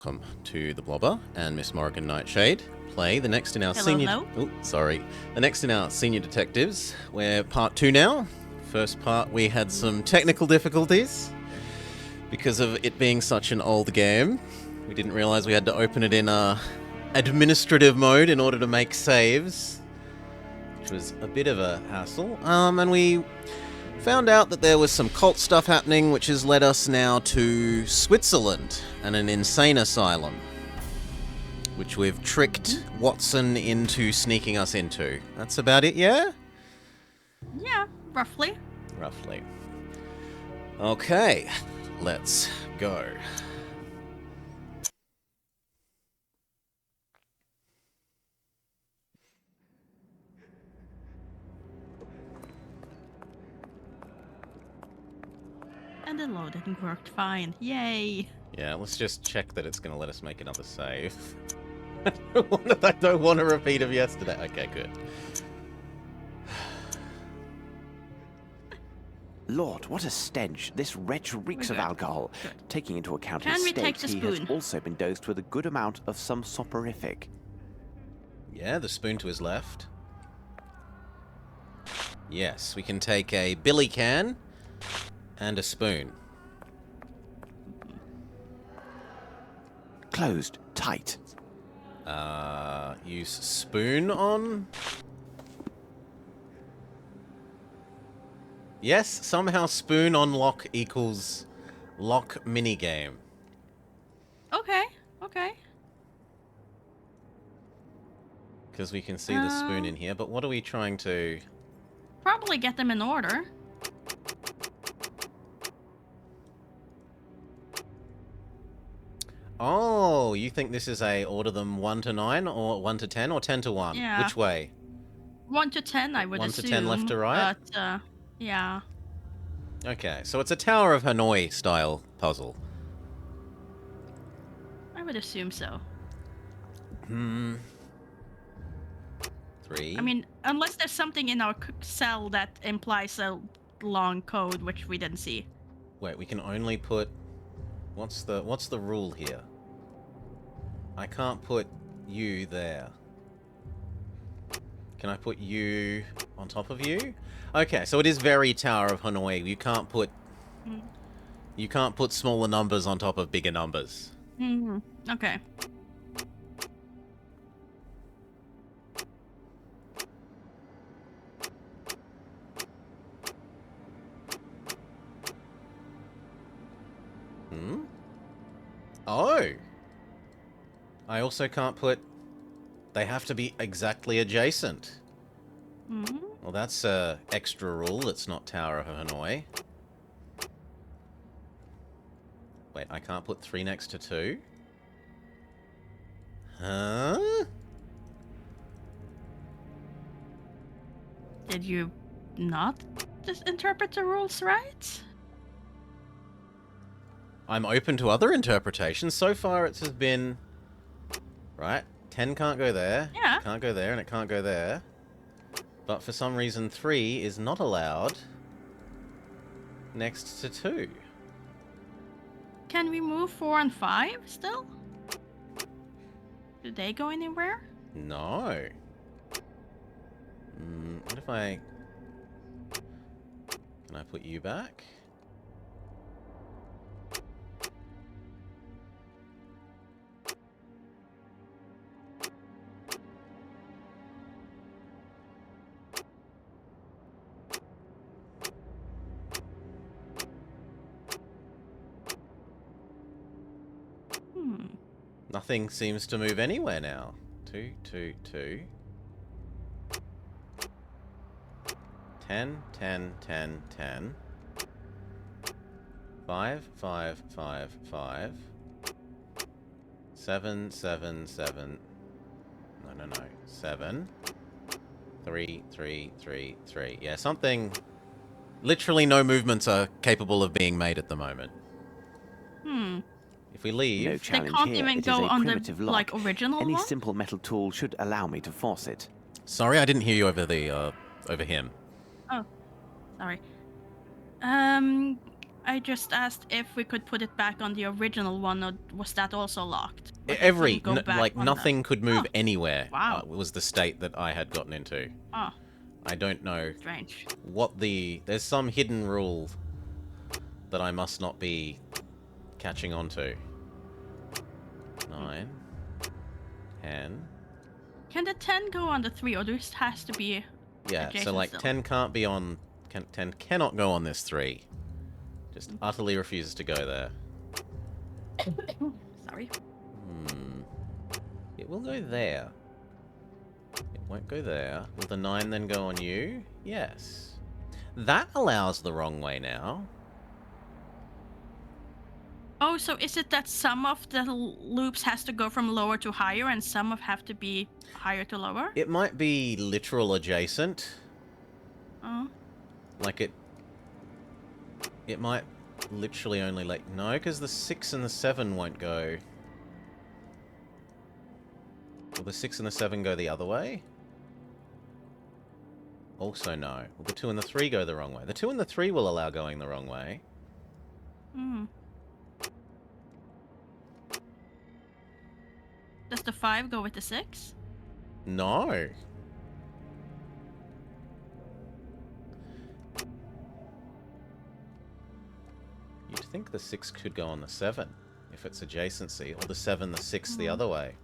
Welcome to the Blobber and Miss Morrigan Nightshade. Play the next in our the next in our senior detectives. We're part 2 now. First part we had some technical difficulties because of it being such an old game. We didn't realize we had to open it in administrative mode in order to make saves, which was a bit of a hassle. And we found out that there was some cult stuff happening, which has led us now to Switzerland and an insane asylum, which we've tricked Watson into sneaking us into. That's about it, yeah? Yeah, roughly. Roughly. Okay, let's go. And the loading worked fine. Yay! Yeah, let's just check that it's going to let us make another save. I don't want a repeat of yesterday. Okay, good. Lord, what a stench. This wretch reeks of alcohol. Taking into account Can his we take state, the he has spoon? also been dosed with a good amount of some soporific. Yeah, the spoon to his left. Yes, we can take a billy can and a spoon. Closed. Tight. Use spoon on? Yes, somehow spoon on lock equals lock minigame. Okay, okay. Because we can see the spoon in here, but what are we trying to... Probably get them in order. Oh, you think this is a order them 1 to 9 or 1 to 10 or 10 to 1? Yeah. Which way? 1 to 10, I would 1 assume. to 10 left to right? But, yeah. Okay, so it's a Tower of Hanoi style puzzle. I would assume so. 3. I mean, unless there's something in our cell that implies a long code, which we didn't see. Wait, we can only put... What's the rule here? I can't put you there. Can I put you on top of you? Okay, so it is very Tower of Hanoi. You can't put... You can't put smaller numbers on top of bigger numbers. Mm-hmm. Okay. Oh! I also can't put... They have to be exactly adjacent. Mm-hmm. Well, that's a extra rule that's not Tower of Hanoi. Wait, I can't put 3 next to 2? Huh? Did you not just interpret the rules right? I'm open to other interpretations. So far, it's just been... Right, 10 can't go there. Yeah. It can't go there, and it can't go there. But for some reason, 3 is not allowed next to 2. Can we move 4 and 5 still? Do they go anywhere? No. What if I... Can I put you back? Nothing seems to move anywhere now. 2, 2, 2. 10, 10, 10, 10. 5, 5, 5, 5. 7, 7, 7. No. 7. 3, 3, 3, 3. Yeah, something... Literally no movements are capable of being made at the moment. If we leave... No They challenge can't here. even It is go a on primitive the, lock. original Any one? simple metal tool should allow me to force it. Sorry, I didn't hear you over the, over him. Oh, sorry. I just asked if we could put it back on the original one, or was that also locked? Like nothing could move anywhere. Wow. Was the state that I had gotten into. Oh. I don't know Strange. there's some hidden rule that I must not be catching on to. 9, 10. Can the 10 go on the 3, or this has to be So like still? 10 can't be on... 10 cannot go on this 3. Just utterly refuses to go there. Sorry. It will go there. It won't go there. Will the 9 then go on you? Yes. That allows the wrong way now. Oh, so is it that some of the loops has to go from lower to higher, and some have to be higher to lower? It might be literal adjacent. Oh. Like it might literally only no, because the 6 and the 7 won't go. Will the 6 and the 7 go the other way? Also no. Will the 2 and the 3 go the wrong way? The 2 and the 3 will allow going the wrong way. Does the 5 go with the 6? No. You'd think the 6 could go on the 7, if it's adjacency, or the 7, the 6 the other way.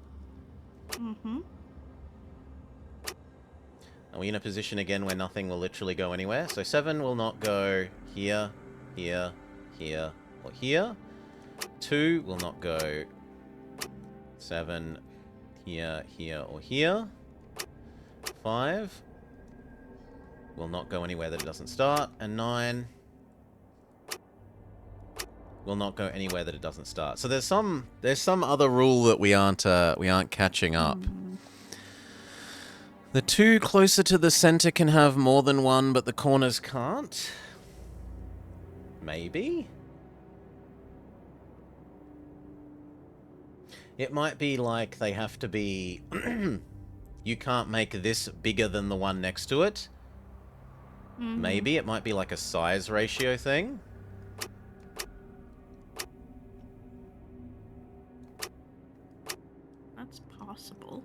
Are we in a position again where nothing will literally go anywhere? So 7 will not go here, here, here, or here. 2 will not go 7 here, here, or here. 5 will not go anywhere that it doesn't start, and 9 will not go anywhere that it doesn't start. So there's some other rule that we aren't catching up. The 2 closer to the center can have more than one, but the corners can't. Maybe. It might be like they have to be... you can't make this bigger than the one next to it. Maybe. It might be like a size ratio thing. That's possible.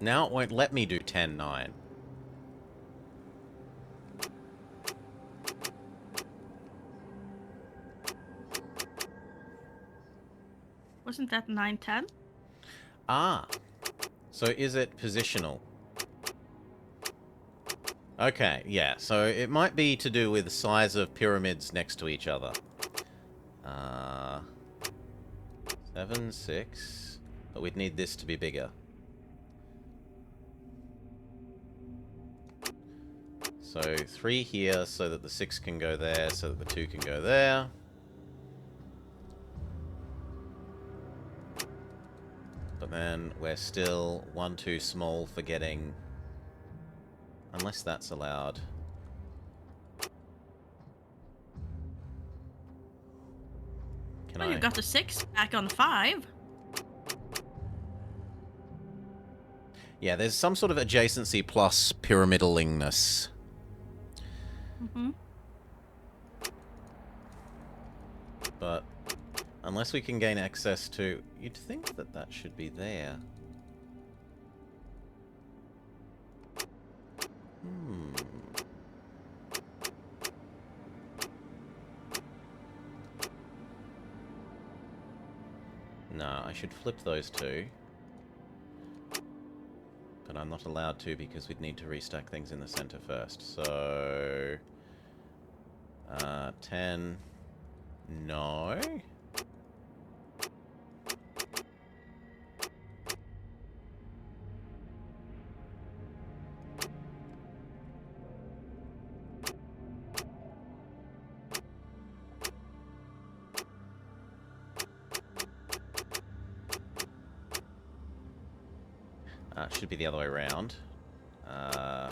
Now it won't let me do 10, 9. Wasn't that 9, 10? Ah. So is it positional? Okay, yeah. So it might be to do with the size of pyramids next to each other. 7, 6. But we'd need this to be bigger. So 3 here so that the 6 can go there, so that the 2 can go there. But then we're still 1 too small for getting... Unless that's allowed. Can You got the 6 back on 5. Yeah, there's some sort of adjacency plus pyramidalingness. But unless we can gain access to... You'd think that that should be there. No, I should flip those 2. But I'm not allowed to because we'd need to restack things in the center first. So... 10... No... it should be the other way around. How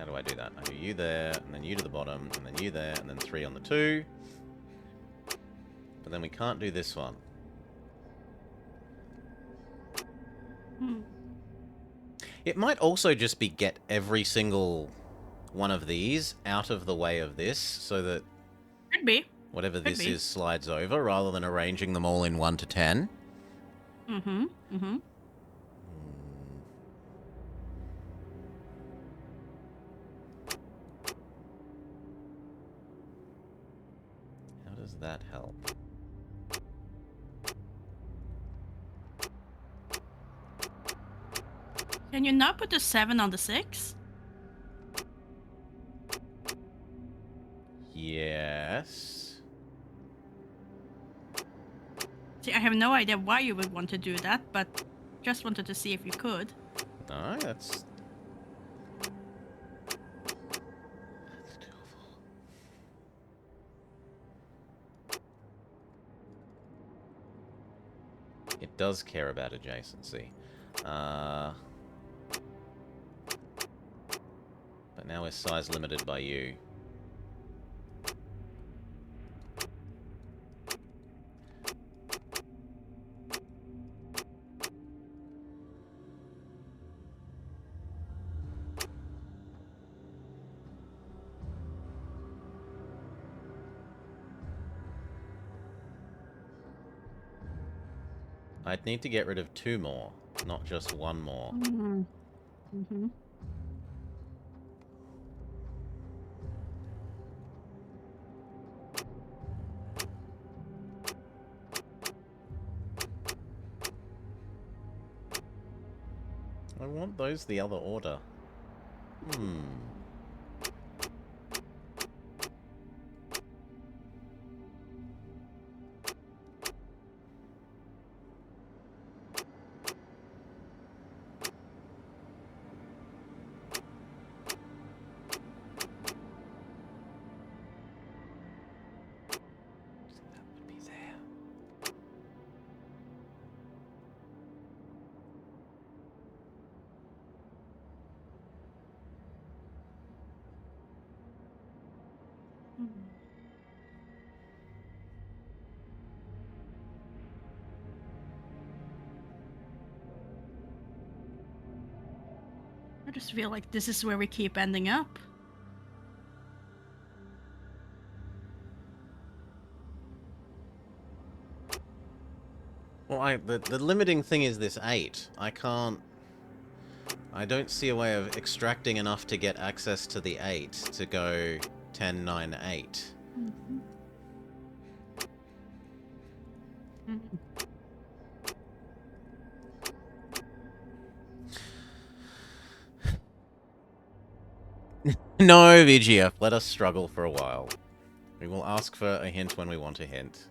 do I do that? I do you there, and then you to the bottom, and then you there, and then 3 on the 2. But then we can't do this one. It might also just be get every single one of these out of the way of this, so that Could be. whatever Could this be. is slides over, rather than arranging them all in 1 to 10. Mm-hmm. Mm-hmm. How does that help? Can you not put the 7 on the 6? Yes. See, I have no idea why you would want to do that, but just wanted to see if you could. No, that's It does care about adjacency. But now we're size limited by you. I'd need to get rid of 2 more, not just 1 more. Mm-hmm. Mm-hmm. I want those the other order. That would be there. I just feel like this is where we keep ending up. Well, the limiting thing is this 8. I don't see a way of extracting enough to get access to the 8 to go 10, 9, 8. Mm-hmm. Mm-hmm. No, VGF, let us struggle for a while. We will ask for a hint when we want a hint.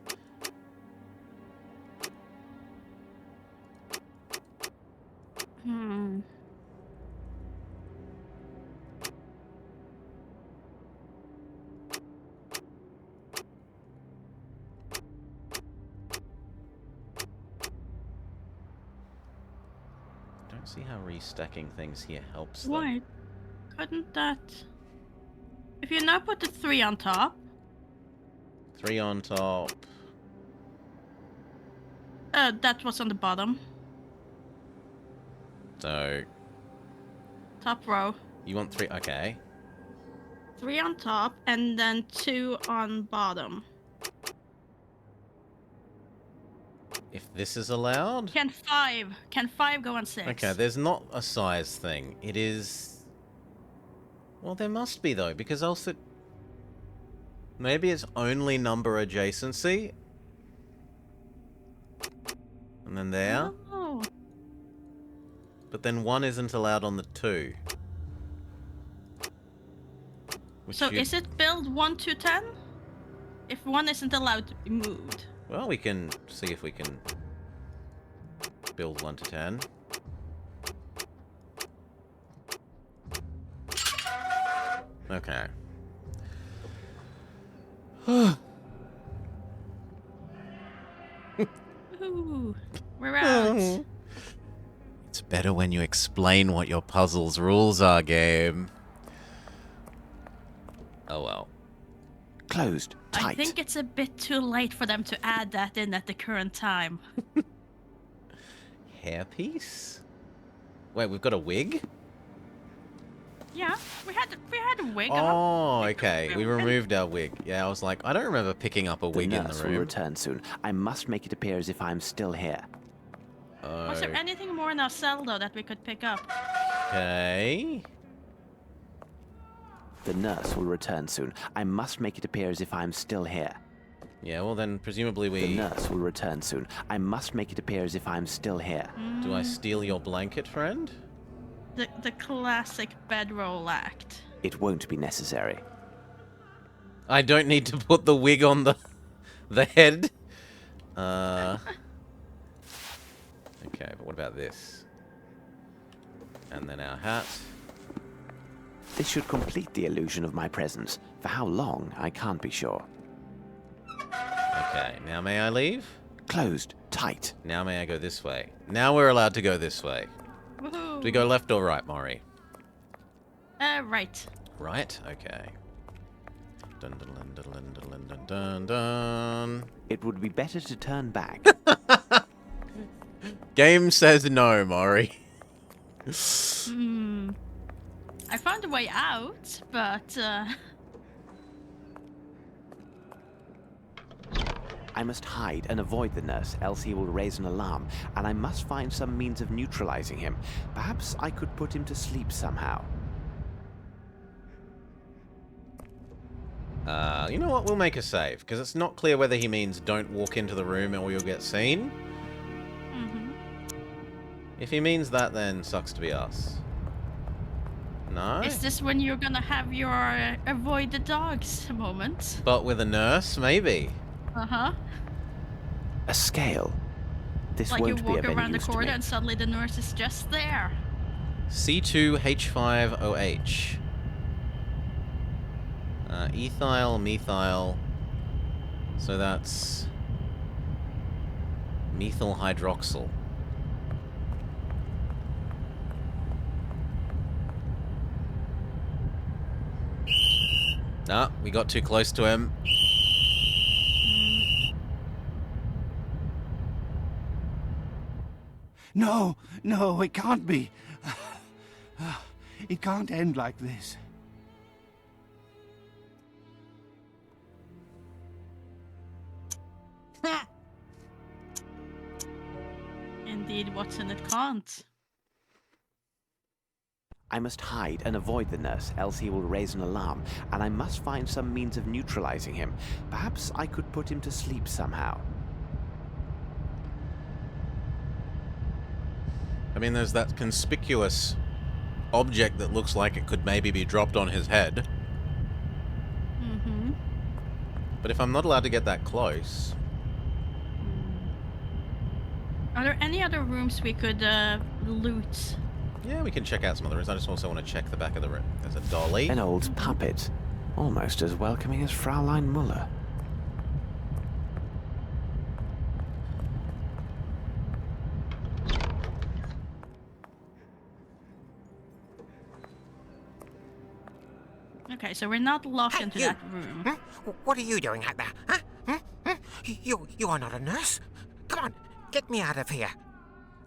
Hmm. Don't see how restacking things here helps them. Why couldn't that... If you now put the 3 on top... 3 on top. That was on the bottom. So, Top row. you want 3... Okay. 3 on top, and then 2 on bottom. If this is allowed? Can 5 go on 6? Okay, there's not a size thing. It is... Well, there must be, though, because else it... Maybe it's only number adjacency. And then there. Oh. But then 1 isn't allowed on the 2. So is it build 1 to 10? If 1 isn't allowed to be moved. Well, we can see if we can build 1 to 10. Okay. Ooh, we're out. It's better when you explain what your puzzle's rules are, game. Oh well. Closed. Tight. I think it's a bit too late for them to add that in at the current time. Hairpiece? Wait, we've got a wig? Yeah, we had a wig on. Oh, okay. We removed our wig. Yeah, I was like, I don't remember picking up a wig in the nurse room. will return soon. I must make it appear as if I'm still here. Was there anything more in our cell, though, that we could pick up? Okay. The nurse will return soon. I must make it appear as if I'm still here. Yeah, well then, presumably we... The nurse will return soon. I must make it appear as if I'm still here. Do I steal your blanket, friend? The classic bedroll act. It won't be necessary. I don't need to put the wig on the head. Okay, but what about this? And then our hat. This should complete the illusion of my presence. For how long, I can't be sure. Okay, now may I leave? Closed. Tight. Now may I go this way? Now we're allowed to go this way. Woohoo! Do we go left or right, Maury? Right. Right? Okay. Dun dun dun dun dun dun dun dun dun. It would be better to turn back. Game says no, Maury. I found a way out, but I must hide and avoid the nurse, else he will raise an alarm, and I must find some means of neutralizing him. Perhaps I could put him to sleep somehow. You know what? We'll make a save, because it's not clear whether he means don't walk into the room or you'll get seen. If he means that, then sucks to be us. No? Is this when you're gonna have your avoid the dogs moment? But with a nurse, maybe. Uh-huh. A scale. This Like you won't be walk of any around the use to corner me. and suddenly the nurse is just there. C2H5OH. Ethyl, methyl. So that's methyl hydroxyl. Ah, we got too close to him. No, no, it can't be. It can't end like this. Indeed, Watson, it can't. I must hide and avoid the nurse, else he will raise an alarm, and I must find some means of neutralizing him. Perhaps I could put him to sleep somehow. I mean, there's that conspicuous object that looks like it could maybe be dropped on his head. But if I'm not allowed to get that close... Are there any other rooms we could loot? Yeah, we can check out some other rooms. I just also want to check the back of the room. There's a dolly. An old puppet. Almost as welcoming as Fraulein Muller. Okay, so we're not locked Hey, into you. that room. What are you doing out there? Huh? You are not a nurse. Come on, get me out of here.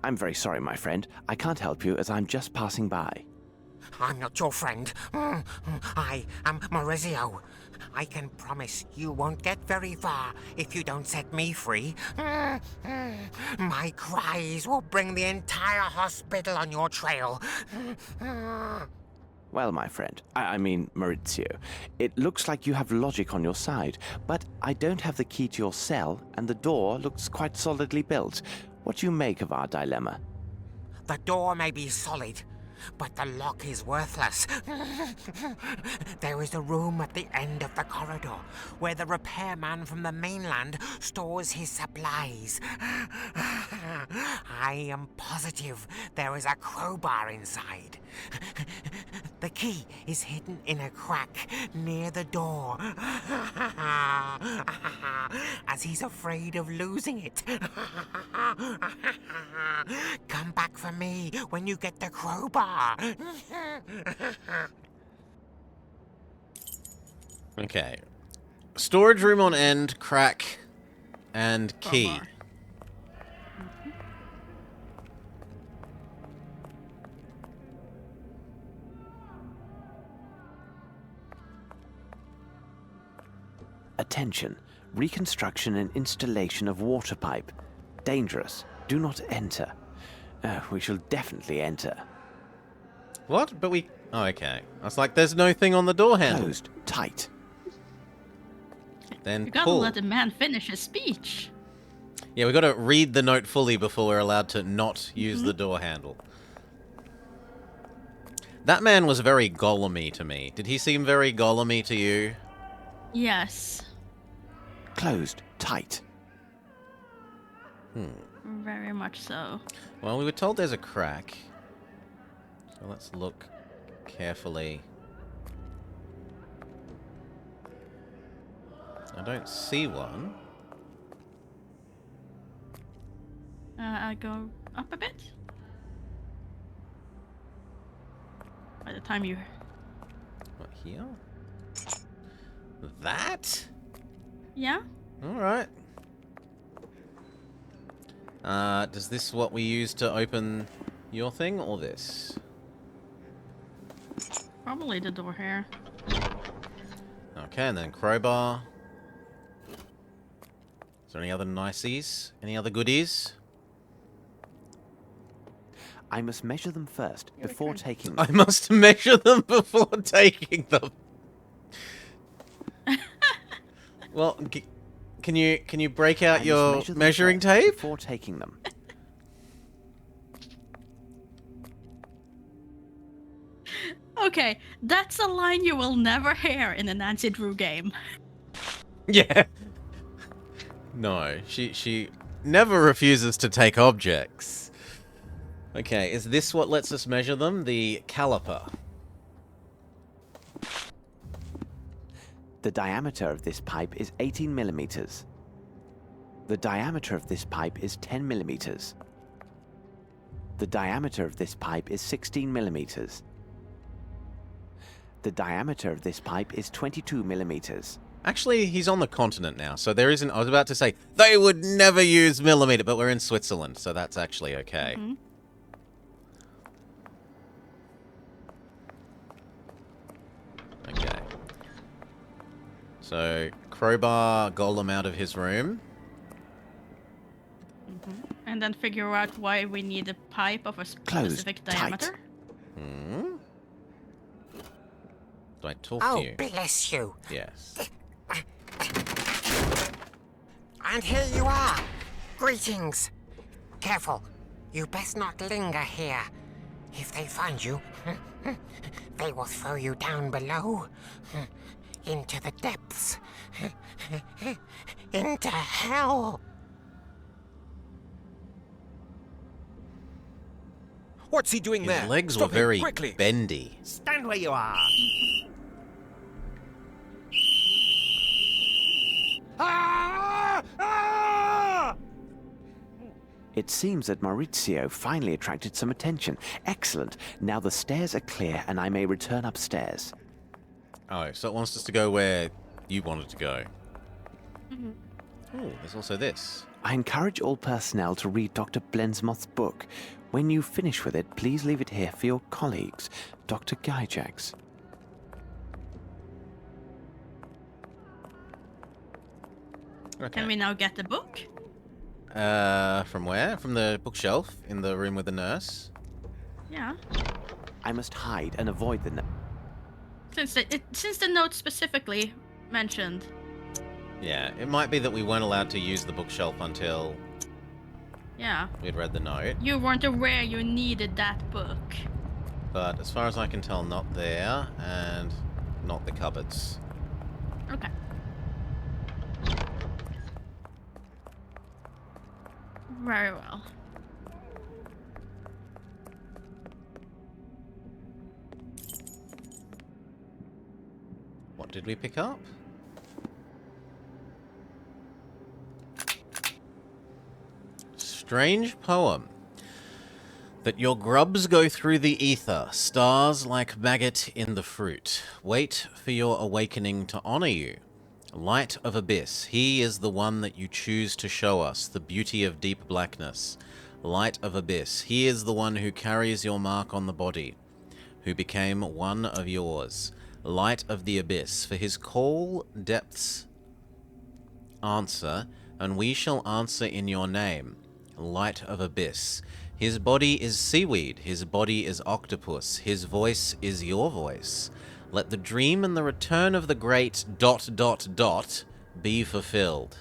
I'm very sorry, my friend. I can't help you as I'm just passing by. I'm not your friend. I am Maurizio. I can promise you won't get very far if you don't set me free. My cries will bring the entire hospital on your trail. Well, my friend, I mean Maurizio, it looks like you have logic on your side, but I don't have the key to your cell, and the door looks quite solidly built. What do you make of our dilemma? The door may be solid, but the lock is worthless. There is a room at the end of the corridor where the repairman from the mainland stores his supplies. I am positive there is a crowbar inside. The key is hidden in a crack near the door, as he's afraid of losing it. Come back for me when you get the crowbar. Okay. Storage room on end, crack, and key. Crowbar. Attention. Reconstruction and installation of water pipe. Dangerous. Do not enter. We shall definitely enter. What? But we... Oh, okay. I was like, there's no thing on the door handle. Closed. Tight. Then You gotta pull. let the man finish his speech. Yeah, we got to read the note fully before we're allowed to not use the door handle. That man was very Gollum-y to me. Did he seem very Gollum-y to you? Yes. Closed. Tight. Very much so. Well, we were told there's a crack. So let's look carefully. I don't see one. I go up a bit. By the time you... What, here? That? Yeah? Alright. Does this what we use to open your thing, or this? Probably the door here. Okay, and then crowbar. Is there any other niceties? Any other goodies? I must measure them first before taking them. I must measure them before taking them. Well, can you break out I your must measure them measuring first tape? before taking them. Okay, that's a line you will never hear in a Nancy Drew game. Yeah. No, she never refuses to take objects. Okay, is this what lets us measure them? The caliper. The diameter of this pipe is 18 millimeters. The diameter of this pipe is 10 millimeters. The diameter of this pipe is 16 millimeters. The diameter of this pipe is 22 millimeters. Actually, he's on the continent now, so there isn't... I was about to say, they would never use millimeter, but we're in Switzerland, so that's actually okay. Mm-hmm. Okay. So, crowbar Golem out of his room. And then figure out why we need a pipe of a specific tight. diameter. Hmm? Do I talk Oh, to you? bless you. Yes. And here you are. Greetings. Careful. You best not linger here. If they find you, they will throw you down below. Into the depths. Into hell. What's he doing His there? legs Stop were very him, quickly. bendy. Stand where you are. Ah! Ah! It seems that Maurizio finally attracted some attention. Excellent. Now the stairs are clear and I may return upstairs. Oh, so it wants us to go where you wanted to go. Oh, there's also this. I encourage all personnel to read Dr. Blensmoth's book. When you finish with it, please leave it here for your colleagues, Dr. Gyjax. Okay. Can we now get the book? From where? From the bookshelf in the room with the nurse. Yeah. I must hide and avoid the... Since the note specifically mentioned. Yeah, it might be that we weren't allowed to use the bookshelf until Yeah. we'd read the note. You weren't aware you needed that book. But as far as I can tell, not there, and not the cupboards. Okay. Very well. What did we pick up? Strange poem. That your grubs go through the ether, stars like maggot in the fruit. Wait for your awakening to honor you. Light of abyss, he is the one that you choose to show us, the beauty of deep blackness. Light of abyss, he is the one who carries your mark on the body, who became one of yours. Light of the abyss, for his call depths answer, and we shall answer in your name. Light of Abyss. His body is seaweed, his body is octopus, his voice is your voice. Let the dream and the return of the great ... be fulfilled.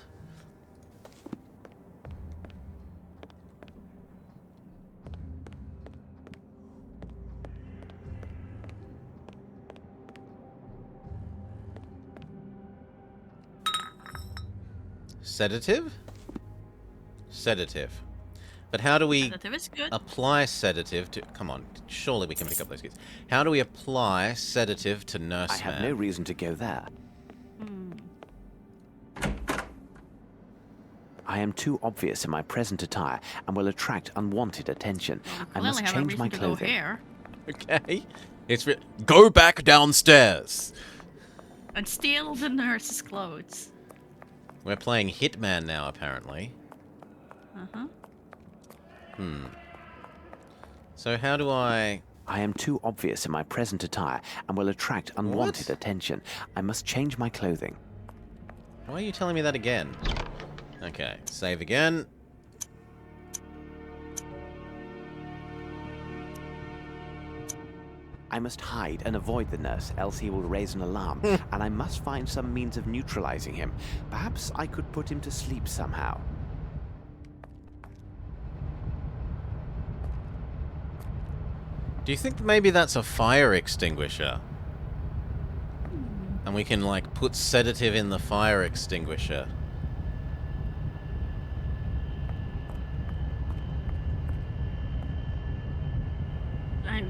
Sedative? Sedative. But how do we Sedative is good. apply sedative to... Come on, surely we can pick up those kids. How do we apply sedative to Nurse I have Man? no reason to go there. I am too obvious in my present attire and will attract unwanted attention. I Clearly must have a change reason my to go clothing. here. Okay. Go back downstairs! And steal the nurse's clothes. We're playing Hitman now, apparently. Uh-huh. So how do I... I am too obvious in my present attire and will attract unwanted attention. I must change my clothing. Why are you telling me that again? Okay, save again. I must hide and avoid the nurse, else he will raise an alarm, and I must find some means of neutralizing him. Perhaps I could put him to sleep somehow. Do you think maybe that's a fire extinguisher? And we can, like, put sedative in the fire extinguisher.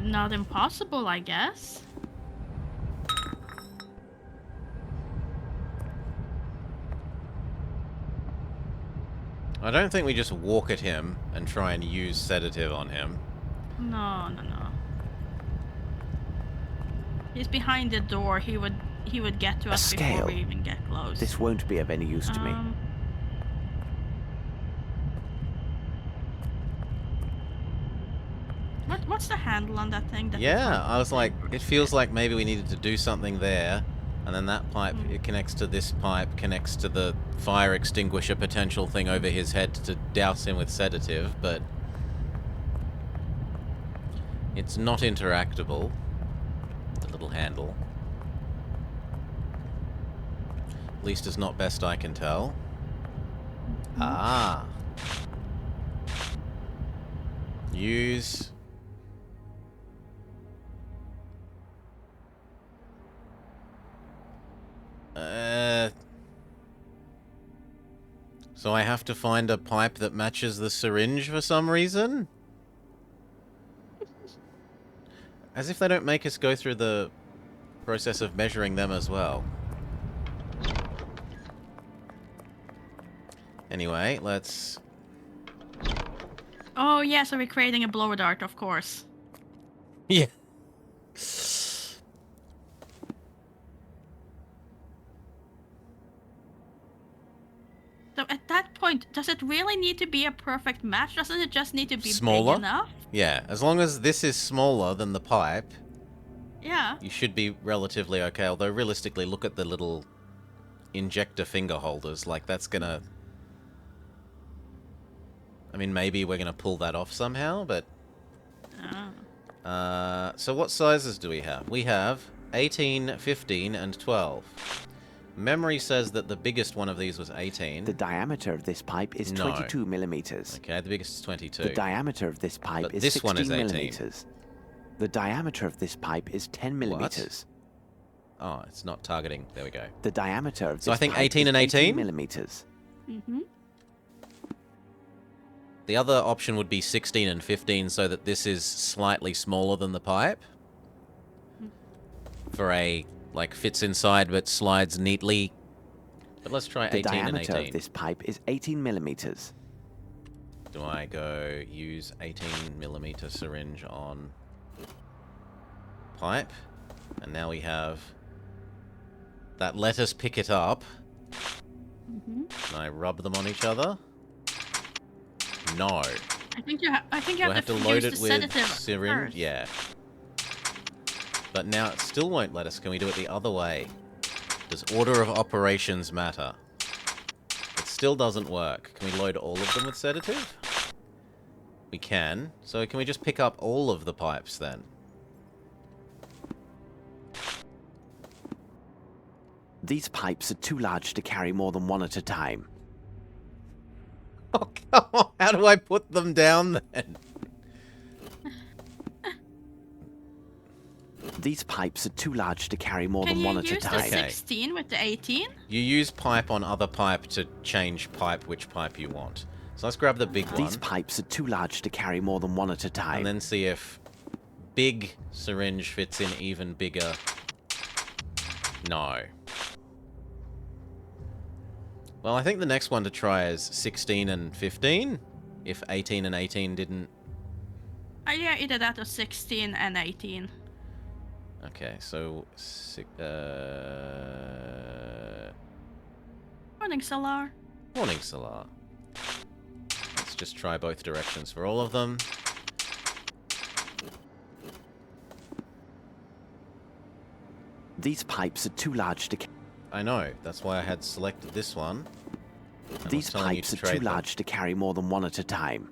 Not impossible, I guess. I don't think we just walk at him and try and use sedative on him. No. He's behind the door. He would get to us before scale. we even get close. This won't be of any use to me. What's the handle on that thing? Yeah, I was like, it feels like maybe we needed to do something there, and then that pipe, it connects to this pipe, connects to the fire extinguisher potential thing over his head to douse him with sedative, but it's not interactable, the little handle. At least it's not best I can tell. Ah. Use... So I have to find a pipe that matches the syringe for some reason? As if they don't make us go through the process of measuring them as well. Anyway, let's... Oh, yeah, so we're creating a blower dart, of course. Yeah. So at that point, does it really need to be a perfect match? Doesn't it just need to be Smaller? big enough? Yeah, as long as this is smaller than the pipe, Yeah. you should be relatively okay. Although realistically, look at the little injector finger holders. Like, that's gonna... I mean, maybe we're gonna pull that off somehow, but... So what sizes do we have? We have 18, 15, and 12. Memory says that the biggest one of these was 18. The diameter of this pipe is 22 millimeters. Okay, the biggest is 22. The diameter of this pipe But is this 16 one is 18. millimeters. The diameter of this pipe is 10 millimeters. Oh, it's not targeting. There we go. The diameter of this So I think pipe 18 is and 18? millimeters. Mm-hmm. The other option would be 16 and 15 so that this is slightly smaller than the pipe. For a, like, fits inside but slides neatly. But let's try 18 and 18. The diameter of this pipe is 18 millimeters. Do I go use 18 millimeter syringe on pipe? And now we have... That let us pick it up. Mm-hmm. Can I rub them on each other? No. I think you Do I have to load use it the with sedative syringe? first. Yeah. But now it still won't let us. Can we do it the other way? Does order of operations matter? still doesn't work. Can we load all of them with sedative? We can. So can we just pick up all of the pipes then? These pipes are too large to carry more than one at a time. Oh, come on. How do I put them down then? These pipes are too large to carry more than one at a time. Can you use the 16 with the 18? You use pipe on other pipe to change pipe which pipe you want. So let's grab the big one. These pipes are too large to carry more than one at a time. And then see if big syringe fits in even bigger. No. Well, I think the next one to try is 16 and 15. If 18 and 18 didn't... Yeah, either that or 16 and 18. Okay, so... Morning, Solar. Morning, Solar. Let's just try both directions for all of them. These pipes are too large to... I know, that's why I had selected this one. These pipes are too large to carry more than one at a time.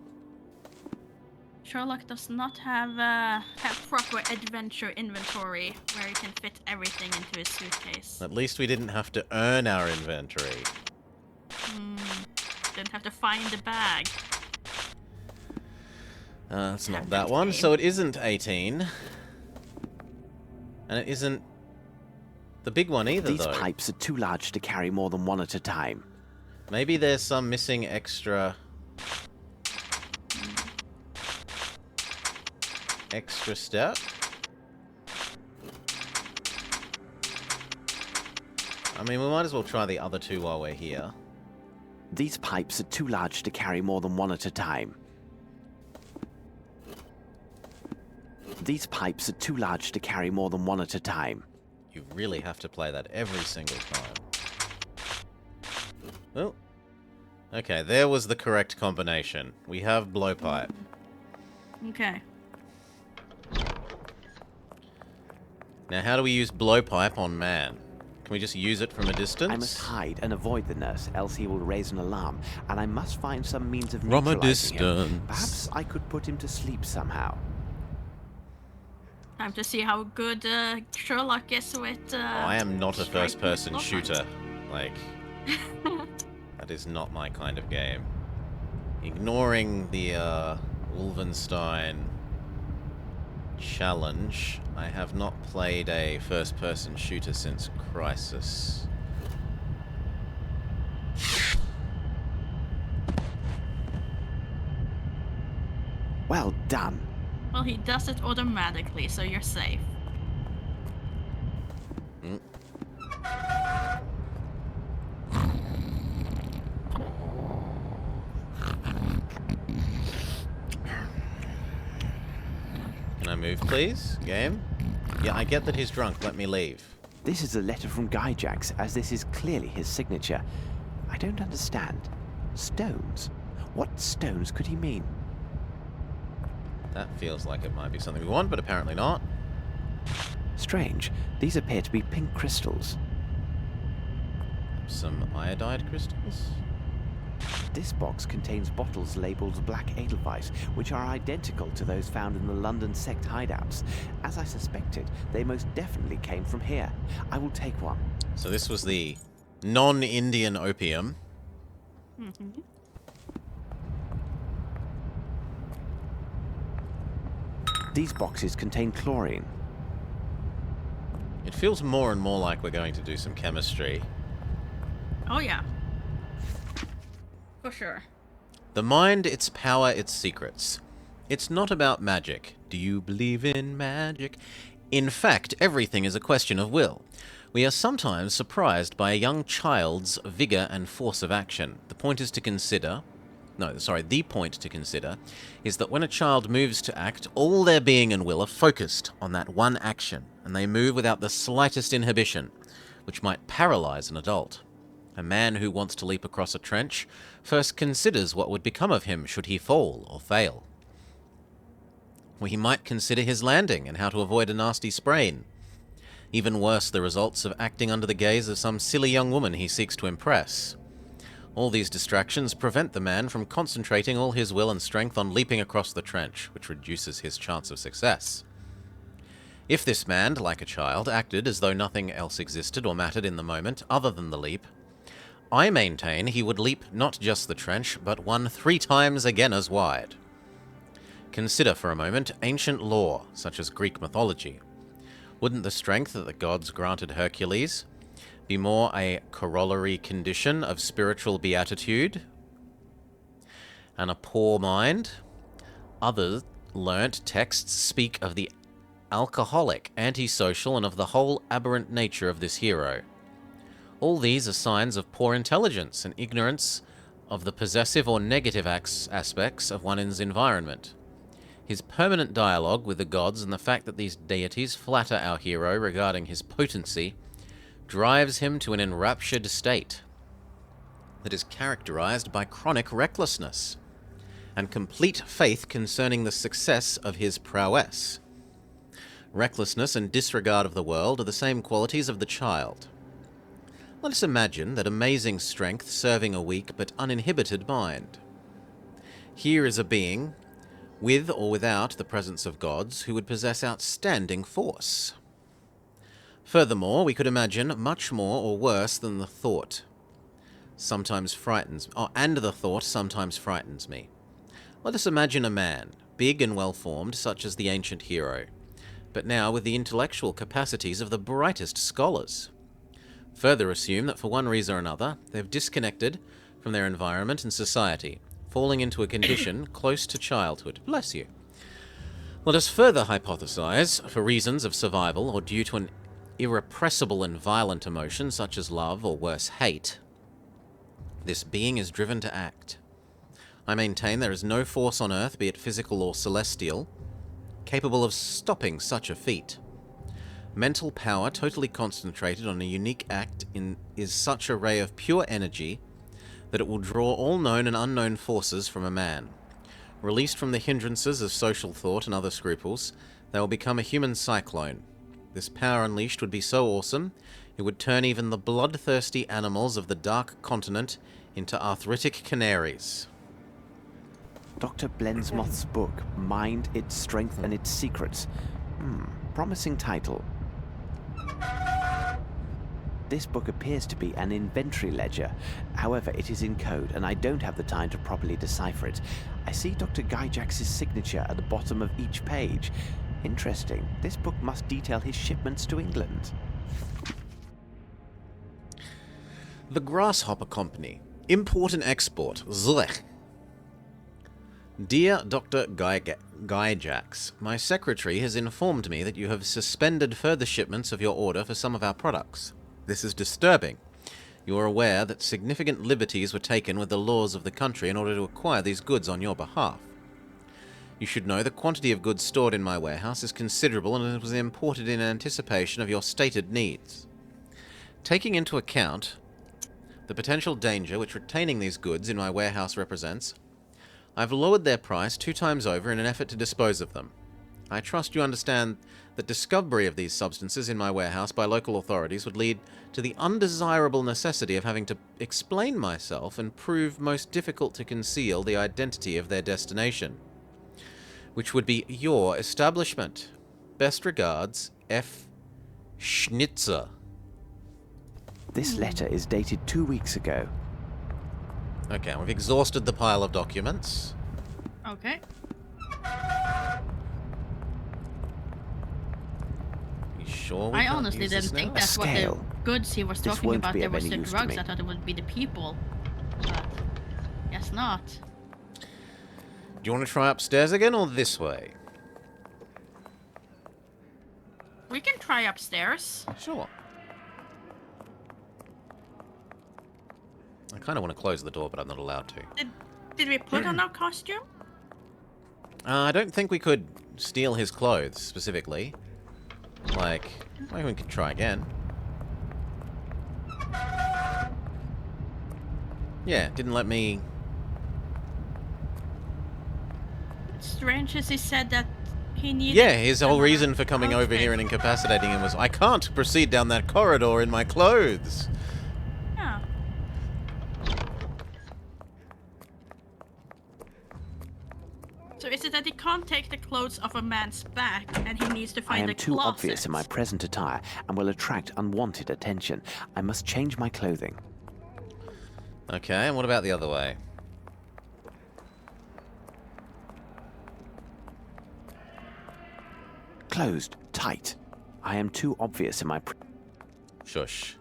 Sherlock does not have proper adventure inventory where he can fit everything into his suitcase. At least we didn't have to earn our inventory. Didn't have to find the bag. It's not that one, so it isn't 18. And it isn't the big one either, These though. These pipes are too large to carry more than one at a time. Maybe there's some missing extra step. I mean, we might as well try the other two while we're here. These pipes are too large to carry more than one at a time. These pipes are too large to carry more than one at a time. You really have to play that every single time. Oh. Okay, there was the correct combination. We have blowpipe. Okay. Now, how do we use blowpipe on man? Can we just use it from a distance? I must hide and avoid the nurse, else he will raise an alarm, and I must find some means of from a neutralizing him. distance. Perhaps I could put him to sleep somehow. Time to see how good Sherlock is with... I am not a first-person blowpipe. shooter. Like, that is not my kind of game. Ignoring the Wolfenstein challenge, I have not played a first-person shooter since Crisis. Well done. Well, he does it automatically, so you're safe. Can I move, please? Game? Yeah, I get that he's drunk. Let me leave. This is a letter from Gyjax, as this is clearly his signature. I don't understand. Stones? What stones could he mean? That feels like it might be something we want, but apparently not. Strange. These appear to be pink crystals. Some iodide crystals? This box contains bottles labelled Black Edelweiss, which are identical to those found in the London sect hideouts. As I suspected, they most definitely came from here. I will take one. So this was the non-Indian opium. Mm-hmm. These boxes contain chlorine. It feels more and more like we're going to do some chemistry. Oh, yeah. For sure. The mind, its power, its secrets. It's not about magic. Do you believe in magic? In fact, everything is a question of will. We are sometimes surprised by a young child's vigor and force of action. The point to consider is that when a child moves to act, all their being and will are focused on that one action, and they move without the slightest inhibition, which might paralyze an adult. A man who wants to leap across a trench first considers what would become of him should he fall or fail. Or he might consider his landing and how to avoid a nasty sprain. Even worse, the results of acting under the gaze of some silly young woman he seeks to impress. All these distractions prevent the man from concentrating all his will and strength on leaping across the trench, which reduces his chance of success. If this man, like a child, acted as though nothing else existed or mattered in the moment other than the leap, I maintain he would leap not just the trench, but one 3 times again as wide. Consider for a moment ancient lore, such as Greek mythology. Wouldn't the strength that the gods granted Hercules be more a corollary condition of spiritual beatitude and a poor mind? Other learnt texts speak of the alcoholic, antisocial, and of the whole aberrant nature of this hero. All these are signs of poor intelligence and ignorance of the possessive or negative aspects of one's environment. His permanent dialogue with the gods and the fact that these deities flatter our hero regarding his potency drives him to an enraptured state that is characterized by chronic recklessness and complete faith concerning the success of his prowess. Recklessness and disregard of the world are the same qualities of the child. Let us imagine that amazing strength serving a weak but uninhibited mind. Here is a being, with or without the presence of gods, who would possess outstanding force. Furthermore, we could imagine much more or worse than the thought sometimes frightens me. Let us imagine a man, big and well-formed, such as the ancient hero, but now with the intellectual capacities of the brightest scholars. Further assume that for one reason or another, they've disconnected from their environment and society, falling into a condition close to childhood. Bless you. Let us further hypothesize, for reasons of survival or due to an irrepressible and violent emotion such as love or worse, hate, this being is driven to act. I maintain there is no force on earth, be it physical or celestial, capable of stopping such a feat. Mental power totally concentrated on a unique act is such a ray of pure energy that it will draw all known and unknown forces from a man. Released from the hindrances of social thought and other scruples, they will become a human cyclone. This power unleashed would be so awesome, it would turn even the bloodthirsty animals of the Dark Continent into arthritic canaries. Dr. Blensmoth's book, Mind, Its Strength and Its Secrets. Promising title. This book appears to be an inventory ledger. However, it is in code, and I don't have the time to properly decipher it. I see Dr. Gyjax's signature at the bottom of each page. Interesting. This book must detail his shipments to England. The Grasshopper Company. Import and export. Zlech. Dear Dr. Gyjax, my secretary has informed me that you have suspended further shipments of your order for some of our products. This is disturbing. You are aware that significant liberties were taken with the laws of the country in order to acquire these goods on your behalf. You should know the quantity of goods stored in my warehouse is considerable and it was imported in anticipation of your stated needs. Taking into account the potential danger which retaining these goods in my warehouse represents, I've lowered their price 2 times over in an effort to dispose of them. I trust you understand that discovery of these substances in my warehouse by local authorities would lead to the undesirable necessity of having to explain myself and prove most difficult to conceal the identity of their destination, which would be your establishment. Best regards, F. Schnitzer. This letter is dated 2 weeks ago. Okay, we've exhausted the pile of documents. Okay. You sure we I can't honestly use didn't this think now? that's what the Scale. goods he was This talking won't about. be There of was any the use to drugs. me. I thought it would be the people. But guess not. Do you want to try upstairs again or this way? We can try upstairs. Sure. I kind of want to close the door, but I'm not allowed to. Did we put on our costume? I don't think we could steal his clothes, specifically. Like, maybe we could try again. Yeah, didn't let me... Strange as he said that he needed... Yeah, his whole another reason for coming over here and outfit. incapacitating him was, I can't proceed down that corridor in my clothes. Yeah. So is it that he can't take the clothes off a man's back and he needs to I find am a too closet? obvious in my present attire and will attract unwanted attention. I must change my clothing. Okay, and what about the other way? Closed. Tight. I am too obvious in my... Shush.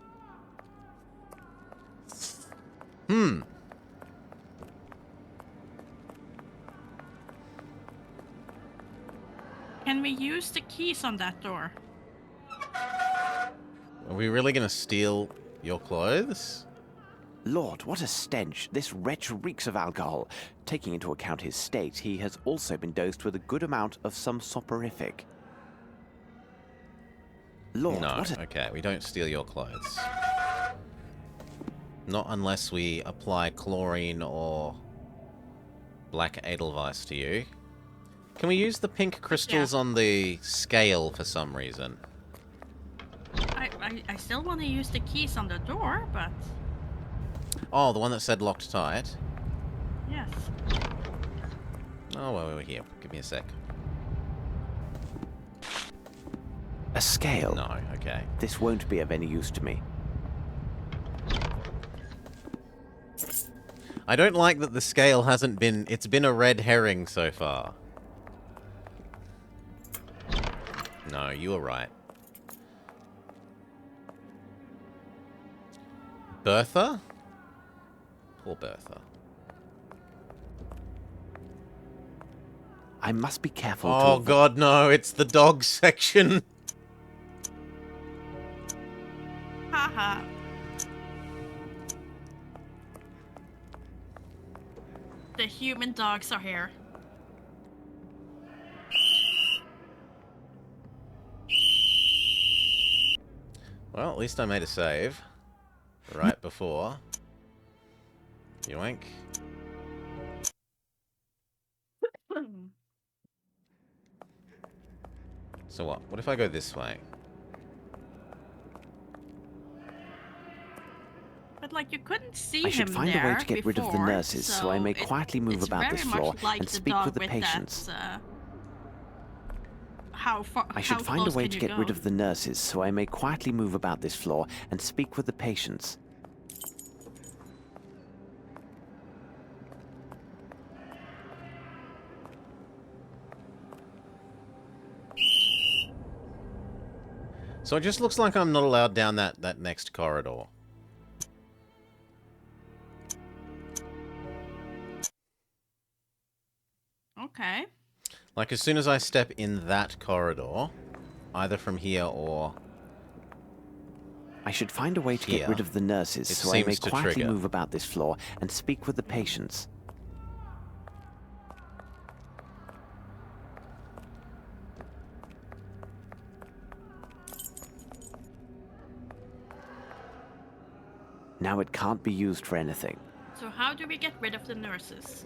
Can we use the keys on that door? Are we really going to steal your clothes? Lord, what a stench. This wretch reeks of alcohol. Taking into account his state, he has also been dosed with a good amount of some soporific. Lord, No, what a... okay, we don't steal your clothes. Not unless we apply chlorine or black edelweiss to you. Can we use the pink crystals on the scale for some reason? I still want to use the keys on the door, but... Oh, the one that said locked tight? Yes. Oh, well, we're here. Give me a sec. A scale? No, okay. This won't be of any use to me. I don't like that the scale hasn't been... It's been a red herring so far. No, you were right. Bertha? Poor Bertha. I must be careful to... Oh god, no, it's the dog section. Haha. The human dogs are here. Well, at least I made a save. Right before. Yoink. So what? What if I go this way? But like you couldn't see I should him find a way there to get rid of the before, nurses so I may quietly move it's about this very floor much like and the speak dog with the that, patients. how far? I should how find a close way can to you get go? rid of the nurses so I may quietly move about this floor and speak with the patients. So it just looks like I'm not allowed down that next corridor. Okay. Like, as soon as I step in that corridor, either from here or... I should find a way to get rid of the nurses It so I may seems to quietly trigger. move about this floor and speak with the patients. Now it can't be used for anything. So how do we get rid of the nurses?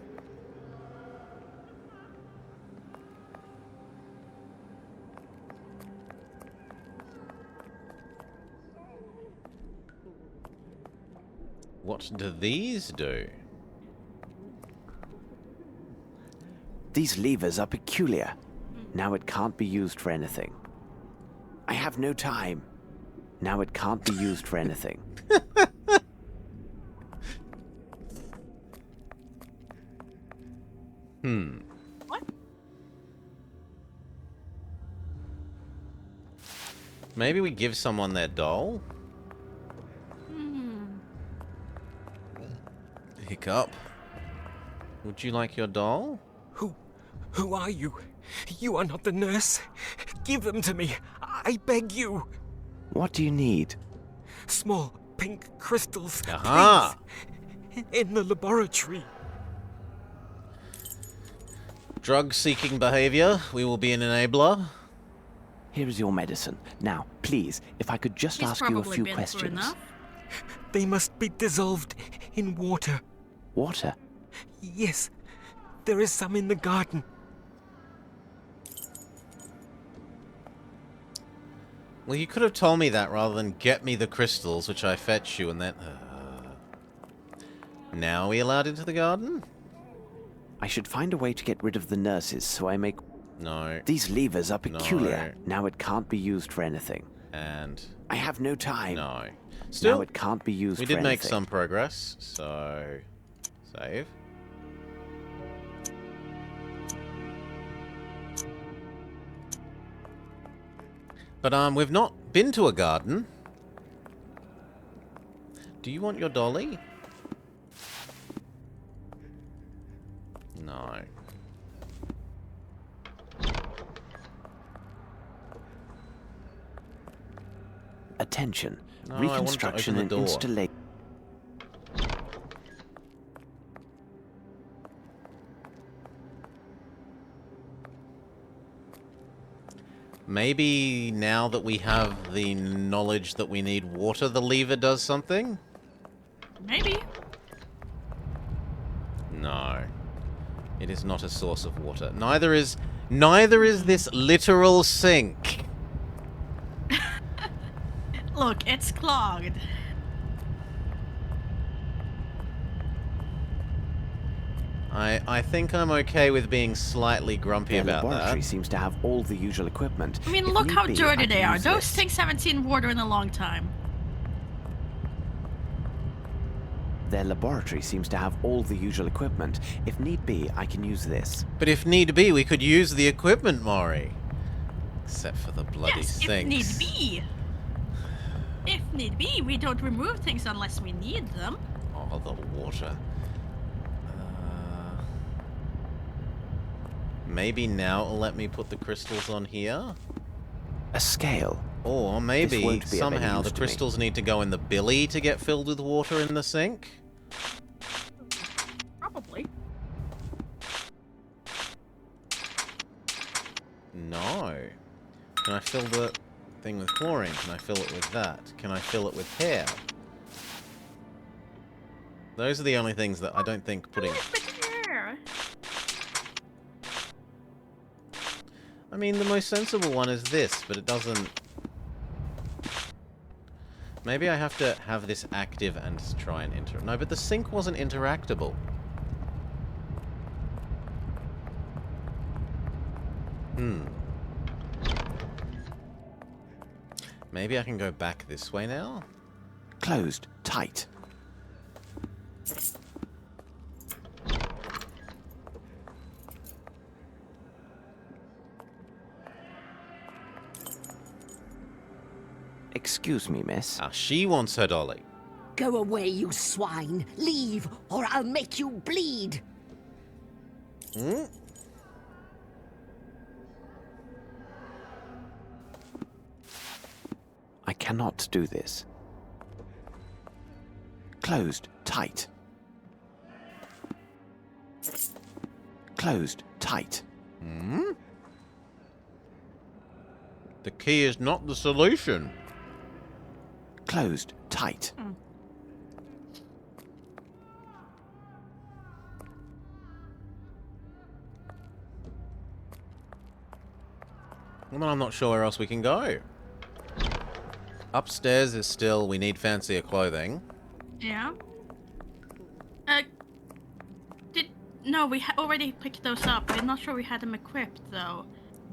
What do these do? These levers are peculiar. Now it can't be used for anything. I have no time. Now it can't be used for anything. What? Maybe we give someone their doll? Hiccup. Would you like your doll? Who are you? You are not the nurse. Give them to me. I beg you. What do you need? Small pink crystals. Aha! Please. In the laboratory. Drug-seeking behavior. We will be an enabler. Here is your medicine. Now, please, if I could just He's ask you a probably few been through questions. enough. They must be dissolved in water. Water? Yes, there is some in the garden. Well, you could have told me that rather than get me the crystals, which I fetch you, and then... Now are we allowed into the garden? I should find a way to get rid of the nurses, so I make... No. These levers are peculiar. No. Now it can't be used for anything. And... I have no time. No. Still, now it can't be used we for did anything. make some progress, so... Save. But, we've not been to a garden. Do you want your dolly? No. Attention. No, I wanted to Reconstruction open and the door. installation. Maybe now that we have the knowledge that we need water, the lever does something? Maybe. No. It is not a source of water. Neither is this literal sink. Look, it's clogged. I think I'm okay with being slightly grumpy Their about laboratory that. seems to have all the usual equipment. I mean, If look need how be, dirty I they can are. use Those this. things haven't seen water in a long time. Their laboratory seems to have all the usual equipment. If need be, I can use this. But if need be, we could use the equipment, Maury. Except for the bloody Yes, sinks. if need be. If need be, we don't remove things unless we need them. Oh, the water. Maybe now it'll let me put the crystals on here? A scale. Or This maybe won't be of any somehow use the to me. crystals need to go in the billy to get filled with water in the sink? Probably. No. Can I fill the thing with chlorine? Can I fill it with that? Can I fill it with hair? Those are the only things that I don't think putting... I mean, the most sensible one is this, but it doesn't... Maybe I have to have this active and try and enter... No, but the sink wasn't interactable. Maybe I can go back this way now? Closed. Tight. Excuse me, miss. Ah, she wants her dolly. Go away, you swine! Leave, or I'll make you bleed! Hmm? I cannot do this. Closed. Tight. Closed. Tight. Hmm? The key is not the solution. Closed. Tight. Well, I'm not sure where else we can go. Upstairs is still, we need fancier clothing. Yeah. No, we already picked those up. I'm not sure we had them equipped, though.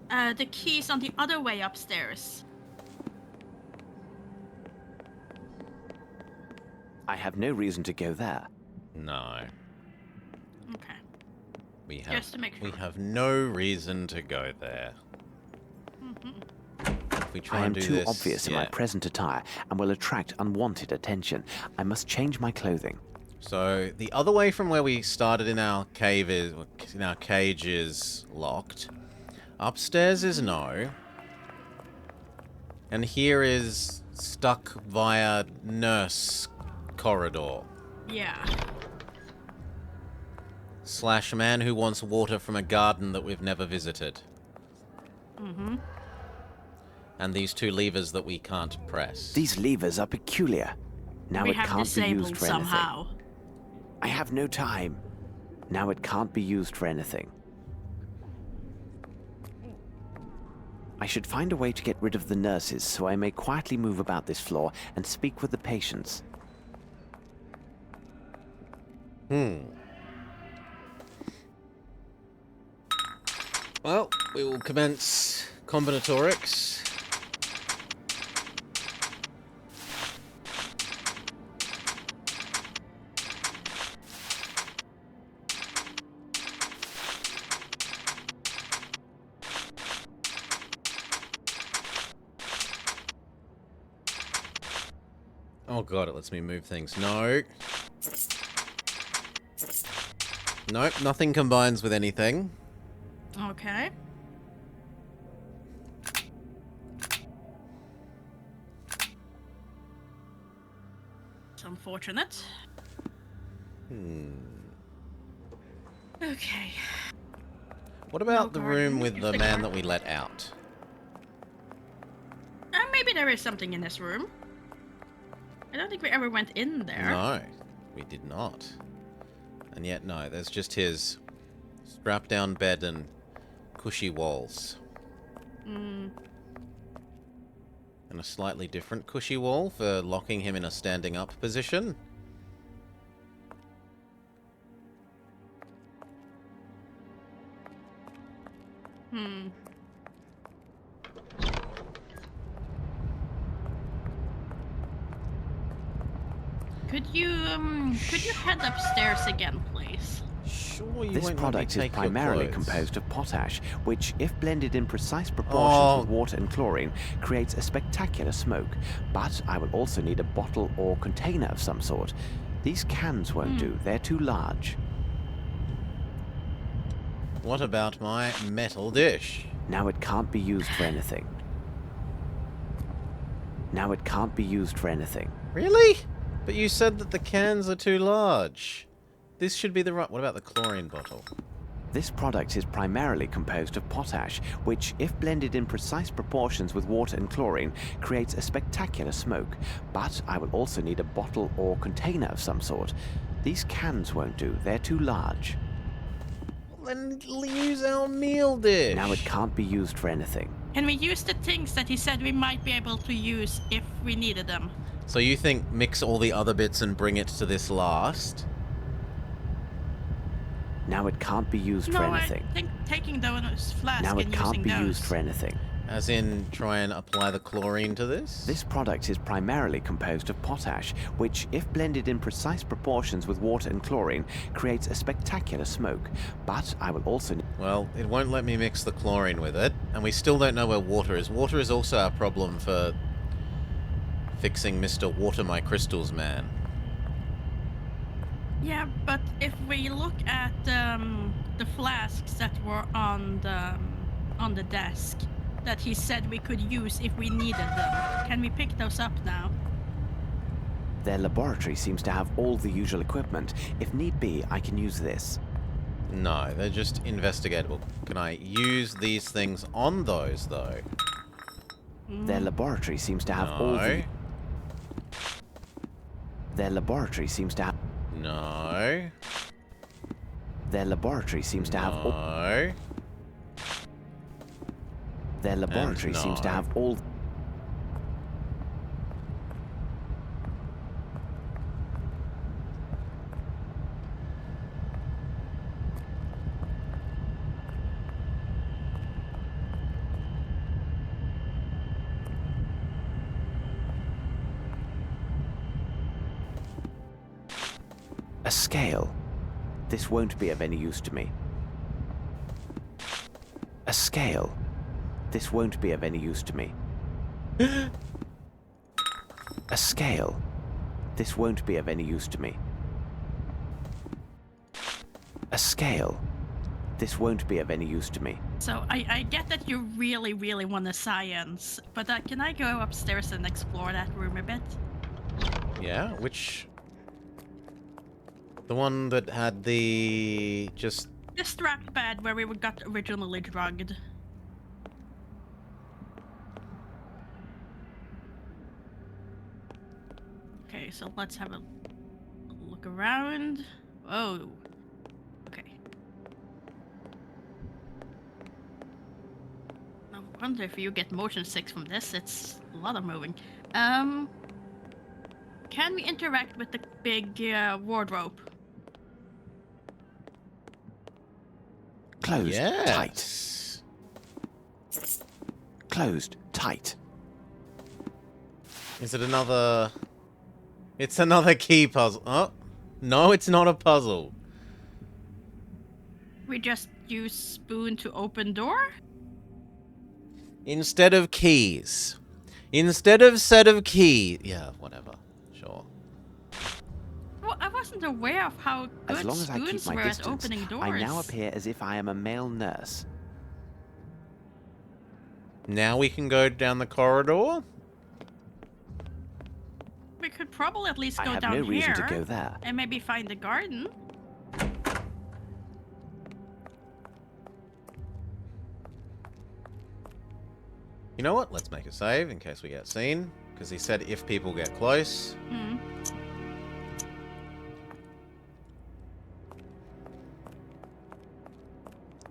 The key's on the other way upstairs. I have no reason to go there. No. Okay. We Just to make sure. We have no reason to go there. If we try I am and do too this, obvious in my yeah. present attire and will attract unwanted attention. I must change my clothing. So the other way from where we started in our cave is, in our cage is locked. Upstairs is no. And here is stuck via nurse corridor. Yeah. / man who wants water from a garden that we've never visited. Mm-hmm. And these two levers that we can't press. These levers are peculiar. Now We it have can't be disabled used for somehow. anything. I have no time. Now it can't be used for anything. I should find a way to get rid of the nurses so I may quietly move about this floor and speak with the patients. Well, we will commence combinatorics. Oh god, it lets me move things. No. Nope, nothing combines with anything. Okay. It's unfortunate. Okay. What about No the garden, room with is the the man gar- that we let out? Maybe there is something in this room. I don't think we ever went in there. No, we did not. And yet, no, there's just his strap-down bed and cushy walls. Mm. And a slightly different cushy wall for locking him in a standing up position. Hmm. Could you head upstairs again, please? Sure, you This won't let me product is take your primarily clothes. composed of potash, which, if blended in precise proportions with Oh. water and chlorine, creates a spectacular smoke. But I will also need a bottle or container of some sort. These cans won't do, they're too large. What about my metal dish? Now it can't be used for anything. Now it can't be used for anything. Really? But you said that the cans are too large. This should be the right... What about the chlorine bottle? This product is primarily composed of potash, which, if blended in precise proportions with water and chlorine, creates a spectacular smoke. But I will also need a bottle or container of some sort. These cans won't do, they're too large. Well, then use our meal dish. Now it can't be used for anything. Can we use the things that he said we might be able to use if we needed them? So you think mix all the other bits and bring it to this last? Now it can't be used No, for anything. I think taking those flasks Now it and can't using be those. used for anything. As in, try and apply the chlorine to this? This product is primarily composed of potash, which, if blended in precise proportions with water and chlorine, creates a spectacular smoke. But I will also... Well, it won't let me mix the chlorine with it, and we still don't know where water is. Water is also our problem for fixing Mr. Water My Crystals man. Yeah, but if we look at the flasks that were on the desk that he said we could use if we needed them, can we pick those up now? Their laboratory seems to have all the usual equipment. If need be, I can use this. No, they're just investigatable. Can I use these things on those, though? Their laboratory seems to have all the... No. Their laboratory seems to have... No. Their laboratory seems to have all... No. Their laboratory seems to no. have all... A scale. This won't be of any use to me. A scale. This won't be of any use to me. A scale. This won't be of any use to me. A scale. This won't be of any use to me. So I get that you really, really want the science, but can I go upstairs and explore that room a bit? Yeah, which... The one that had the... just... The strap bed where we got originally drugged. Okay, so let's have a look around. Oh. Okay. I wonder if you get motion sick from this. It's a lot of moving. Can we interact with the big wardrobe? Closed. Tight. Yes. closed, tight. Is it another... It's another key puzzle. Oh, no, it's not a puzzle. We just use spoon to open door? Instead of keys. Instead of set of keys. Yeah, whatever. Sure. Well, I wasn't aware of how good As long as I keep spoons my were at distance, opening doors. I now appear as if I am a male nurse. Now we can go down the corridor. We could probably at least I go have down no reason here to go there. and maybe find the garden. You know what? Let's make a save in case we get seen. Because he said if people get close. Hmm.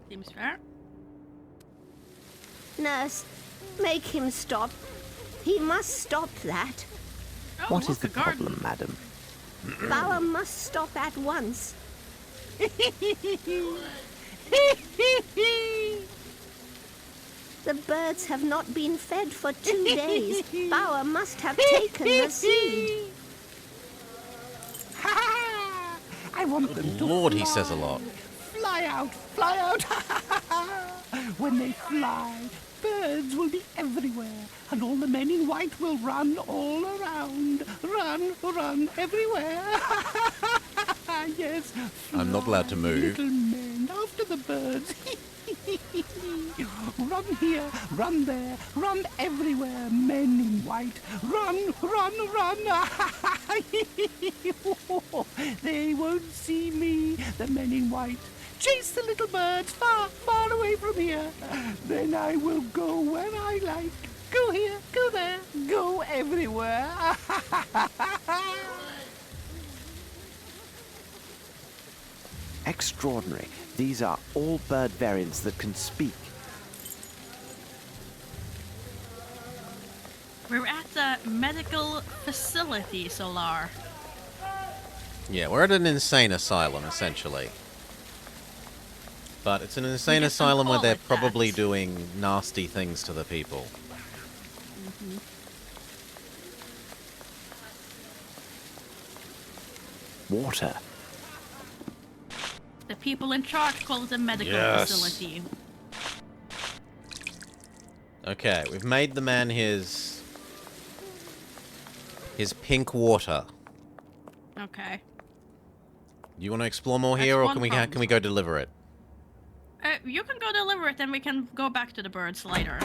Seems fair. Nurse, make him stop. He must stop that. Oh, What is look, the a garden. problem, madam? Bauer must stop at once. The birds have not been fed for 2 days. Bauer must have taken the seed. I want them to Lord, he fly. says a lot. Fly out, fly out. When they fly, birds will be everywhere, and all the men in white will run all around. Run, run everywhere. Yes. I'm not allowed to fly, move. Little men, after the birds. Run here, run there, run everywhere, men in white. Run, run, run. They won't see me, the men in white. Chase the little birds far, far away from here. Then I will go where I like. Go here, go there, go everywhere. Extraordinary. These are all bird variants that can speak. We're at the medical facility, Solar. Yeah, we're at an insane asylum, essentially. But it's an insane guess asylum where call they're it that. probably doing nasty things to the people. Water. The people in charge call it a medical Yes. facility. Okay, we've made the man his pink water. Okay. Do you want to explore more That's here, or one can we problem. go deliver it? You can go deliver it, and we can go back to the birds later.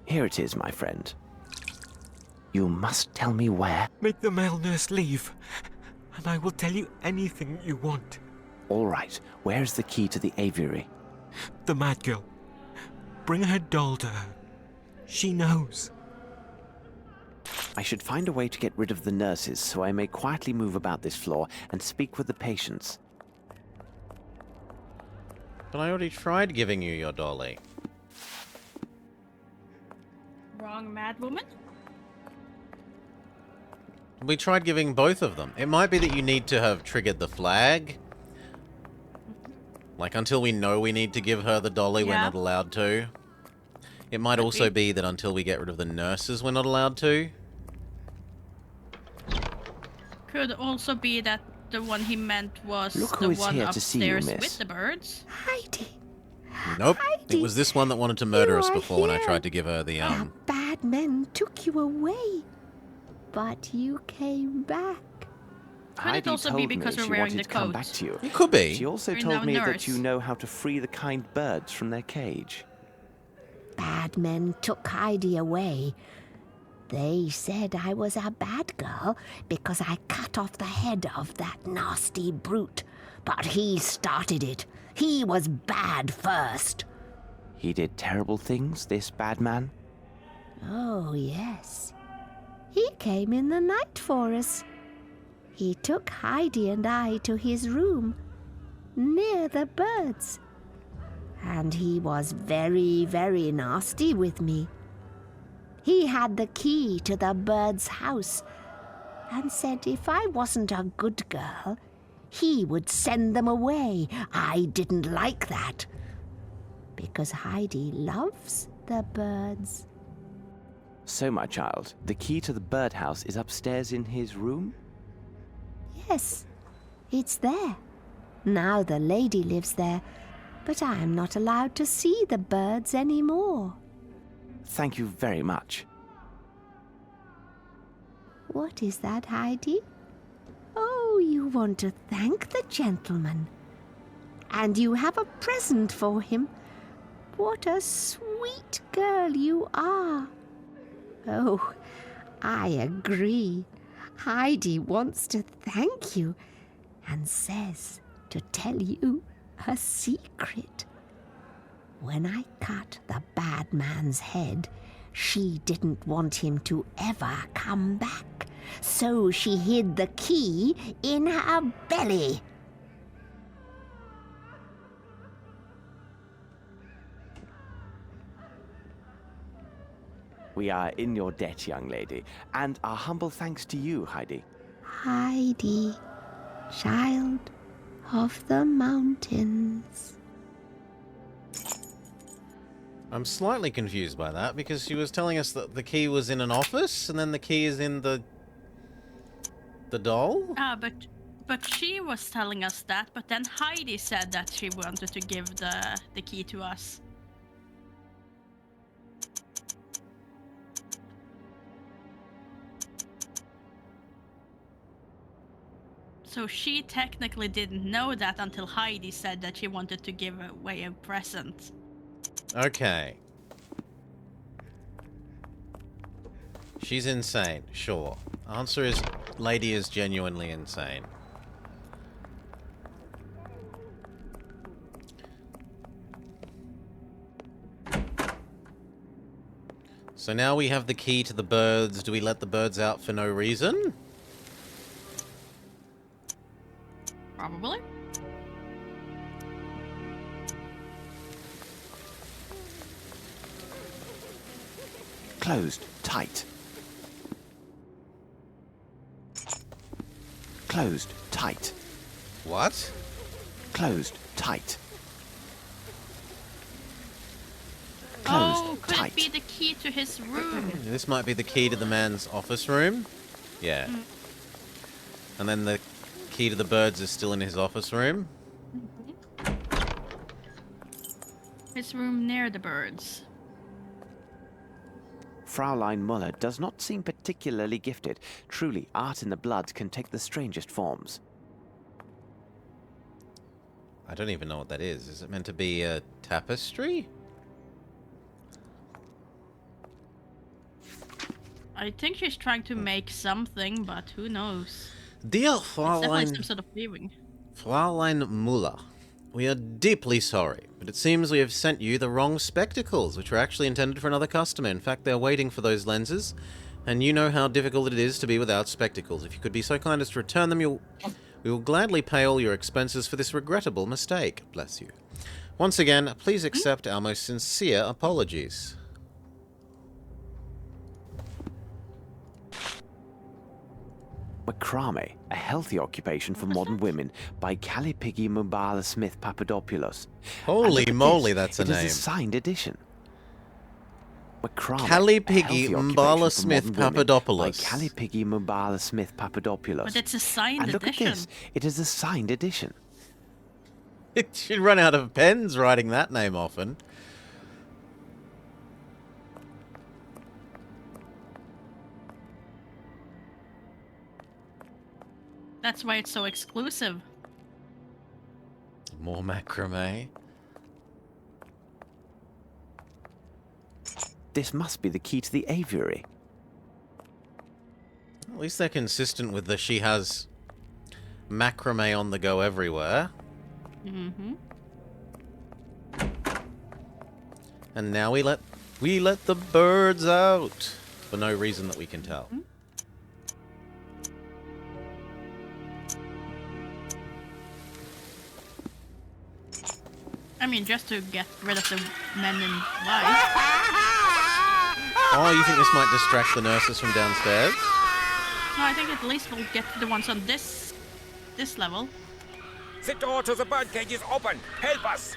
Here it is, my friend. You must tell me where. Make the male nurse leave, and I will tell you anything you want. All right, where's the key to the aviary? The mad girl. Bring her doll to her. She knows. I should find a way to get rid of the nurses so I may quietly move about this floor and speak with the patients. But I already tried giving you your dolly. Wrong, mad woman. We tried giving both of them. It might be that you need to have triggered the flag. Like, until we know we need to give her the dolly, we're Yeah. not allowed to. It might also be that until we get rid of the nurses, we're not allowed to. Could also be that the one he meant was Look the who is one here to see you, upstairs miss. with the birds. Heidi, Nope. Heidi, It was this one that wanted to murder you us are before when I here. tried to give her the, our bad men took you away, but you came back. Could it also be because we're she wearing wanted the to come coat? back to you. It could be. She also You're told now a me that nurse. you know how to free the kind birds from their cage. Bad men took Heidi away. They said I was a bad girl because I cut off the head of that nasty brute. But he started it. He was bad first. He did terrible things, this bad man? Oh, yes. He came in the night for us. He took Heidi and I to his room, near the birds. And he was very, very nasty with me. He had the key to the bird's house and said if I wasn't a good girl, he would send them away. I didn't like that, because Heidi loves the birds. So, my child, the key to the birdhouse is upstairs in his room? Yes, it's there. Now the lady lives there, but I am not allowed to see the birds anymore. Thank you very much. What is that, Heidi? Oh, you want to thank the gentleman. And you have a present for him. What a sweet girl you are. Oh, I agree. Heidi wants to thank you and says to tell you a secret. When I cut the bad man's head, she didn't want him to ever come back, so she hid the key in her belly. We are in your debt, young lady, and our humble thanks to you, Heidi. Heidi, child of the mountains. I'm slightly confused by that, because she was telling us that the key was in an office, and then the key is in the doll? But she was telling us that, but then Heidi said that she wanted to give the key to us. So she technically didn't know that until Heidi said that she wanted to give away a present. Okay. She's insane, sure. Answer is, lady is genuinely insane. So now we have the key to the birds. Do we let the birds out for no reason? Probably. Closed tight. Closed tight. What? Closed tight. Closed Oh, could tight. it be the key to his room? This might be the key to the man's office room. Yeah. And then the key to the birds is still in his office room. His room near the birds. Fraulein Muller does not seem particularly gifted. Truly, art in the blood can take the strangest forms. I don't even know what that is. Is it meant to be a tapestry? I think she's trying to make something, but who knows? Dear It's definitely some Fraulein, sort of viewing. Fraulein Muller, we are deeply sorry, but it seems we have sent you the wrong spectacles, which were actually intended for another customer. In fact, they're waiting for those lenses, and you know how difficult it is to be without spectacles. If you could be so kind as to return them, we will gladly pay all your expenses for this regrettable mistake. Bless you. Once again, please accept our most sincere apologies. Macrame, a healthy occupation for modern women, by Calipigi Mubala Smith Papadopoulos. Holy And look at moly, this, that's a it is name. a signed edition. Macrame, Calipigi a healthy occupation Mbala for Smith modern women, Papadopoulos. by Calipigi Mubala Smith Papadopoulos. But it's a signed And look edition. at this, it is a signed edition. It should run out of pens writing that name often. That's why it's so exclusive. More macrame. This must be the key to the aviary. At least they're consistent with the she has macrame on the go everywhere. Mm-hmm. And now we let the birds out for no reason that we can tell. I mean, just to get rid of the men in white. Oh, you think this might distract the nurses from downstairs? No, I think at least we'll get the ones on this level. The door to the birdcage is open. Help us.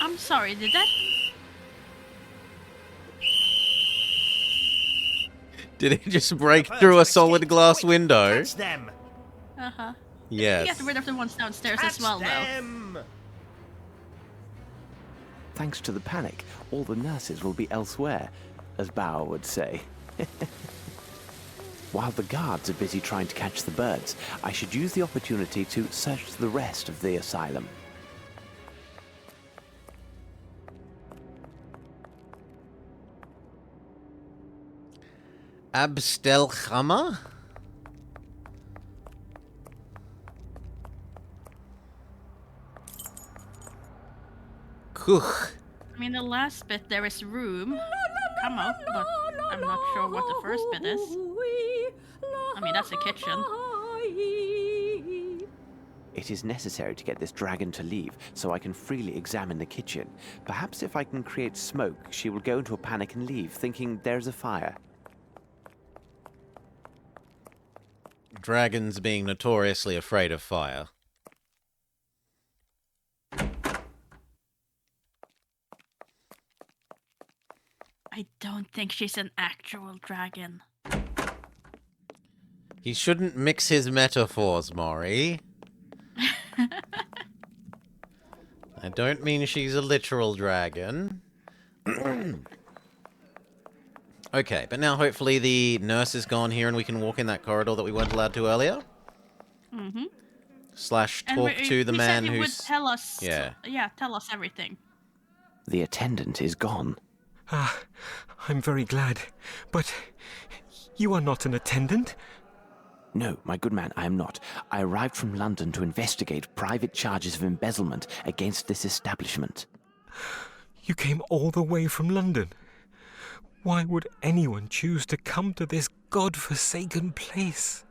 I'm sorry, did that? Did it just break through a solid glass window? Catch them. Uh-huh. Yes. Get rid of the ones downstairs Catch as well, them. Thanks to the panic, all the nurses will be elsewhere, as Bauer would say. While the guards are busy trying to catch the birds, I should use the opportunity to search the rest of the asylum. Abstelhammer? Kuch. I mean, the last bit, there is room. Come up, but I'm not sure what the first bit is. I mean, that's the kitchen. It is necessary to get this dragon to leave, so I can freely examine the kitchen. Perhaps if I can create smoke, she will go into a panic and leave, thinking there's a fire. Dragons being notoriously afraid of fire. I don't think she's an actual dragon. He shouldn't mix his metaphors, Maury. I don't mean she's a literal dragon. Okay, but now hopefully the nurse is gone here and we can walk in that corridor that we weren't allowed to earlier. Mm-hmm. Slash talk to the man said he who's... would tell us... Yeah. Yeah, tell us everything. The attendant is gone. Ah, I'm very glad. But you are not an attendant? No, my good man, I am not. I arrived from London to investigate private charges of embezzlement against this establishment. You came all the way from London? Why would anyone choose to come to this god-forsaken place?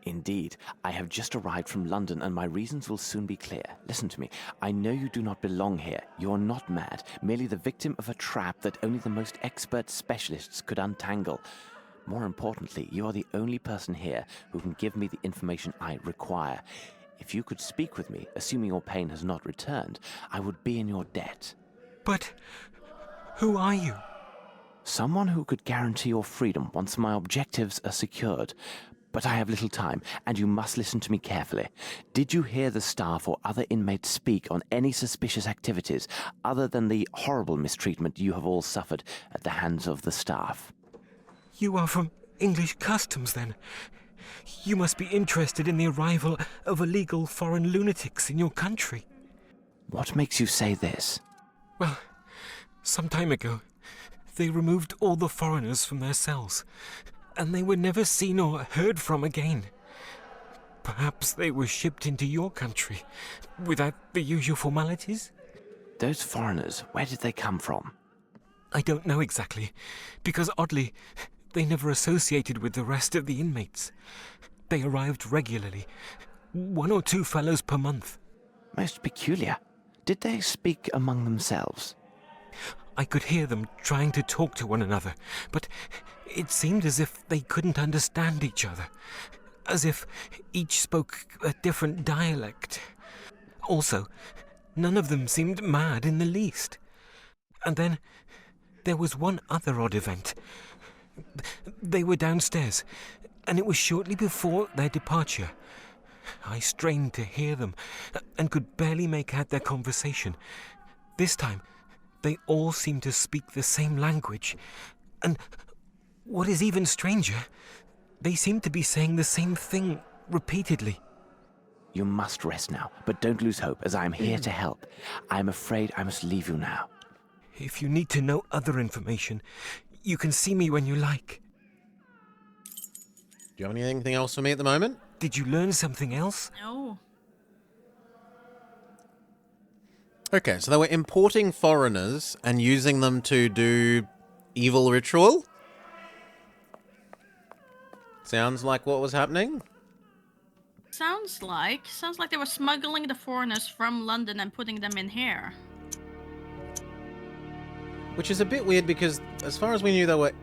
Indeed, I have just arrived from London and my reasons will soon be clear. Listen to me. I know you do not belong here. You are not mad, merely the victim of a trap that only the most expert specialists could untangle. More importantly, you are the only person here who can give me the information I require. If you could speak with me, assuming your pain has not returned, I would be in your debt. But who are you? Someone who could guarantee your freedom once my objectives are secured. But I have little time, and you must listen to me carefully. Did you hear the staff or other inmates speak on any suspicious activities, other than the horrible mistreatment you have all suffered at the hands of the staff? You are from English customs, then. You must be interested in the arrival of illegal foreign lunatics in your country. What makes you say this? Well, some time ago, they removed all the foreigners from their cells, and they were never seen or heard from again. Perhaps they were shipped into your country without the usual formalities? Those foreigners, where did they come from? I don't know exactly, because oddly, they never associated with the rest of the inmates. They arrived regularly, 1 or 2 fellows per month. Most peculiar. Did they speak among themselves? I could hear them trying to talk to one another, but it seemed as if they couldn't understand each other, as if each spoke a different dialect. Also, none of them seemed mad in the least. And then there was one other odd event. They were downstairs, and it was shortly before their departure. I strained to hear them, and could barely make out their conversation. This time, they all seemed to speak the same language, and what is even stranger, they seemed to be saying the same thing repeatedly. You must rest now, but don't lose hope, as I am here to help. I am afraid I must leave you now. If you need to know other information, you can see me when you like. Do you have anything else for me at the moment? Did you learn something else? No. Okay, so they were importing foreigners and using them to do evil ritual? Sounds like what was happening. Sounds like they were smuggling the foreigners from London and putting them in here. Which is a bit weird because, as far as we knew, they were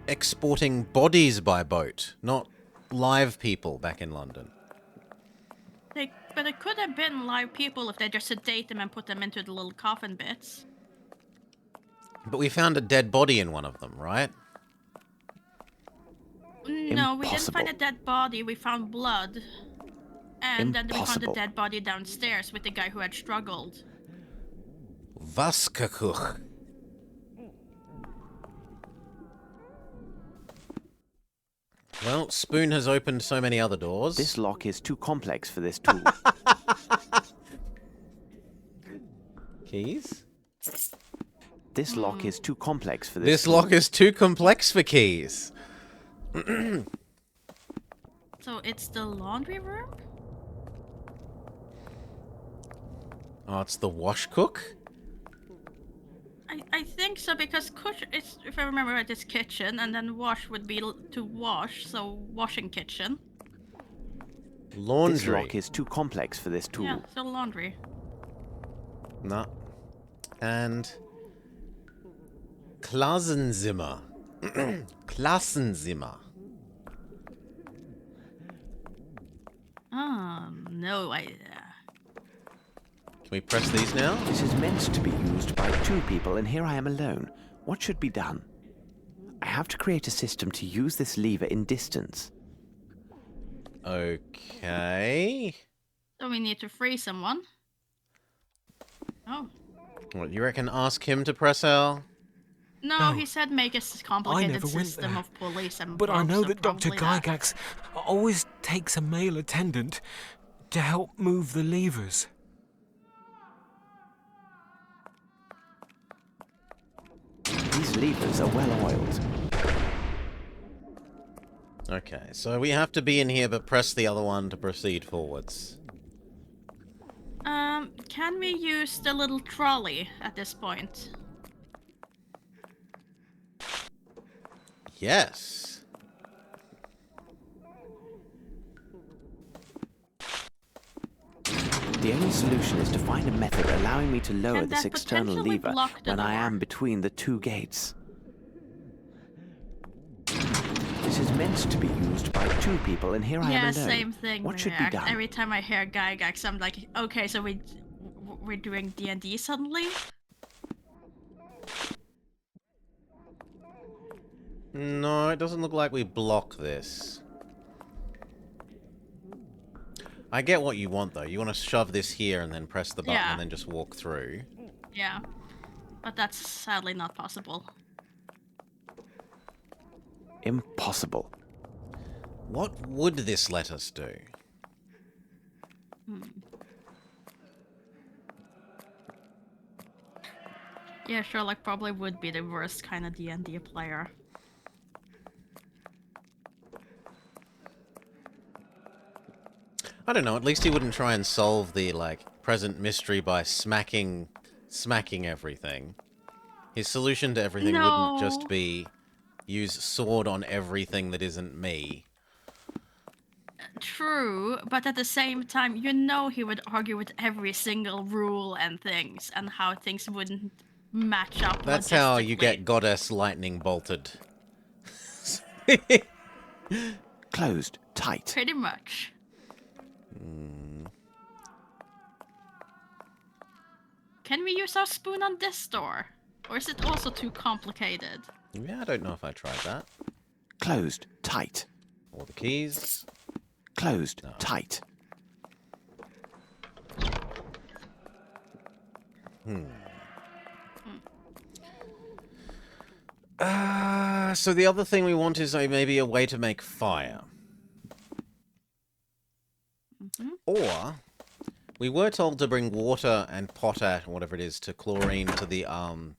exporting bodies by boat, not live people back in London. But it could have been live people if they just sedate them and put them into the little coffin bits. But we found a dead body in one of them, right? No, we didn't find a dead body. We found blood. And then we found a dead body downstairs with the guy who had struggled. Vaskakuch. Well, Spoon has opened so many other doors. This lock is too complex for this tool. Keys? This lock is too complex for this This tool. lock is too complex for keys. So it's the laundry room? Oh, it's the wash cook? I think so, because it's, if I remember right, it's kitchen, and then wash would be to wash, so washing kitchen. Laundry. This lock is too complex for this tool. Yeah, so laundry. No. And Klassenzimmer. Klassenzimmer. No, Can we press these now? This is meant to be used by 2 people, and here I am alone. What should be done? I have to create a system to use this lever in distance. Okay. So we need to free someone. Oh. What, you reckon ask him to press L? No, he said make a complicated never went system there. of police and But I know so that Dr. probably that. Gygax always takes a male attendant to help move the levers. These levers are well oiled. Okay, so we have to be in here but press the other one to proceed forwards. Can we use the little trolley at this point? Yes. The only solution is to find a method allowing me to lower Can this that external potentially lever block the when I door? am between the 2 gates. This is meant to be used by 2 people, and here I am Yeah, alone. same thing. What should be done? Every time I hear Gygax, I'm like, okay, so we're doing D&D suddenly? No, it doesn't look like we block this. I get what you want, though. You want to shove this here and then press the button Yeah. and then just walk through. Yeah. But that's sadly not possible. Impossible. What would this let us do? Yeah, Sherlock probably would be the worst kind of D&D player. I don't know, at least he wouldn't try and solve the, like, present mystery by smacking everything. His solution to everything wouldn't just be use sword on everything that isn't me. True, but at the same time, you know he would argue with every single rule and things, and how things wouldn't match up. That's how you logistically. get Goddess lightning bolted. Closed. Tight. Pretty much. Can we use our spoon on this door? Or is it also too complicated? Yeah, I don't know if I tried that. Closed. Tight. Or the keys. Closed. Tight. So the other thing we want is maybe a way to make fire. Or, we were told to bring water and potash, or whatever it is, to chlorine to the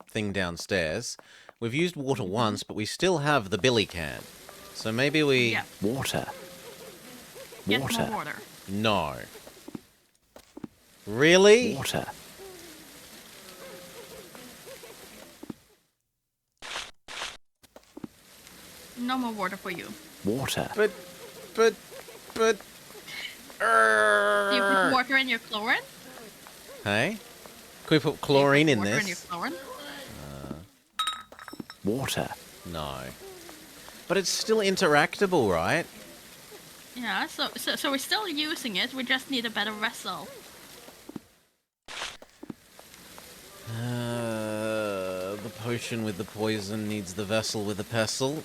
thing downstairs. We've used water once, but we still have the billy can. So maybe we... Yeah. Water. Get Water. more water. No. Really? No more water for you. Water. But... Do you put water in your chlorine? Hey? Can we put chlorine in water this? In your chlorine? Water. No. But it's still interactable, right? Yeah, so we're still using it, we just need a better vessel. The potion with the poison needs the vessel with the pestle.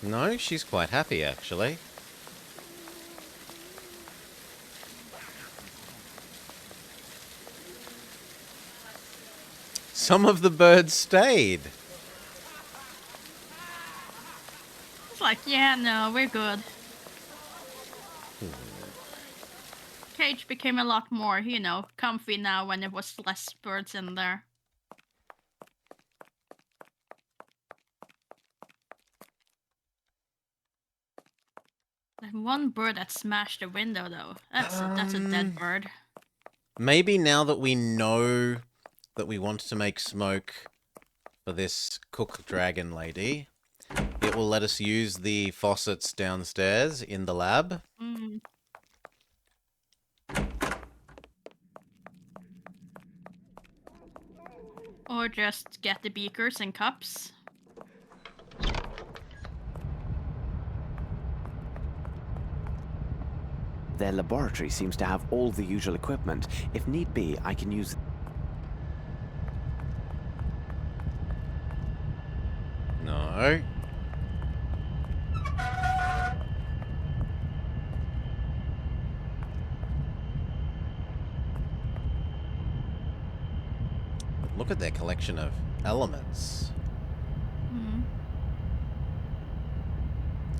No, she's quite happy, actually. Some of the birds stayed. It's like, yeah, no, we're good. Cage became a lot more, you know, comfy now when there was less birds in there. There's one bird that smashed the window, though. That's a dead bird. Maybe now that we know that we want to make smoke for this cook dragon lady, it will let us use the faucets downstairs in the lab. Mm. Or just get the beakers and cups. Their laboratory seems to have all the usual equipment. If need be, I can use... No. Look at their collection of elements. Mm.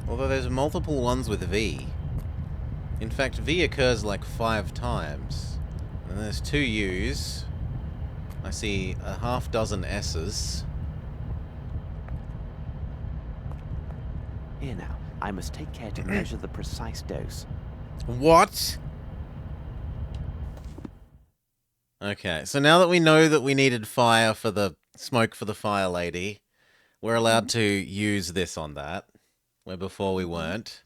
Although there's multiple ones with V. In fact, V occurs like 5 times. And there's 2 U's. I see a half dozen S's. Here now, I must take care to measure the precise dose. What? Okay, so now that we know that we needed fire for the smoke for the fire lady, we're allowed to use this on that, where before we weren't.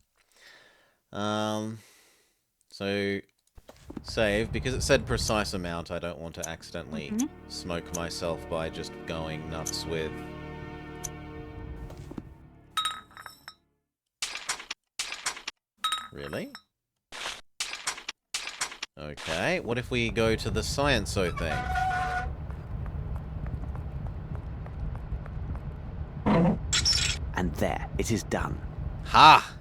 So save, because it said precise amount, I don't want to accidentally smoke myself by just going nuts with... Really? Okay, what if we go to the science-o thing? And there, it is done. Ha!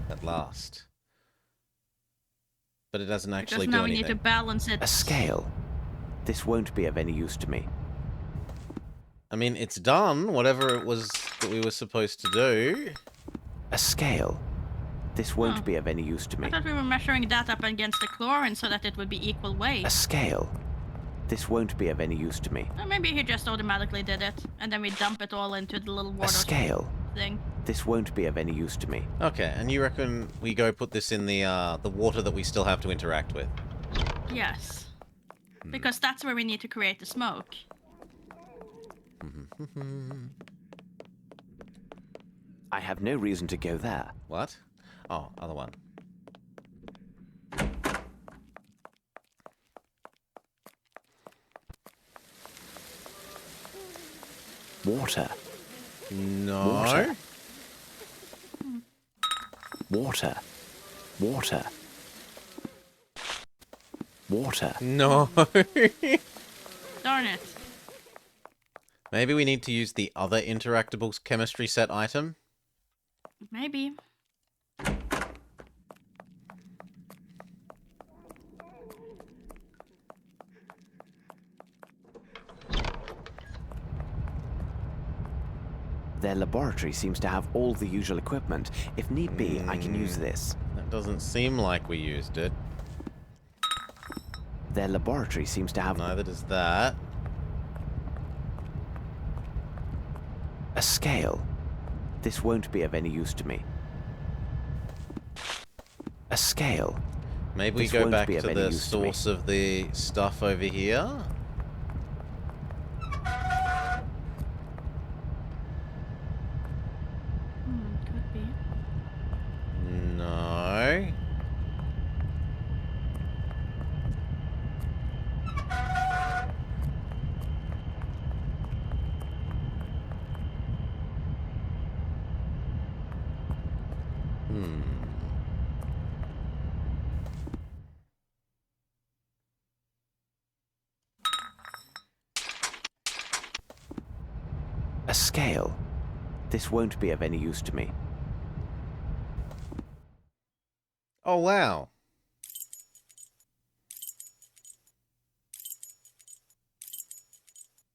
At last. But it doesn't actually Because do now we anything. need to balance it. A scale. This won't be of any use to me. I mean, it's done, whatever it was that we were supposed to do. A scale. This won't be of any use to me. I thought we were measuring that up against the chlorine so that it would be equal weight. A scale. This won't be of any use to me. Or maybe he just automatically did it, and then we dump it all into the little water A scale. thing. This won't be of any use to me. Okay, and you reckon we go put this in the water that we still have to interact with? Yes. Because that's where we need to create the smoke. I have no reason to go there. What? Oh, other one. Water. No. Water. Water. Water. Water. No. Darn it. Maybe we need to use the other interactable chemistry set item? Maybe. Their laboratory seems to have all the usual equipment. If need be, I can use this. That doesn't seem like we used it. Their laboratory seems to have... Neither does that. A scale. This won't be of any use to me. A scale. Maybe we This go won't back be to of any the use to me. source of the stuff over here. Could be. No. A scale. This won't be of any use to me. Oh, wow.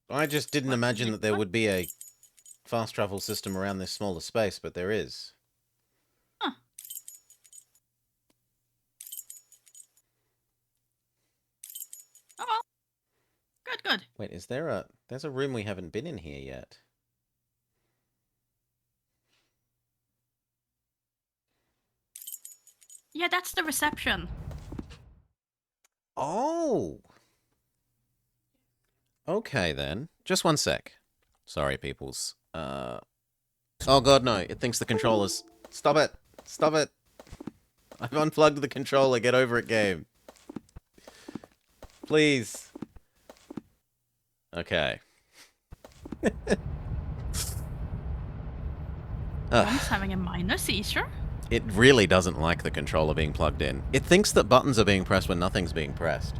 I just didn't imagine that there would be a fast travel system around this smaller space, but there is. Huh. Oh well. Good, good. Wait, is there a... There's a room we haven't been in here yet. Yeah, that's the reception. Oh! Okay, then. Just one sec. Sorry, peoples. Oh god, no. It thinks the controller's... Stop it! Stop it! I've unplugged the controller. Get over it, game. Please. Okay. One's having a minor seizure. It really doesn't like the controller being plugged in. It thinks that buttons are being pressed when nothing's being pressed.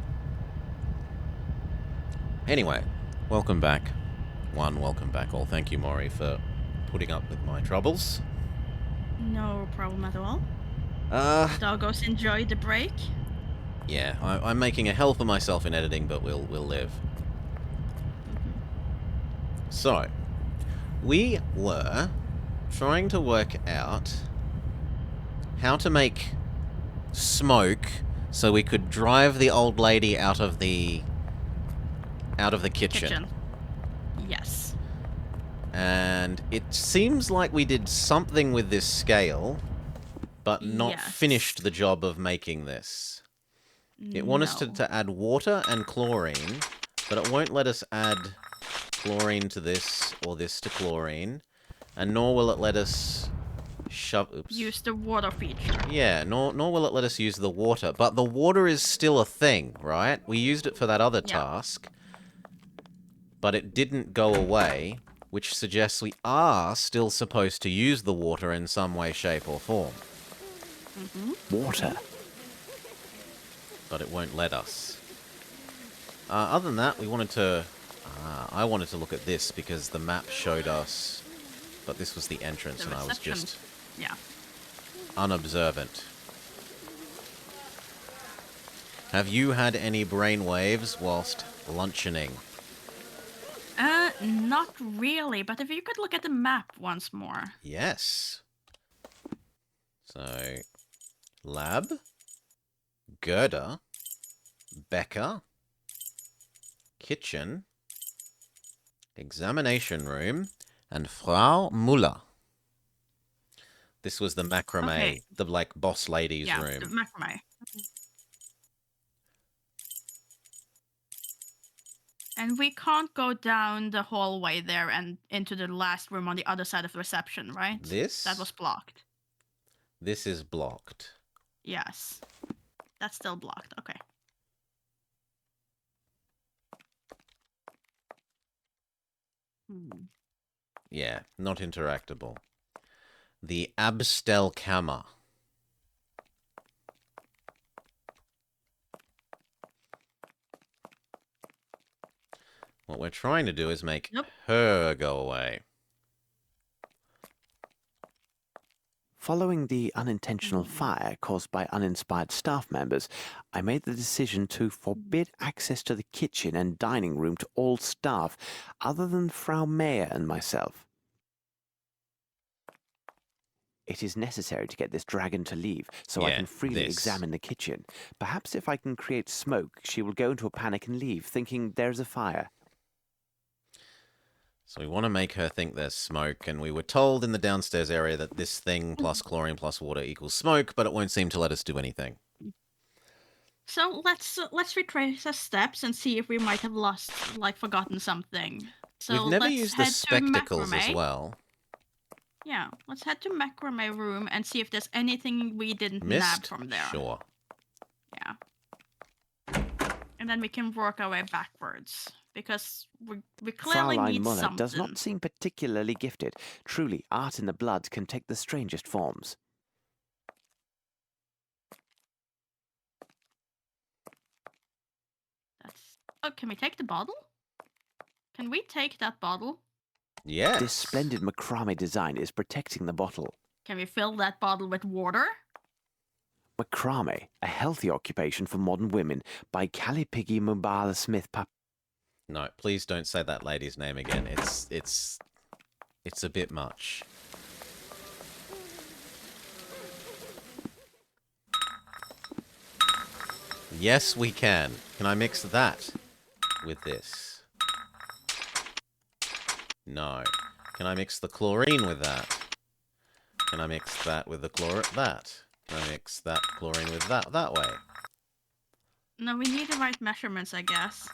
Anyway, welcome back. Welcome back all. Thank you, Maury, for putting up with my troubles. No problem at all. Doggos enjoy the break. Yeah, I'm making a hell for myself in editing, but we'll live. So, we were trying to work out how to make smoke so we could drive the old lady out of the kitchen. Yes. And it seems like we did something with this scale, but not finished the job of making this. It wants us to add water and chlorine, but it won't let us add chlorine to this or this to chlorine, and nor will it let us use the water feature. Yeah, nor will it let us use the water. But the water is still a thing, right? We used it for that other task, but it didn't go away, which suggests we are still supposed to use the water in some way, shape, or form. Water. But it won't let us. Other than that, we wanted to... I wanted to look at this because the map showed us... But this was the entrance and I was just... unobservant. Have you had any brainwaves whilst luncheoning? Not really, but if you could look at the map once more. Yes. So, lab, Gerda, Becca, kitchen, examination room, and Frau Muller. This was the macrame, the like boss lady's room. Yeah, the macrame. And we can't go down the hallway there and into the last room on the other side of the reception, right? This? That was blocked. This is blocked. Yes. That's still blocked. Okay. Yeah, not interactable. The Abstellkammer. What we're trying to do is make her go away. Following the unintentional fire caused by uninspired staff members, I made the decision to forbid access to the kitchen and dining room to all staff other than Frau Mayer and myself. It is necessary to get this dragon to leave, so I Yeah, can freely this. examine the kitchen. Perhaps if I can create smoke, she will go into a panic and leave, thinking there's a fire. So we want to make her think there's smoke, and we were told in the downstairs area that this thing plus chlorine plus water equals smoke, but it won't seem to let us do anything. So let's retrace the steps and see if we might have forgotten something. So We've never let's used the head to spectacles as macrame. well. Yeah, let's head to macrame room and see if there's anything we didn't Missed? nab from there. Sure. Yeah. And then we can work our way backwards. Because we clearly Fraulein need Muller something. does not seem particularly gifted. Truly, art in the blood can take the strangest forms. Oh, can we take the bottle? Can we take that bottle? Yes. This splendid macrame design is protecting the bottle. Can we fill that bottle with water? Macrame, a healthy occupation for modern women, by Calipigi Mubala Smith No, please don't say that lady's name again. It's a bit much. Yes, we can. Can I mix that with this? No. Can I mix the chlorine with that? Can I mix that with the that? Can I mix that chlorine with that way? No, we need the right measurements, I guess.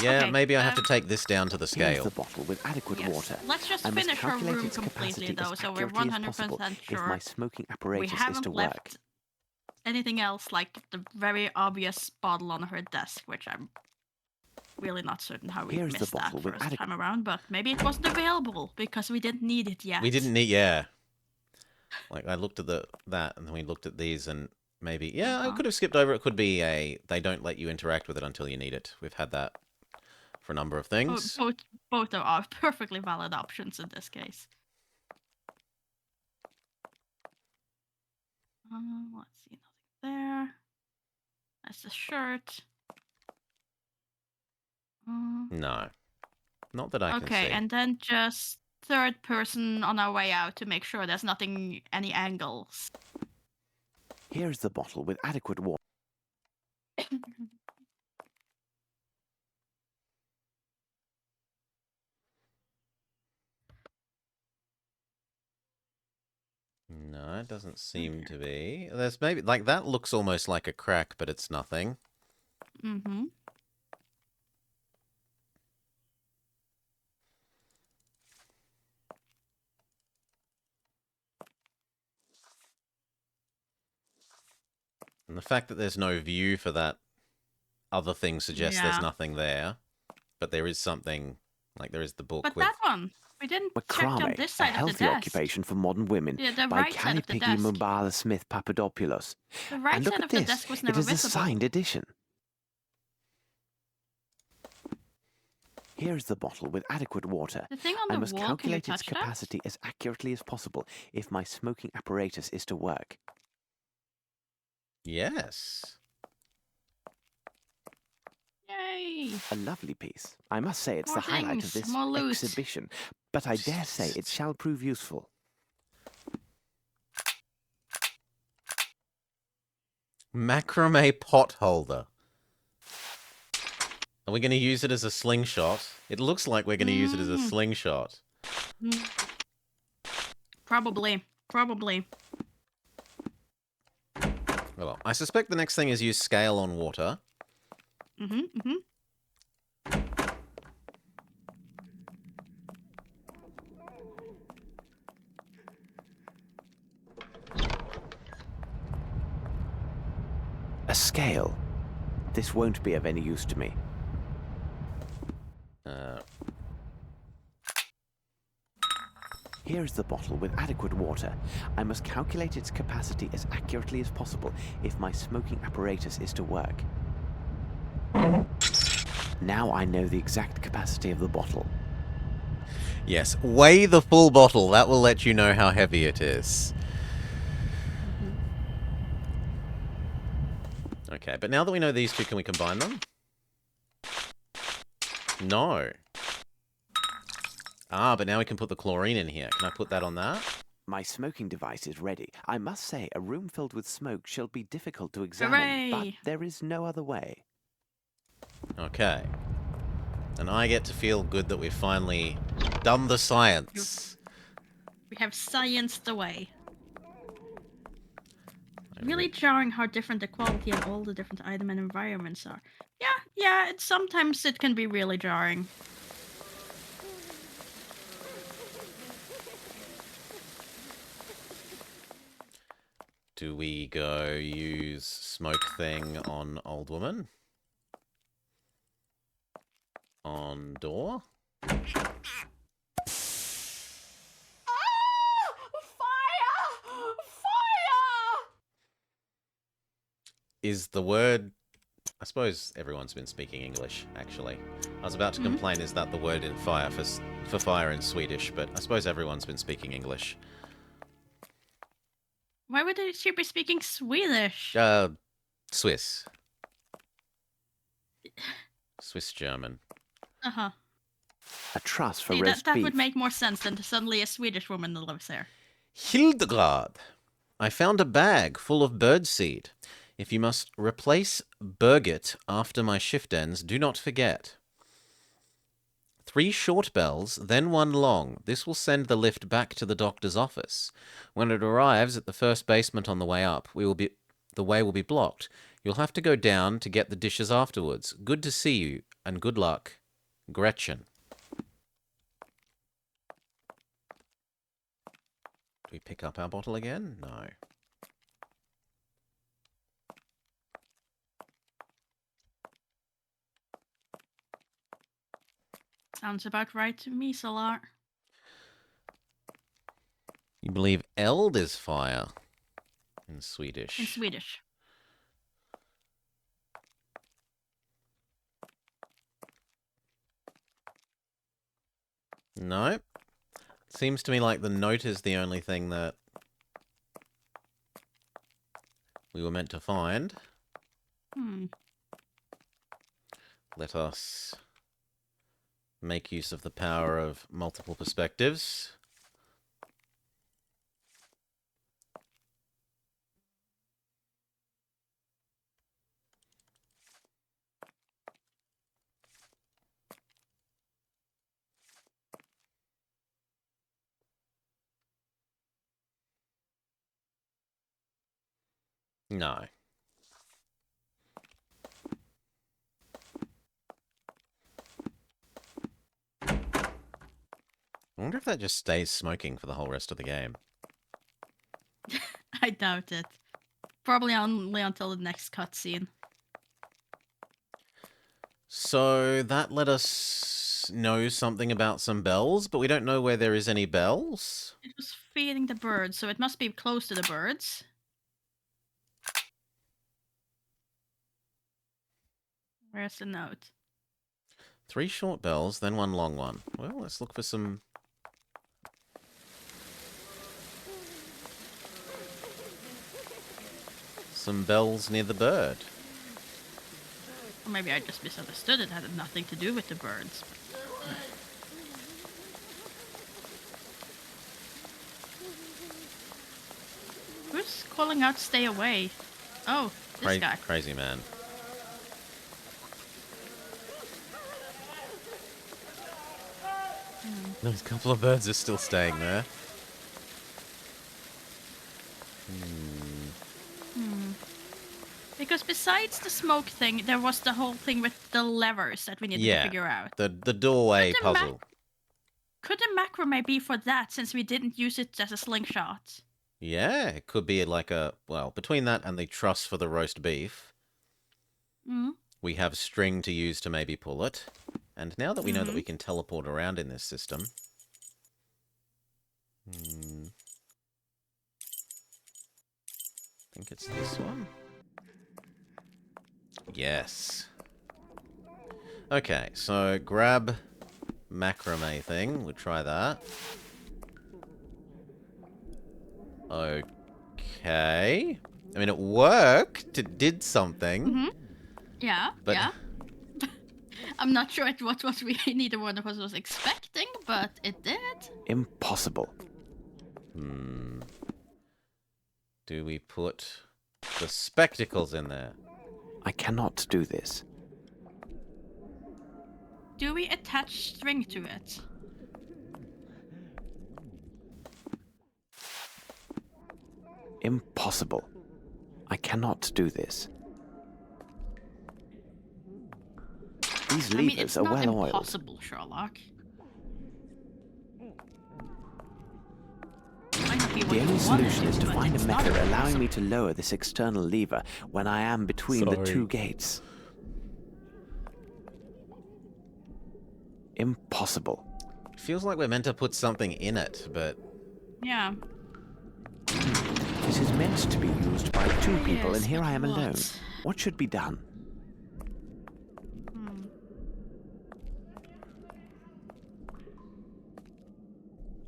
Yeah, Okay, maybe I have to take this down to the Here's scale. the bottle with adequate water. Let's just I must finish our calculate room its completely, capacity though, as so we're accurately as possible 100% if my sure smoking we apparatus is haven't to work. left anything else like the very obvious bottle on her desk, which I'm really not certain how we Here's the missed that bottle with first time around, but maybe it wasn't available because we didn't need it yet. We didn't need, yeah. Like, I looked at that, and then we looked at these, and maybe, yeah, I could have skipped over. It could be they don't let you interact with it until you need it. We've had that for a number of things. Both are perfectly valid options in this case. Let's see, nothing there. That's the shirt. No. Not that I can see. Okay, and then just third person on our way out to make sure there's nothing, any angles. Here's the bottle with adequate water. No, it doesn't seem to be. There's maybe, like, that looks almost like a crack, but it's nothing. Mm-hmm. And the fact that there's no view for that other thing suggests there's nothing there. But there is something, like there is the book But with... that one, we didn't check on Macrame, this a side of the healthy desk. occupation for modern women, Yeah, the by right side of the Calipigi desk. Mubala Smith Papadopoulos. The right And look side at of the this, desk was it never is a visible. signed edition. Here's the bottle with adequate water. The thing on I the must wall, can we calculate its touch that? capacity as accurately as possible if my smoking apparatus is to work. Yes. Yay! A lovely piece. I must say it's More the highlight things, of this more loot. exhibition, but I dare say it shall prove useful. Macrame pot holder. Are we going to use it as a slingshot? It looks like we're going to use it as a slingshot. Probably. Well, I suspect the next thing is use scale on water. A scale. This won't be of any use to me. Here's the bottle with adequate water. I must calculate its capacity as accurately as possible if my smoking apparatus is to work. Now I know the exact capacity of the bottle. Yes, weigh the full bottle. That will let you know how heavy it is. Okay, but now that we know these two, can we combine them? No. Ah, but now we can put the chlorine in here. Can I put that on that? My smoking device is ready. I must say, a room filled with smoke shall be difficult to examine, but Hooray! there is no other way. Okay. And I get to feel good that we've finally done the science. We have scienced away. Really jarring how different the quality of all the different item and environments are. Yeah, sometimes it can be really jarring. Do we go use smoke thing on old woman? On door? Is the word... I suppose everyone's been speaking English, actually. I was about to complain, is that the word in fire for fire in Swedish, but I suppose everyone's been speaking English. Why would she be speaking Swedish? Swiss. Swiss German. Uh-huh. A truss for See, roast that beef. would make more sense than suddenly a Swedish woman that lives there. Hildegard, I found a bag full of birdseed. If you must replace Birgit after my shift ends, do not forget. 3 short bells, then 1 long. This will send the lift back to the doctor's office. When it arrives at the first basement on the way up, the way will be blocked. You'll have to go down to get the dishes afterwards. Good to see you, and good luck. Gretchen. Do we pick up our bottle again? No. Sounds about right to me, Solar. You believe eld is fire in Swedish. In Swedish. No. Seems to me like the note is the only thing that we were meant to find. Let us make use of the power of multiple perspectives. No. I wonder if that just stays smoking for the whole rest of the game. I doubt it. Probably only until the next cutscene. So that let us know something about some bells, but we don't know where there is any bells. It was feeding the birds, so it must be close to the birds. Where's the note? 3 short bells, then 1 long one. Well, let's look for some... some bells near the bird. Or maybe I just misunderstood. It had nothing to do with the birds. Who's calling out stay away? Oh, this guy. Crazy man. Those couple of birds are still staying there. Because besides the smoke thing, there was the whole thing with the levers that we needed to figure out. The doorway puzzle. Could the macrame be for that, since we didn't use it as a slingshot? Yeah, it could be like a... well, between that and the truss for the roast beef, we have string to use to maybe pull it. And now that we know that we can teleport around in this system... I think it's this one. Yes. Okay, so grab macrame thing. We'll try that. Okay. I mean, it worked. It did something. Yeah, but... yeah. I'm not sure what we neither one of us was expecting, but it did. Impossible. Do we put the spectacles in there? I cannot do this. Do we attach string to it? Impossible. I cannot do this. These levers it's are not well oiled. impossible, Sherlock. The only solution is to find a method allowing me to lower this external lever when I am between the two gates. Impossible. It feels like we're meant to put something in it, but... Yeah. This is meant to be used by two people, Yes, and here I am but alone. what? What should be done?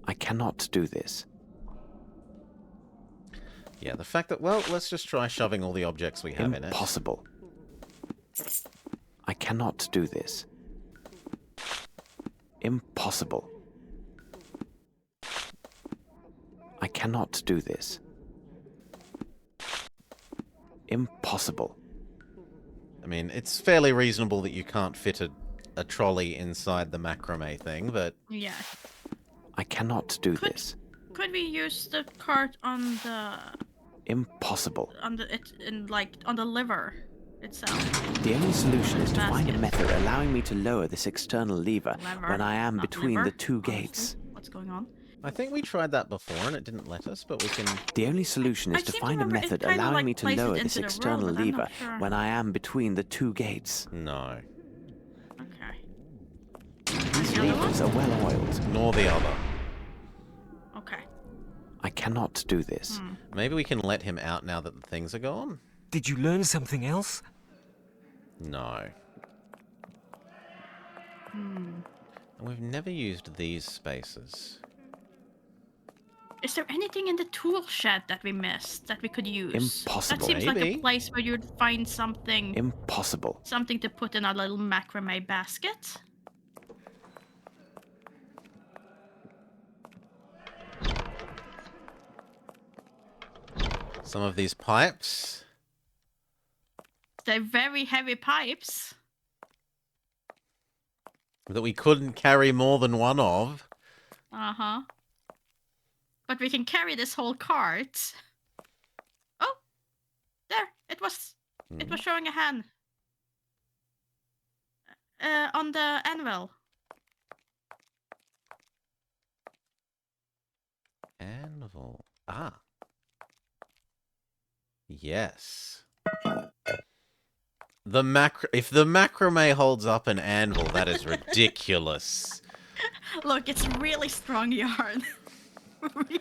I cannot do this. Yeah, the fact that, well, let's just try shoving all the objects we have in it. Impossible. I cannot do this. Impossible. I cannot do this. Impossible. I mean, it's fairly reasonable that you can't fit a trolley inside the macrame thing, but... Yeah. I cannot do this. Could we use the cart on the... Impossible. on the liver itself? The only solution is to find a Basket. method allowing me to lower this external lever Lever, when I am not between liver, the two honestly. gates. What's going on? I think we tried that before and it didn't let us, but we can... The only solution is I to seem to find a remember it method kinda, allowing like, me to places lower into this the world, external but I'm not lever sure. when I am between the two gates. No. Okay. These the other levers are well oiled. Nor the other. Okay. I cannot do this. Maybe we can let him out now that the things are gone? Did you learn something else? No. And we've never used these spaces. Is there anything in the tool shed that we missed that we could use? Impossible. That seems like Maybe. a place where you'd find something Impossible. something to put in a little macrame basket. Some of these pipes. They're very heavy pipes. That we couldn't carry more than one of. Uh-huh. But we can carry this whole cart. Oh! There! It was showing a hand. On the anvil. Anvil. Ah. Yes. If the macrame holds up an anvil, that is ridiculous. Look, it's really strong yarn.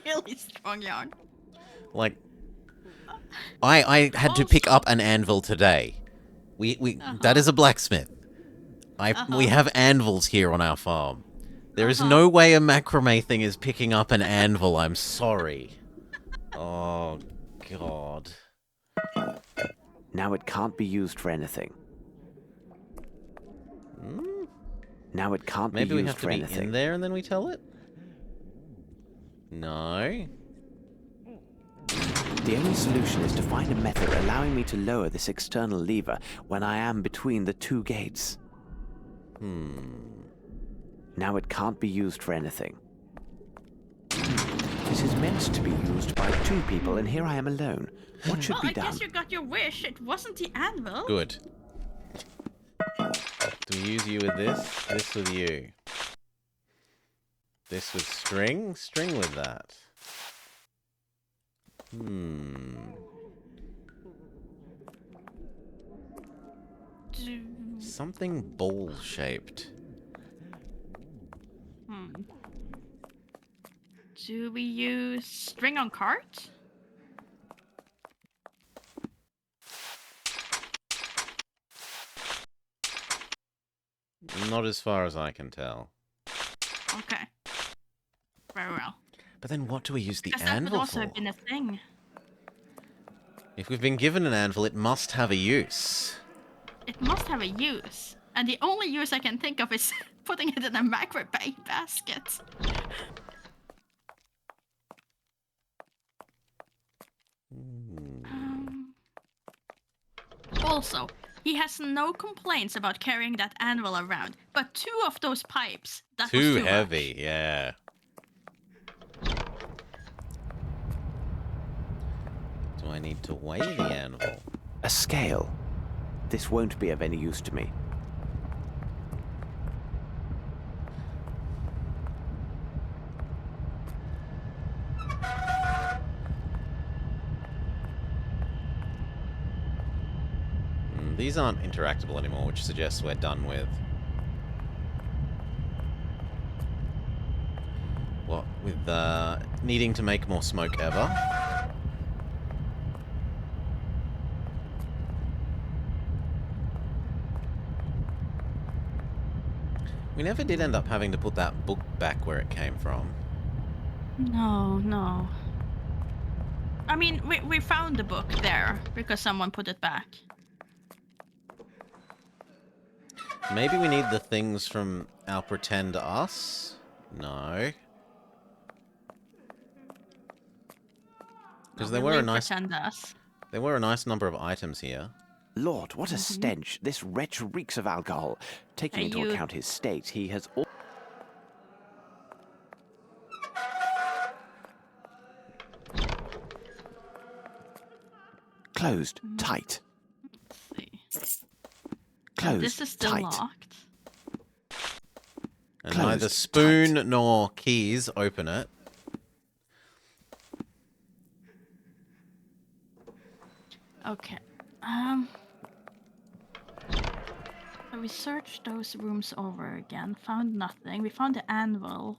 Really strong yarn. Like, I had to pick up an anvil today. That is a blacksmith. We have anvils here on our farm. There is no way a macrame thing is picking up an anvil. I'm sorry. Oh, God. Now it can't be used for anything. Now it can't Maybe be we used have to for be anything. in there and then we tell it? No. The only solution is to find a method allowing me to lower this external lever when I am between the two gates. Now it can't be used for anything. This is meant to be used by two people, and here I am alone. What should be I done? guess you got your wish. It wasn't the anvil. Good. Do we use you with this? This with you. This with string? String with that. Something ball-shaped. Do we use string on cart? Not as far as I can tell. Okay. Very well. But then what do we use the Because that would anvil also for? have been a thing. If we've been given an anvil, it must have a use. It must have a use. And the only use I can think of is putting it in a macrame basket. Also, he has no complaints about carrying that anvil around, but 2 of those pipes, that was too heavy, much. yeah. Do I need to weigh the anvil? A scale. This won't be of any use to me. These aren't interactable anymore, which suggests we're done with. What with needing to make more smoke ever? We never did end up having to put that book back where it came from. No. I mean, we found the book there because someone put it back. Maybe we need the things from our pretend us? No. Because there were a nice... Pretend us. There were a nice number of items here. Lord, what a stench. This wretch reeks of alcohol. Taking into account his state, he has... Closed. Tight. Let's see. Closed. This is still tight. locked. And Closed, neither spoon tight. nor keys open it. Okay. So we searched those rooms over again, found nothing. We found the anvil.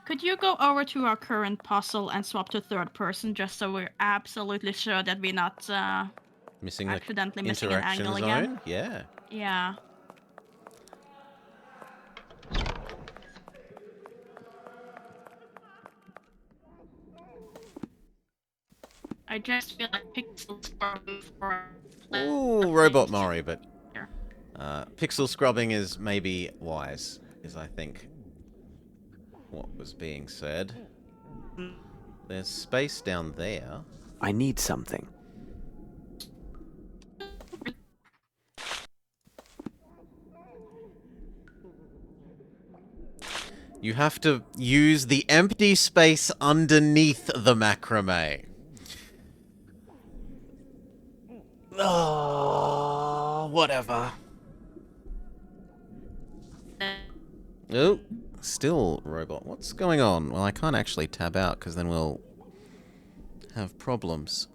Could you go over to our current puzzle and swap to third person just so we're absolutely sure that we're not Missing accidentally the missing an interaction angle zone? again? Yeah. Yeah. I just feel like pixels for... Ooh, Robot Mori, but... Here. Pixel scrubbing is maybe wise, is I think what was being said. There's space down there. I need something. You have to use the empty space underneath the macrame. Oh, whatever. Oh, still robot. What's going on? Well, I can't actually tab out because then we'll have problems.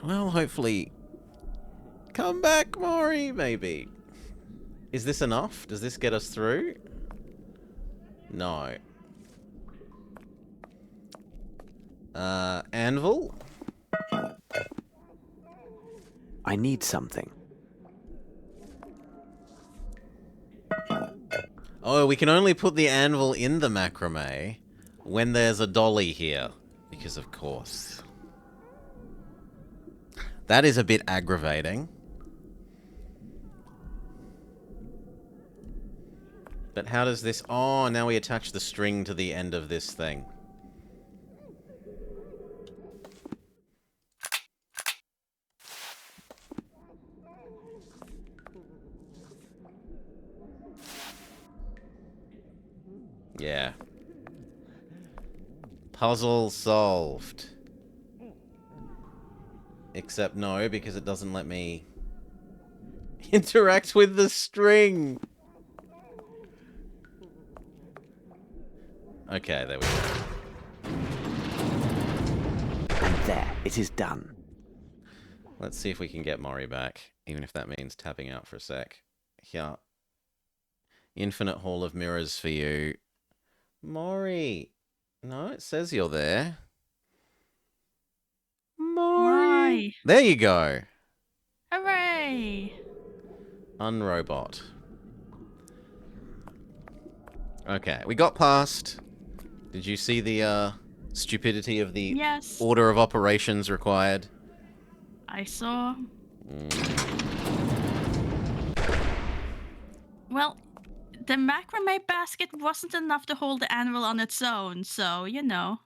Well, hopefully... Come back, Mori, maybe. Is this enough? Does this get us through? No. Anvil? I need something. Oh, we can only put the anvil in the macrame when there's a dolly here. Because of course. That is a bit aggravating. But how does this... Oh, now we attach the string to the end of this thing. Yeah. Puzzle solved. Except no, because it doesn't let me interact with the string. Okay, there we go. And there, it is done. Let's see if we can get Mori back, even if that means tapping out for a sec. Here. Infinite Hall of Mirrors for you. Mori. No, it says you're there. Mori. Why? There you go. Hooray! Unrobot. Okay, we got past. Did you see the stupidity of the Yes. order of operations required? I saw. Well, the macrame basket wasn't enough to hold the anvil on its own, so, you know.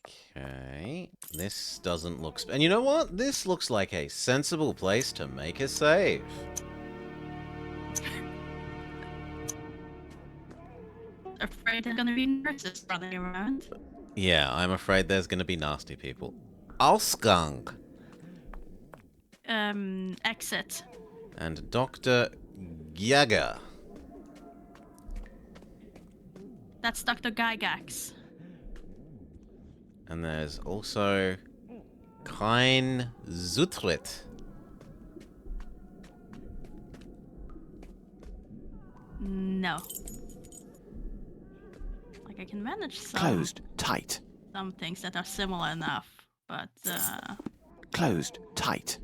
Okay. This doesn't look... And you know what? This looks like a sensible place to make a save. Afraid there's gonna be nurses running around. Yeah, I'm afraid there's going to be nasty people. Ausgang. Exit. And Dr. Gyaga. That's Dr. Gygax. And there's also Kein Zutrit. No. Like I can manage some. Closed tight. Some things that are similar enough, but Closed tight.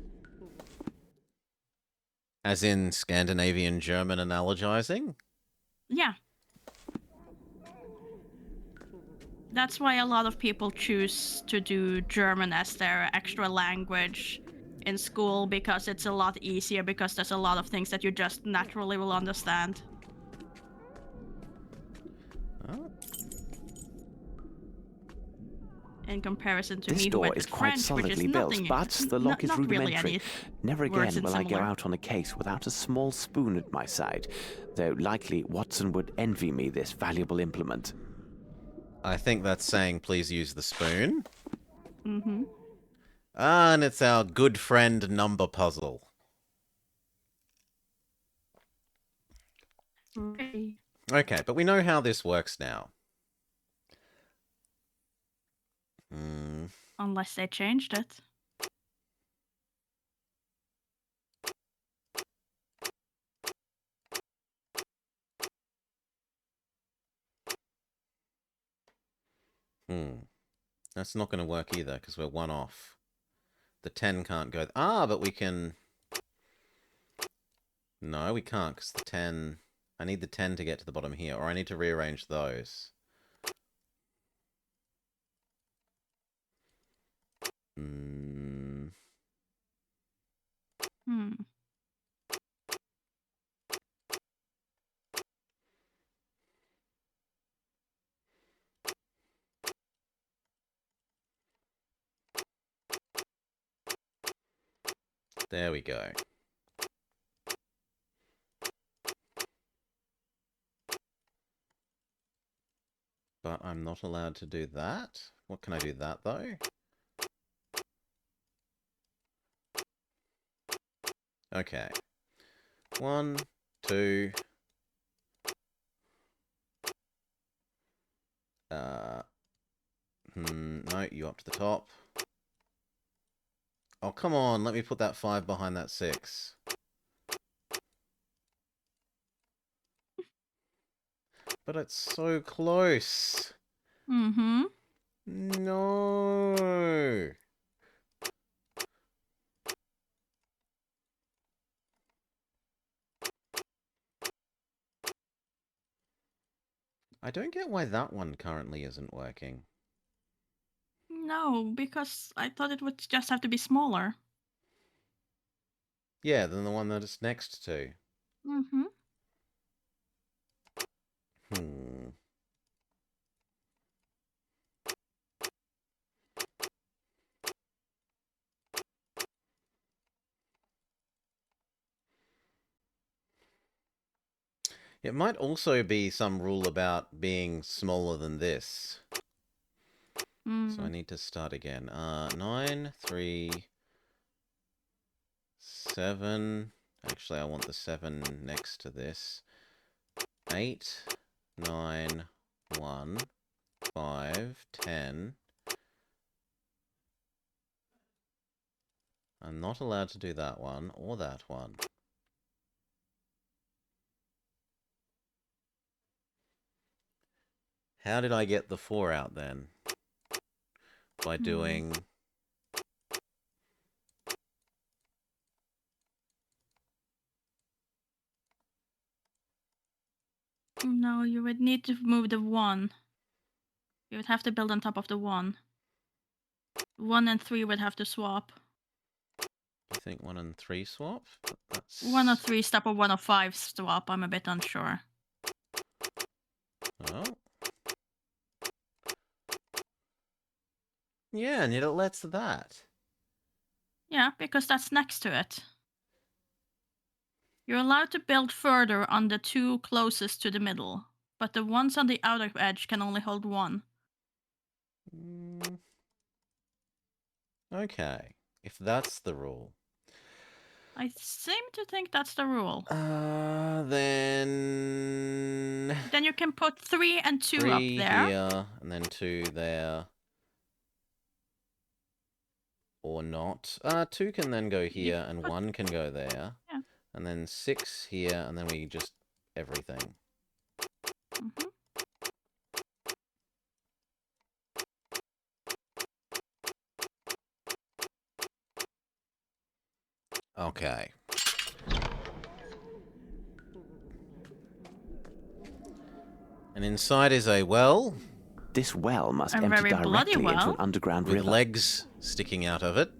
As in Scandinavian German analogizing? yeah. That's why a lot of people choose to do German as their extra language in school, because it's a lot easier, because there's a lot of things that you just naturally will understand. Oh. In comparison to This me, who door went is with quite French, which is solidly built, nothing, but the lock is not really rudimentary. any Never words again will I go similar. out on a case without a small spoon at my side, though likely Watson would envy me this valuable implement. I think that's saying please use the spoon. Mm-hmm. Ah, and it's our good friend number puzzle. Right. Okay, but we know how this works now. Hmm. Unless they changed it. That's not going to work either, because we're one off. The 10 can't go... but we can... No, we can't, because the 10... I need the 10 to get to the bottom here, or I need to rearrange those. There we go. But I'm not allowed to do that. What can I do that, though? Okay. 1, 2... no, you up to the top. Oh, come on, let me put that 5 behind that 6. But it's so close. Mm-hmm. No. I don't get why that one currently isn't working. No, because I thought it would just have to be smaller. Yeah, than the one that it's next to. Mm-hmm. It might also be some rule about being smaller than this. So I need to start again. 9, 3, 7. Actually, I want the 7 next to this. 8, 9, 1, 5, 10. I'm not allowed to do that one or that one. How did I get the 4 out then? By doing... No, you would need to move the 1. You would have to build on top of the 1. 1 and 3 would have to swap. I think 1 and 3 swap? That's... 1 or 3 stop or 1 or 5 swap, I'm a bit unsure. Oh. Yeah, and yet it lets that. Yeah, because that's next to it. You're allowed to build further on the 2 closest to the middle, but the ones on the outer edge can only hold 1. Okay, if that's the rule. I seem to think that's the rule. Then you can put 3 and 2 up 3 there. here, and then 2 there. Or not. 2 can then go here, and 1 can go there. Yeah. And then 6 here, and then we just... everything. Mm-hmm. Okay. And inside is a well. This well must A empty very bloody directly into well. an underground With river. legs sticking out of it.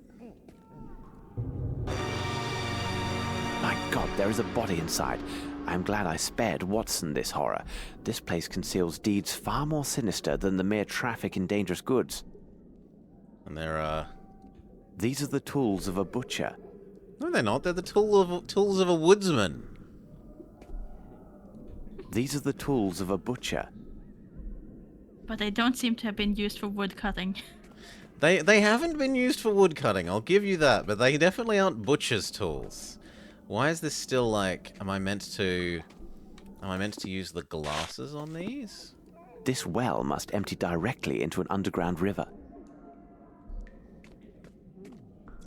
My God, there is a body inside. I'm glad I spared Watson this horror. This place conceals deeds far more sinister than the mere traffic in dangerous goods. And there are... These are the tools of a butcher. No, they're not. They're the tools of a woodsman. These are the tools of a butcher. But they don't seem to have been used for wood cutting. They haven't been used for wood cutting, I'll give you that, but they definitely aren't butcher's tools. Why is this still like... Am I meant to use the glasses on these? This well must empty directly into an underground river.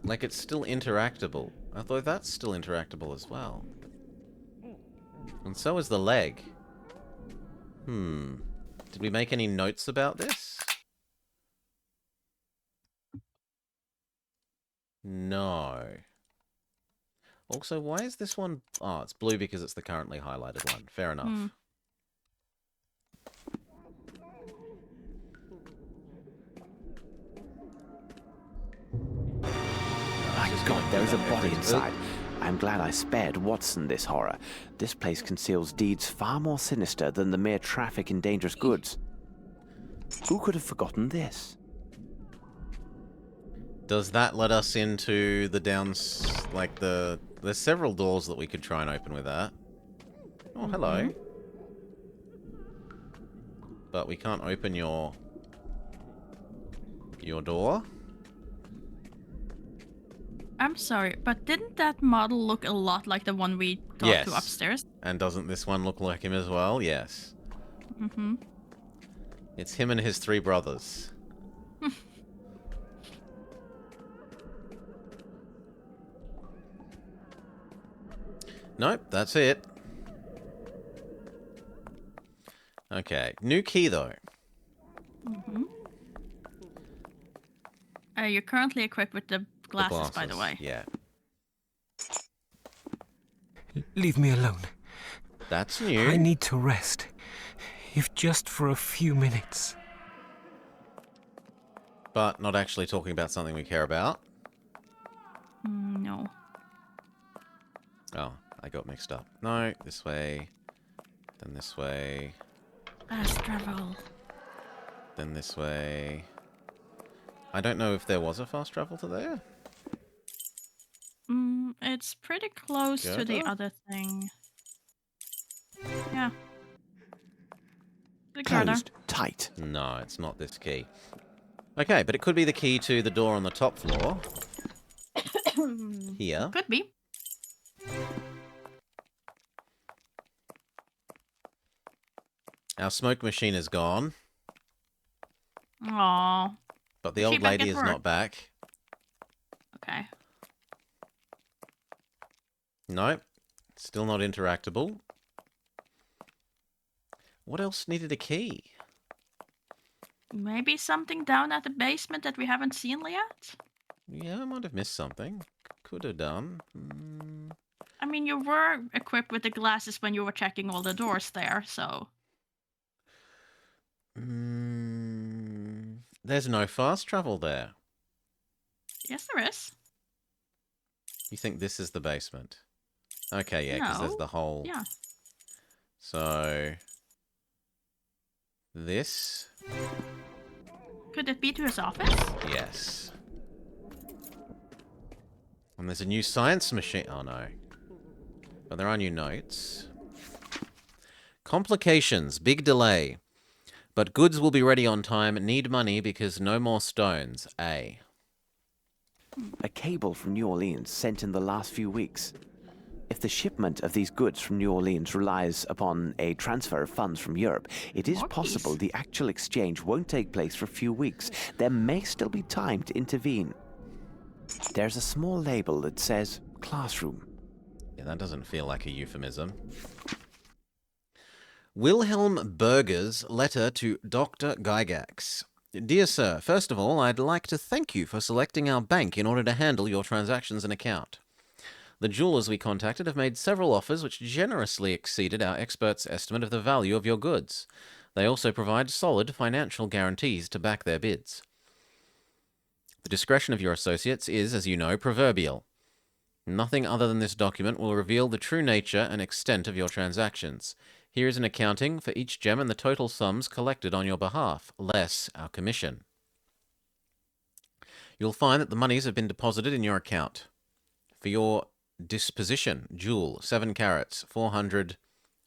Like, it's still interactable. I thought that's still interactable as well. And so is the leg. Did we make any notes about this? No. Also, why is this one... Oh, it's blue because it's the currently highlighted one. Fair enough. My God, there is a body inside. I'm glad I spared Watson this horror. This place conceals deeds far more sinister than the mere traffic in dangerous goods. Who could have forgotten this? Does that let us into the downs... Like, the... There's several doors that we could try and open with that. Oh, hello. But we can't open your door. I'm sorry, but didn't that model look a lot like the one we talked to upstairs? And doesn't this one look like him as well? Yes. Mm-hmm. It's him and his 3 brothers. Nope, that's it. Okay, new key though. You're currently equipped with the glasses, by the way. Yeah. Leave me alone. That's new. I need to rest, if just for a few minutes. But not actually talking about something we care about. No. Oh, I got mixed up. No, this way. Then this way. Fast travel. Then this way. I don't know if there was a fast travel to there. It's pretty close to the other thing. Yeah. The Closed tight. No, it's not this key. Okay, but it could be the key to the door on the top floor. Here. Could be. Our smoke machine is gone. Aww. But the Is she old back lady at is work? not back. Okay. Nope. Still not interactable. What else needed a key? Maybe something down at the basement that we haven't seen yet? Yeah, I might have missed something. Could have done. I mean, you were equipped with the glasses when you were checking all the doors there, so... There's no fast travel there. Yes, there is. You think this is the basement? Okay, yeah, because there's No. the whole... Yeah. So... This... Could it be to his office? Yes. And there's a new science machine. Oh no. But there are new notes. Complications. Big delay. But goods will be ready on time. Need money because no more stones. A. A cable from New Orleans sent in the last few weeks. If the shipment of these goods from New Orleans relies upon a transfer of funds from Europe, it is possible the actual exchange won't take place for a few weeks. There may still be time to intervene. There's a small label that says classroom. Yeah, that doesn't feel like a euphemism. Wilhelm Berger's letter to Dr. Gygax. Dear Sir, first of all, I'd like to thank you for selecting our bank in order to handle your transactions and account. The jewelers we contacted have made several offers which generously exceeded our experts' estimate of the value of your goods. They also provide solid financial guarantees to back their bids. The discretion of your associates is, as you know, proverbial. Nothing other than this document will reveal the true nature and extent of your transactions. Here is an accounting for each gem and the total sums collected on your behalf, less our commission. You'll find that the monies have been deposited in your account. For your disposition, jewel, 7 carats, 400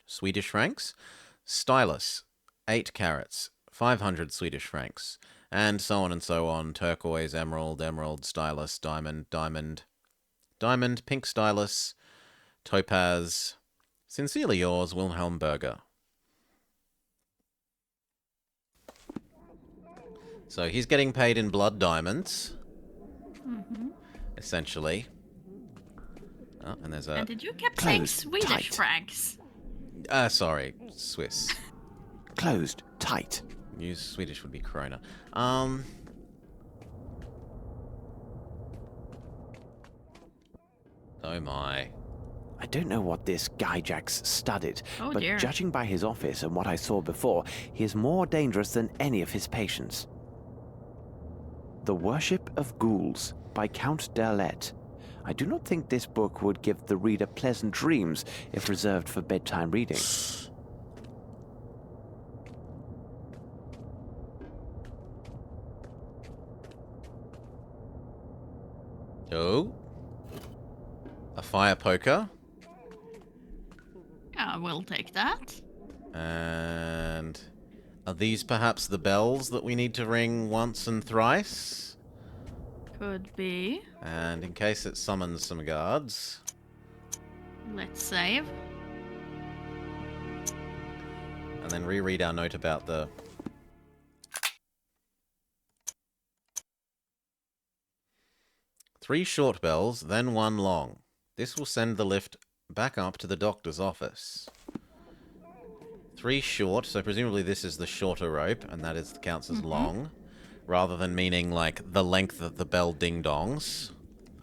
Swedish francs. Stylus, 8 carats, 500 Swedish francs. And so on and so on. Turquoise, emerald, emerald, stylus, diamond, diamond, diamond, pink stylus, topaz. Sincerely yours, Wilhelm Berger. So he's getting paid in blood diamonds. Mm-hmm. Essentially. Oh, and there's a... And did you keep saying Swedish francs? Sorry, Swiss. Closed, tight. Use Swedish would be krona. Oh my. I don't know what this Gygax studied, but dear. Judging by his office and what I saw before, he is more dangerous than any of his patients. The Worship of Ghouls by Count d'Erlette. I do not think this book would give the reader pleasant dreams if reserved for bedtime reading. Oh. A fire poker. Yeah, we'll take that. And are these perhaps the bells that we need to ring once and thrice? Could be. And in case it summons some guards. Let's save. And then reread our note about the... Three short bells, then one long. This will send the lift back up to the doctor's office. 3 short, so presumably this is the shorter rope, and that is counts as long, rather than meaning like the length of the bell ding-dongs.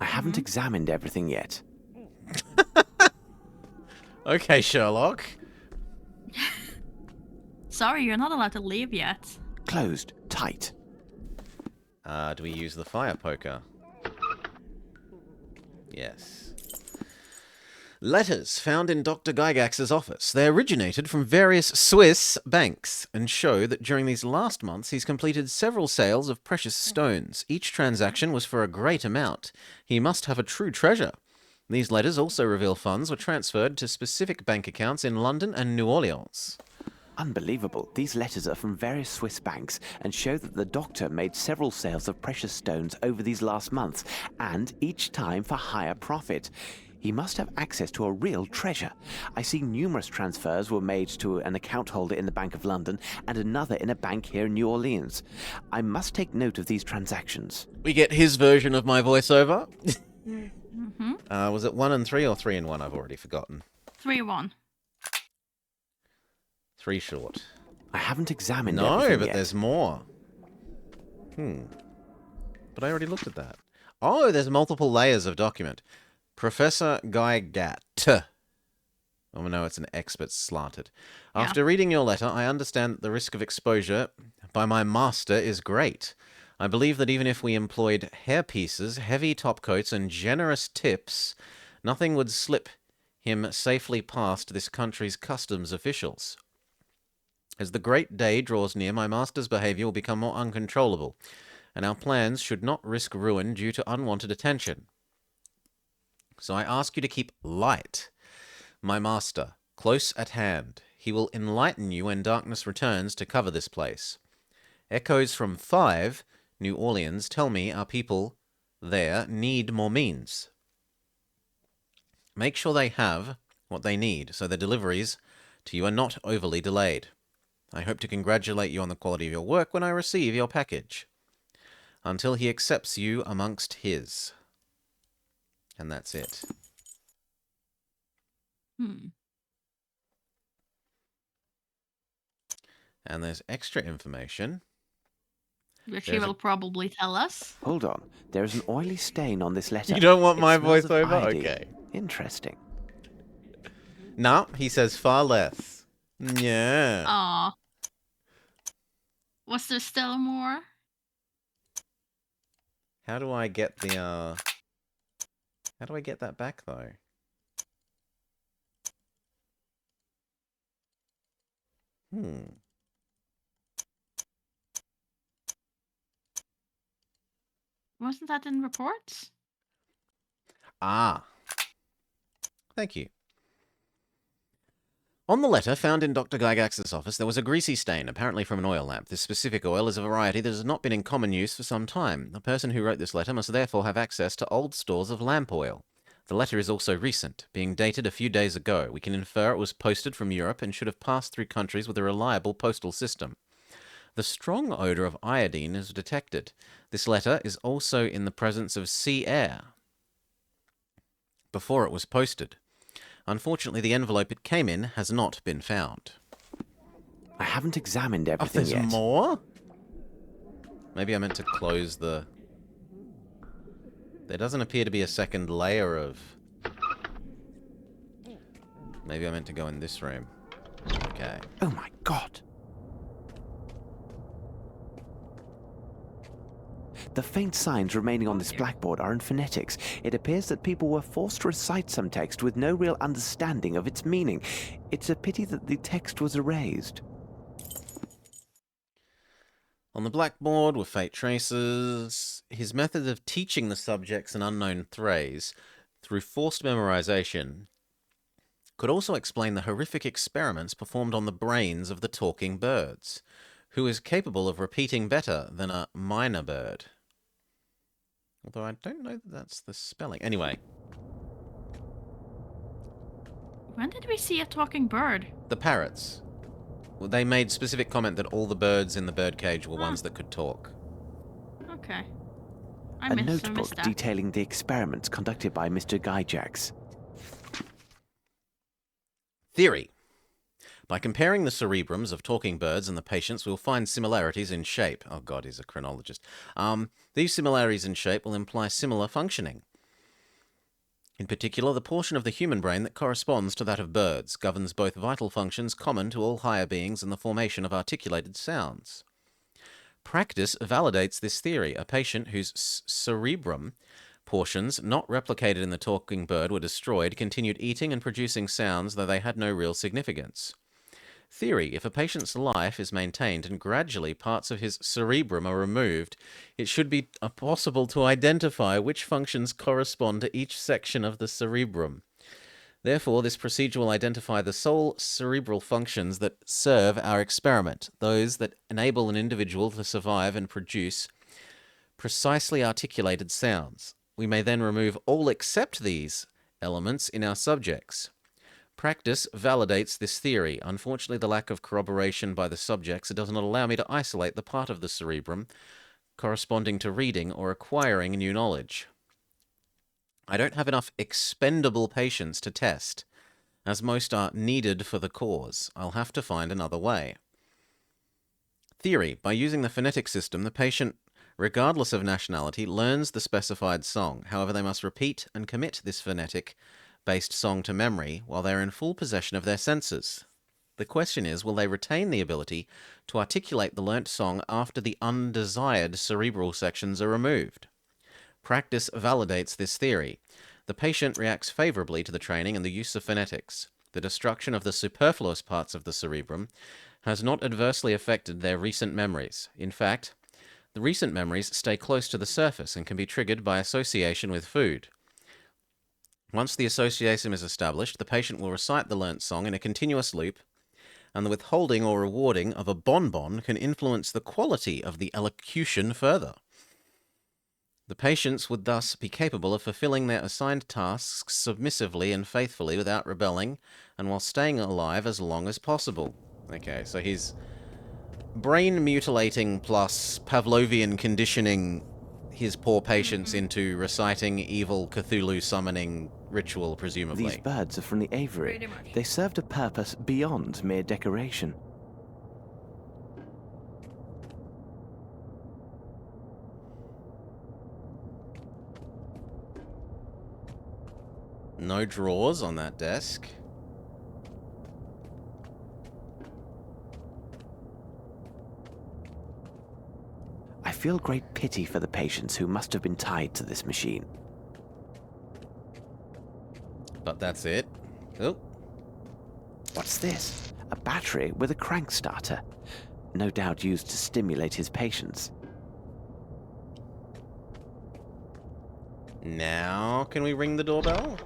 I haven't examined everything yet. Okay, Sherlock. Sorry, you're not allowed to leave yet. Closed, tight. Do we use the fire poker? Yes. Letters found in Dr. Gygax's office. They originated from various Swiss banks and show that during these last months he's completed several sales of precious stones. Each transaction was for a great amount. He must have a true treasure. These letters also reveal funds were transferred to specific bank accounts in London and New Orleans. Unbelievable. These letters are from various Swiss banks and show that the doctor made several sales of precious stones over these last months, and each time for higher profit. He must have access to a real treasure. I see numerous transfers were made to an account holder in the Bank of London and another in a bank here in New Orleans. I must take note of these transactions. We get his version of my voiceover. Was it 1 and 3 or 3 and 1? I've already forgotten. 3-1. 3 short. I haven't examined No, everything but yet. there's more. But I already looked at that. Oh, there's multiple layers of document. Professor Gygat. Oh no, it's an X but slanted. Yeah. After reading your letter, I understand that the risk of exposure by my master is great. I believe that even if we employed hairpieces, heavy topcoats, and generous tips, nothing would slip him safely past this country's customs officials. As the great day draws near, my master's behavior will become more uncontrollable, and our plans should not risk ruin due to unwanted attention. So I ask you to keep light, my master, close at hand. He will enlighten you when darkness returns to cover this place. Echoes from 5, New Orleans, tell me our people there need more means. Make sure they have what they need, so the deliveries to you are not overly delayed. I hope to congratulate you on the quality of your work when I receive your package, until he accepts you amongst his. And that's it. And there's extra information. Which he will probably tell us. Hold on. There is an oily stain on this letter. You don't want my It smells of voiceover? ID. Okay. Interesting. No, he says far less. Yeah. Aw. Was there still more? How do I get the, How do I get that back, though? Wasn't that in reports? Ah. Thank you. On the letter found in Dr. Gygax's office, there was a greasy stain, apparently from an oil lamp. This specific oil is a variety that has not been in common use for some time. The person who wrote this letter must therefore have access to old stores of lamp oil. The letter is also recent, being dated a few days ago. We can infer it was posted from Europe and should have passed through countries with a reliable postal system. The strong odor of iodine is detected. This letter is also in the presence of sea air before it was posted. Unfortunately, the envelope it came in has not been found. I haven't examined everything there's yet. More? Maybe I meant to close the... There doesn't appear to be a second layer of... Maybe I meant to go in this room. Okay. Oh my god. The faint signs remaining on this blackboard are in phonetics. It appears that people were forced to recite some text with no real understanding of its meaning. It's a pity that the text was erased. On the blackboard were faint traces. His method of teaching the subjects an unknown phrase through forced memorization could also explain the horrific experiments performed on the brains of the talking birds, who is capable of repeating better than a minor bird. Although I don't know that that's the spelling. Anyway. When did we see a talking bird? The parrots. Well, they made specific comment that all the birds in the birdcage were ones that could talk. Okay. A notebook detailing the experiments conducted by Mr. Gygax. Theory. By comparing the cerebrums of talking birds and the patients, we'll find similarities in shape. Oh god, he's a chronologist. These similarities in shape will imply similar functioning. In particular, the portion of the human brain that corresponds to that of birds governs both vital functions common to all higher beings and the formation of articulated sounds. Practice validates this theory. A patient whose cerebrum portions not replicated in the talking bird were destroyed continued eating and producing sounds, though they had no real significance. Theory. If a patient's life is maintained and gradually parts of his cerebrum are removed, it should be possible to identify which functions correspond to each section of the cerebrum. Therefore, this procedure will identify the sole cerebral functions that serve our experiment, those that enable an individual to survive and produce precisely articulated sounds. We may then remove all except these elements in our subjects. Practice validates this theory. Unfortunately, the lack of corroboration by the subjects does not allow me to isolate the part of the cerebrum corresponding to reading or acquiring new knowledge. I don't have enough expendable patients to test, as most are needed for the cause. I'll have to find another way. Theory. By using the phonetic system, the patient, regardless of nationality, learns the specified song. However, they must repeat and commit this phonetic-based song to memory while they are in full possession of their senses. The question is, will they retain the ability to articulate the learnt song after the undesired cerebral sections are removed? Practice validates this theory. The patient reacts favorably to the training and the use of phonetics. The destruction of the superfluous parts of the cerebrum has not adversely affected their recent memories. In fact, the recent memories stay close to the surface and can be triggered by association with food. Once the association is established, the patient will recite the learnt song in a continuous loop, and the withholding or rewarding of a bonbon can influence the quality of the elocution further. The patients would thus be capable of fulfilling their assigned tasks submissively and faithfully without rebelling, and while staying alive as long as possible. Okay, so he's brain mutilating plus Pavlovian conditioning his poor patients into reciting evil Cthulhu summoning ritual, presumably. These birds are from the aviary. They served a purpose beyond mere decoration. No drawers on that desk. I feel great pity for the patients who must have been tied to this machine. But that's it. Oh. What's this? A battery with a crank starter. No doubt used to stimulate his patients. Now, can we ring the doorbell?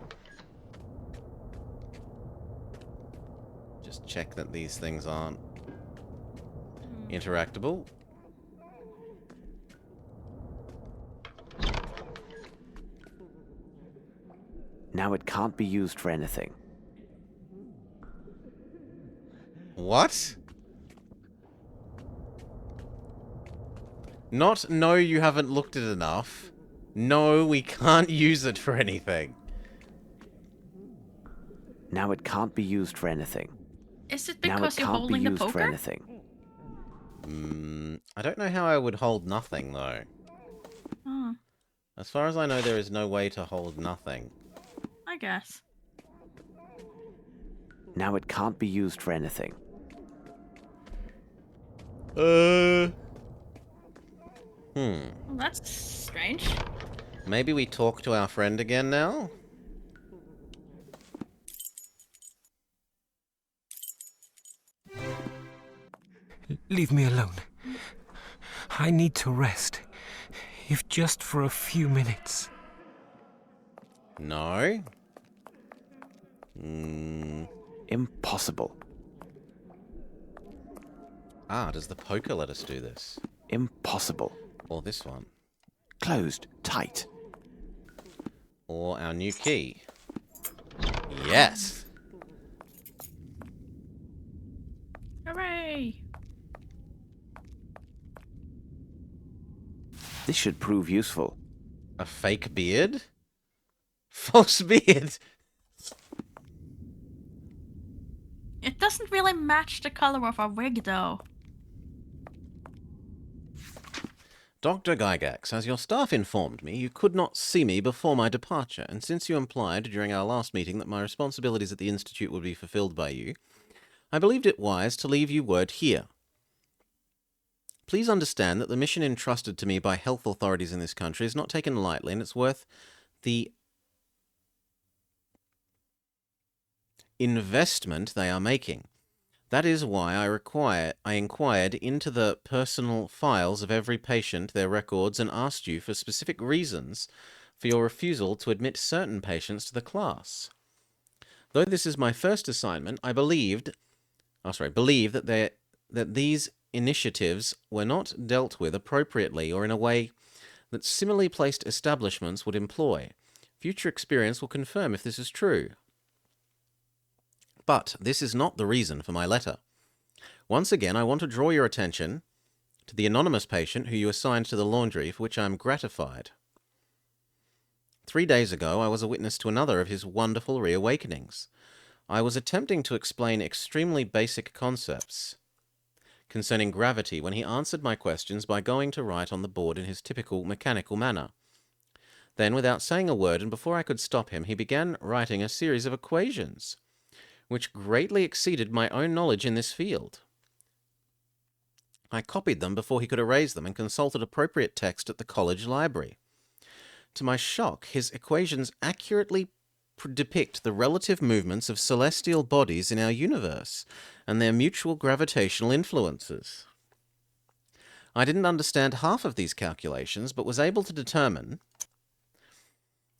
Just check that these things aren't interactable. Now it can't be used for anything. What? Not, no, you haven't looked at it enough. No, we can't use it for anything. Now it can't be used for anything. Is it Now it because you're can't be holding the used for poker? anything. I don't know how I would hold nothing, though. Hmm, As far as I know, there is no way to hold nothing. I guess. Now it can't be used for anything. Well, that's strange. Maybe we talk to our friend again now? Leave me alone. I need to rest, if just for a few minutes. No? Impossible. Ah, does the poker let us do this? Impossible. Or this one? Closed. Tight. Or our new key? Yes! Hooray! This should prove useful. A fake beard? False beard! It doesn't really match the color of our wig, though. Dr. Gygax, as your staff informed me, you could not see me before my departure, and since you implied during our last meeting that my responsibilities at the Institute would be fulfilled by you, I believed it wise to leave you word here. Please understand that the mission entrusted to me by health authorities in this country is not taken lightly, and it's worth the investment they are making. That is why I inquired into the personal files of every patient, their records, and asked you for specific reasons for your refusal to admit certain patients to the class. Though this is my first assignment, I believe that these initiatives were not dealt with appropriately or in a way that similarly placed establishments would employ. Future experience will confirm if this is true. But this is not the reason for my letter. Once again, I want to draw your attention to the anonymous patient who you assigned to the laundry, for which I am gratified. 3 days ago, I was a witness to another of his wonderful reawakenings. I was attempting to explain extremely basic concepts concerning gravity when he answered my questions by going to write on the board in his typical mechanical manner. Then, without saying a word, and before I could stop him, he began writing a series of equations, which greatly exceeded my own knowledge in this field. I copied them before he could erase them and consulted appropriate text at the college library. To my shock, his equations accurately depict the relative movements of celestial bodies in our universe and their mutual gravitational influences. I didn't understand half of these calculations, but was able to determine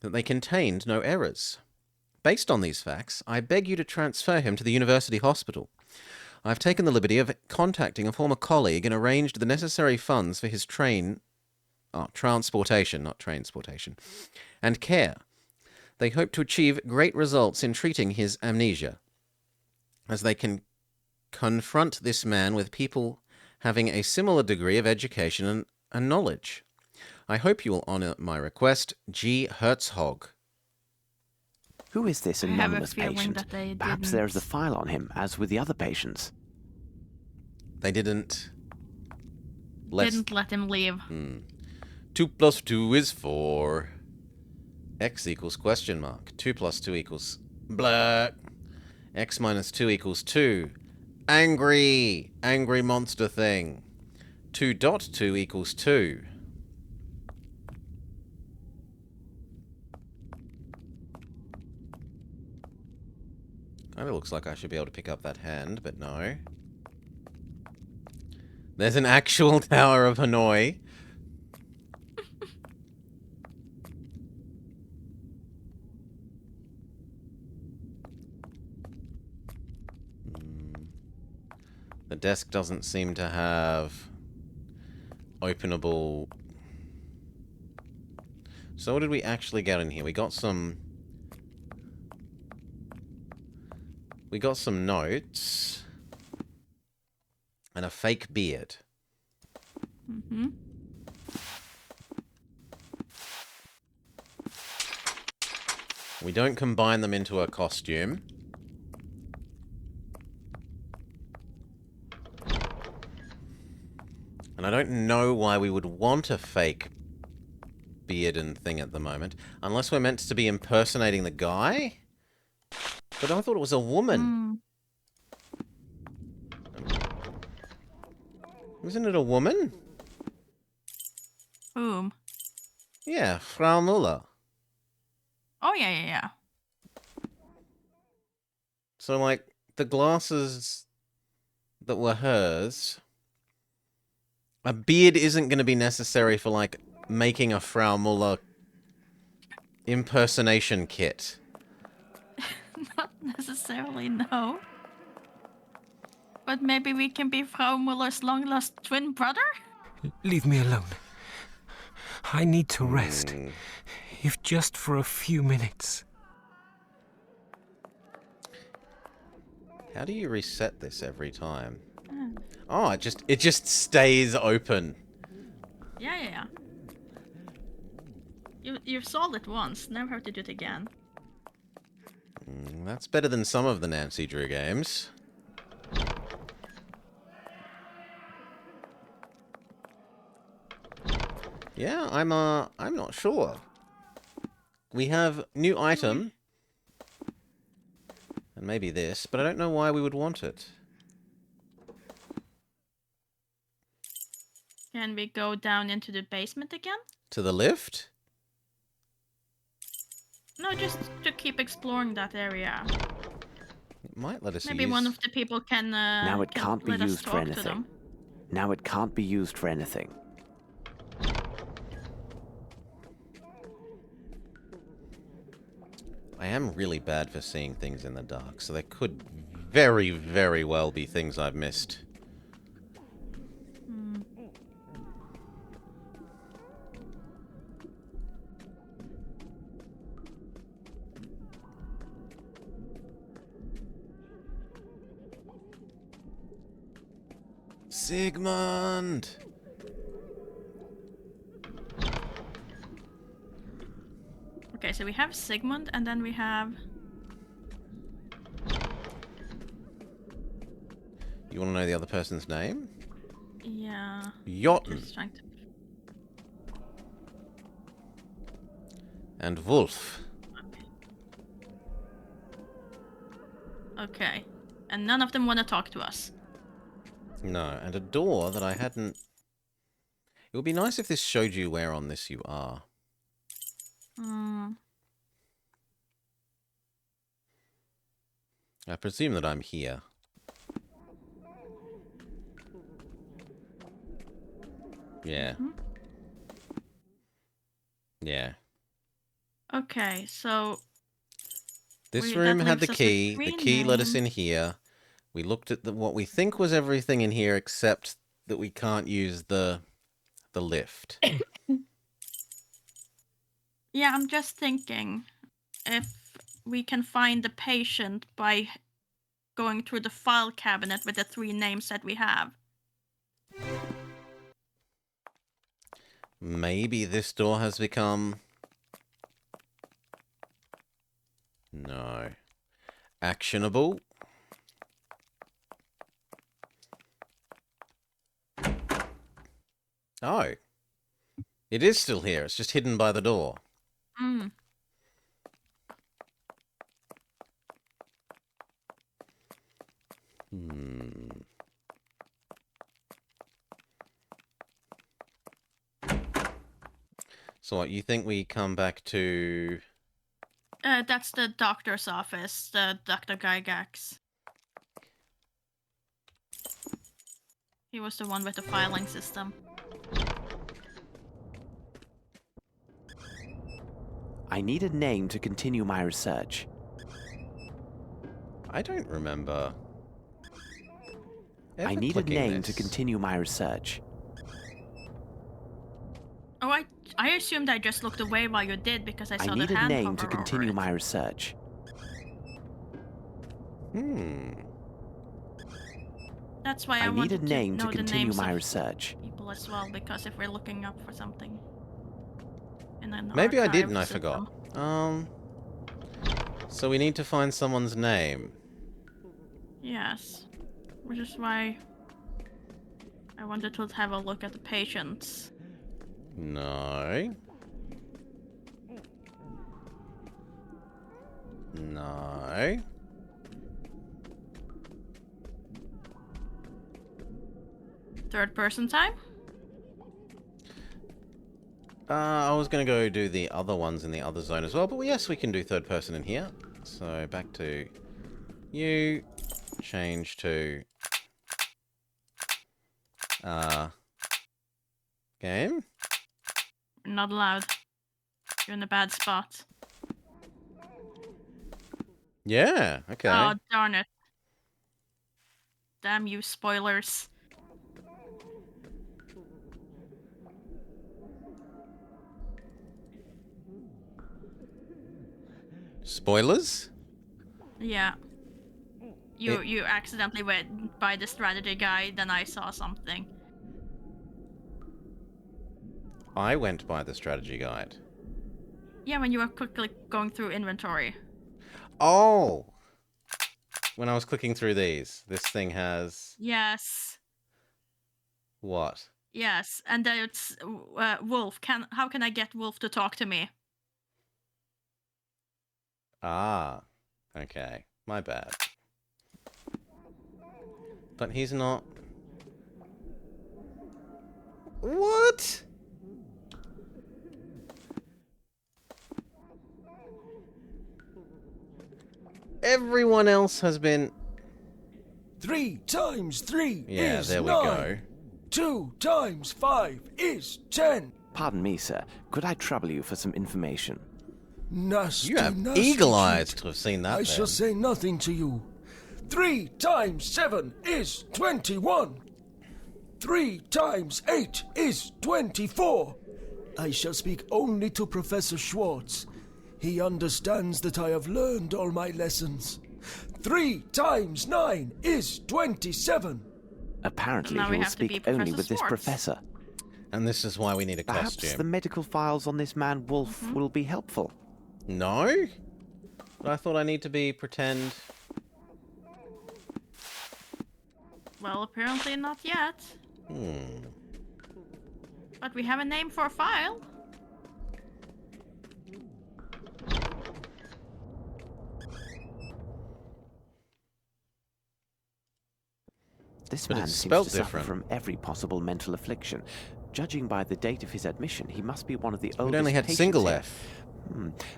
that they contained no errors. Based on these facts, I beg you to transfer him to the university hospital. I've taken the liberty of contacting a former colleague and arranged the necessary funds for his transportation, and care. They hope to achieve great results in treating his amnesia, as they can confront this man with people having a similar degree of education and knowledge. I hope you will honour my request, G. Herzog. Who is this anonymous patient? Perhaps didn't... there's a file on him, as with the other patients. They didn't let him leave. 2 plus 2 is 4. X equals question mark. 2 plus 2 equals blah. X minus 2 equals 2. Angry! Angry monster thing. 2.2 equals 2. Kinda looks like I should be able to pick up that hand, but no. There's an actual Tower of Hanoi. The desk doesn't seem to have openable... So what did we actually get in here? We got some notes. And a fake beard. Mm-hmm. We don't combine them into a costume. And I don't know why we would want a fake beard and thing at the moment. Unless we're meant to be impersonating the guy? But I thought it was a woman. Isn't it a woman? Whom? Yeah, Frau Muller. Oh, yeah. So, like, the glasses that were hers... A beard isn't going to be necessary for, like, making a Frau Muller impersonation kit. Not necessarily, no. But maybe we can be Frau Muller's long-lost twin brother? Leave me alone. I need to rest, if just for a few minutes. How do you reset this every time? Oh, it just stays open. Yeah. You've solved it once. Never have to do it again. That's better than some of the Nancy Drew games. Yeah, I'm not sure. We have new item. And maybe this, but I don't know why we would want it. Can we go down into the basement again? To the lift? No, just to keep exploring that area. It might let us Maybe one of the people can. Now it can't be used for anything. Now it can't be used for anything. I am really bad for seeing things in the dark, so there could very, very well be things I've missed. Sigmund! Okay, so we have Sigmund, and then we have... You want to know the other person's name? Yeah. Jotten. Just trying to... And Wolf. Okay. And none of them want to talk to us. No, and a door that I hadn't... It would be nice if this showed you where on this you are. I presume that I'm here. Yeah. Yeah. Okay, so... This that room had the leaves us with key. The 3 key let us in names. here. We looked at what we think was everything in here except that we can't use the lift. Yeah, I'm just thinking if we can find the patient by going through the file cabinet with the 3 names that we have. Maybe this door has become... No. Actionable. Oh. It is still here. It's just hidden by the door. Mm. So what, you think we come back to... That's the doctor's office, the Dr. Gygax. He was the one with the filing system. I need a name to continue my research. I don't remember... I need a name to continue my research. Oh, I assumed I just looked away while you did because I saw the hand I need a name hover to continue over it. my research. That's why I need a wanted name to to know the continue names my of research. people as well, because if we're looking up for something in an Maybe I archive did and I system. forgot. So we need to find someone's name. Yes. Which is why I wanted to have a look at the patients. No. No. Third person time? I was going to go do the other ones in the other zone as well, but yes, we can do third person in here. So back to you. Change to game. Not allowed. You're in a bad spot. Yeah, okay. Oh, darn it. Damn you, spoilers. Spoilers? Yeah. You accidentally went by the strategy guide, then I saw something. I went by the strategy guide. Yeah, when you were quickly going through inventory. Oh! When I was clicking through these, this thing has... Yes. What? Yes, and then it's Wolf. How can I get Wolf to talk to me? Ah. Okay. My bad. But he's not... What? Everyone else has been... 3 times 3 yeah, is there 9. we go. 2 times 5 is 10. Pardon me, sir. Could I trouble you for some information? Nasty, You have nasty eagle eyes treat. to have seen that I then. shall say nothing to you. 3 times 7 is 21. 3 times 8 is 24. I shall speak only to Professor Schwartz. He understands that I have learned all my lessons. 3 times 9 is 27. Apparently Now he we will have to be speak only Professor with this Schwartz. professor. And this is why we need a Perhaps costume. the medical files on this man Wolf will be helpful. No? But I thought I need to be pretend... Well, apparently not yet. But we have a name for a file. This But man it's seems spelt to suffer different. from every possible mental affliction. Judging by the date of his admission, he must be one of the oldest We only had patients single here. F.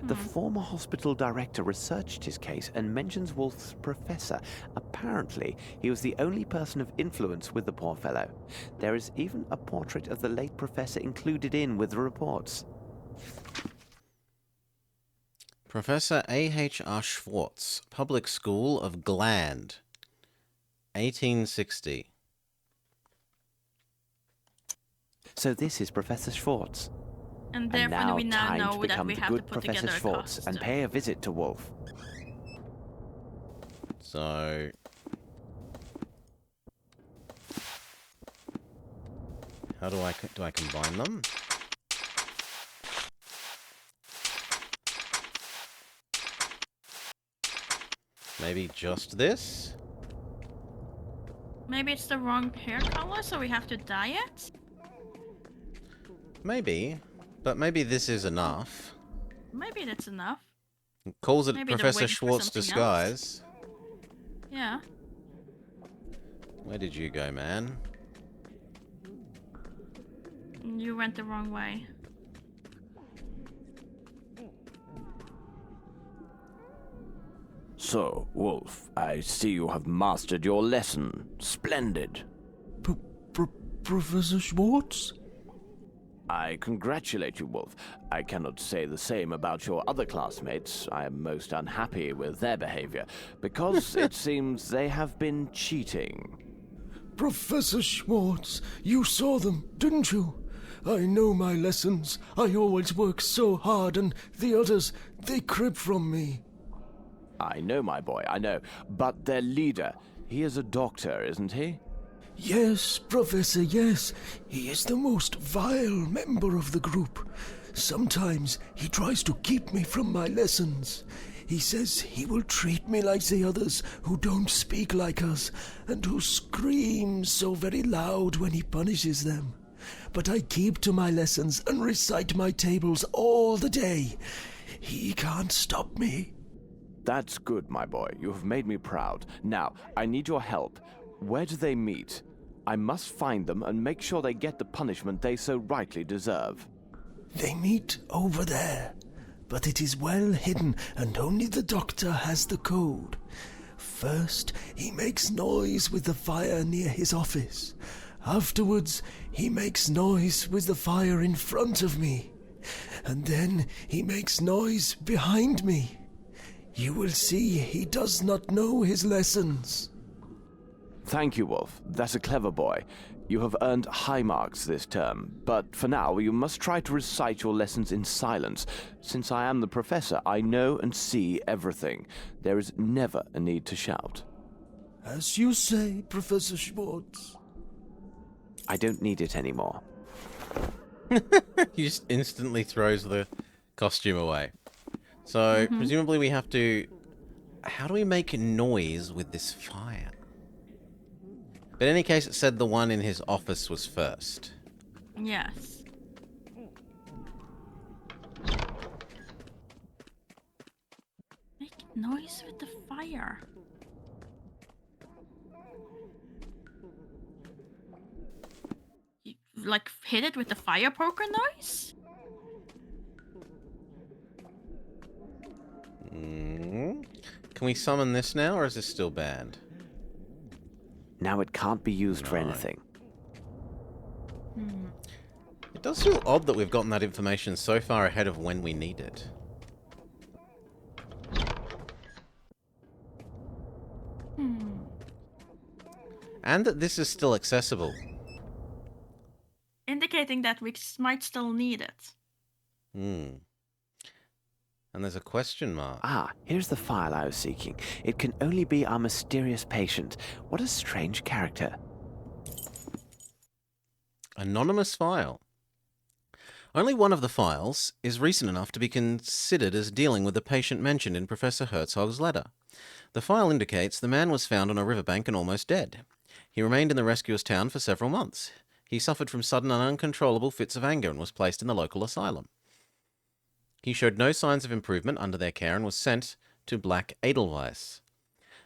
The former hospital director researched his case and mentions Wolf's professor. Apparently, he was the only person of influence with the poor fellow. There is even a portrait of the late professor included in with the reports. Professor A.H.R. Schwartz, Public School of Gland, 1860. So this is Professor Schwartz. And therefore now we now time know to that become we the have to good put Professor together a Schwartz costume. and pay a visit to Wolf. So... how do I combine them? Maybe just this? Maybe it's the wrong hair color, so we have to dye it? Maybe. But maybe this is enough. Maybe that's enough. It calls it Maybe the Professor wig for Schwartz something disguise. Yeah. Where did you go, man? You went the wrong way. So, Wolf, I see you have mastered your lesson. Splendid. Professor Schwartz? I congratulate you, Wolf. I cannot say the same about your other classmates. I am most unhappy with their behavior, because it seems they have been cheating. Professor Schwartz, you saw them, didn't you? I know my lessons. I always work so hard, and the others, they crib from me. I know, my boy, I know. But their leader, he is a doctor, isn't he? Yes, Professor, yes. He is the most vile member of the group. Sometimes he tries to keep me from my lessons. He says he will treat me like the others who don't speak like us and who scream so very loud when he punishes them. But I keep to my lessons and recite my tables all the day. He can't stop me. That's good, my boy. You have made me proud. Now, I need your help. Where do they meet? I must find them and make sure they get the punishment they so rightly deserve. They meet over there, but it is well hidden and only the doctor has the code. First, he makes noise with the fire near his office. Afterwards, he makes noise with the fire in front of me. And then he makes noise behind me. You will see he does not know his lessons. Thank you, Wolf. That's a clever boy. You have earned high marks this term, but for now you must try to recite your lessons in silence. Since I am the professor, I know and see everything. There is never a need to shout. As you say, Professor Schwartz. I don't need it anymore. He just instantly throws the costume away. So, presumably we have to... how do we make noise with this fire? But in any case, it said the one in his office was first. Yes. Make noise with the fire. You, like, hit it with the fire poker noise? Can we summon this now, or is this still banned? Now it can't be used for anything. It does feel odd that we've gotten that information so far ahead of when we need it. And that this is still accessible. Indicating that we might still need it. And there's a question mark. Ah, here's the file I was seeking. It can only be our mysterious patient. What a strange character. Anonymous file. Only one of the files is recent enough to be considered as dealing with the patient mentioned in Professor Herzog's letter. The file indicates the man was found on a riverbank and almost dead. He remained in the rescuer's town for several months. He suffered from sudden and uncontrollable fits of anger and was placed in the local asylum. He showed no signs of improvement under their care and was sent to Black Edelweiss.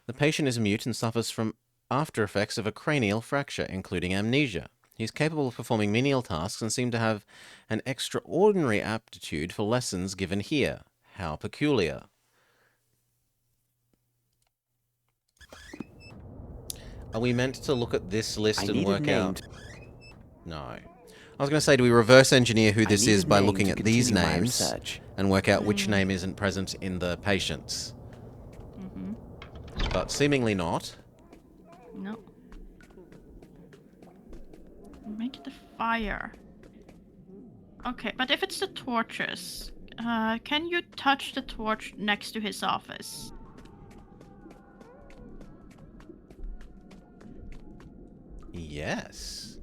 The patient is mute and suffers from after effects of a cranial fracture, including amnesia. He's capable of performing menial tasks and seemed to have an extraordinary aptitude for lessons given here. How peculiar. Are we meant to look at this list and work out? No. I was going to say, do we reverse engineer who this is by looking at these names and work out which name isn't present in the patients? But seemingly not. No. Make the fire. Okay, but if it's the torches, can you touch the torch next to his office? Yes.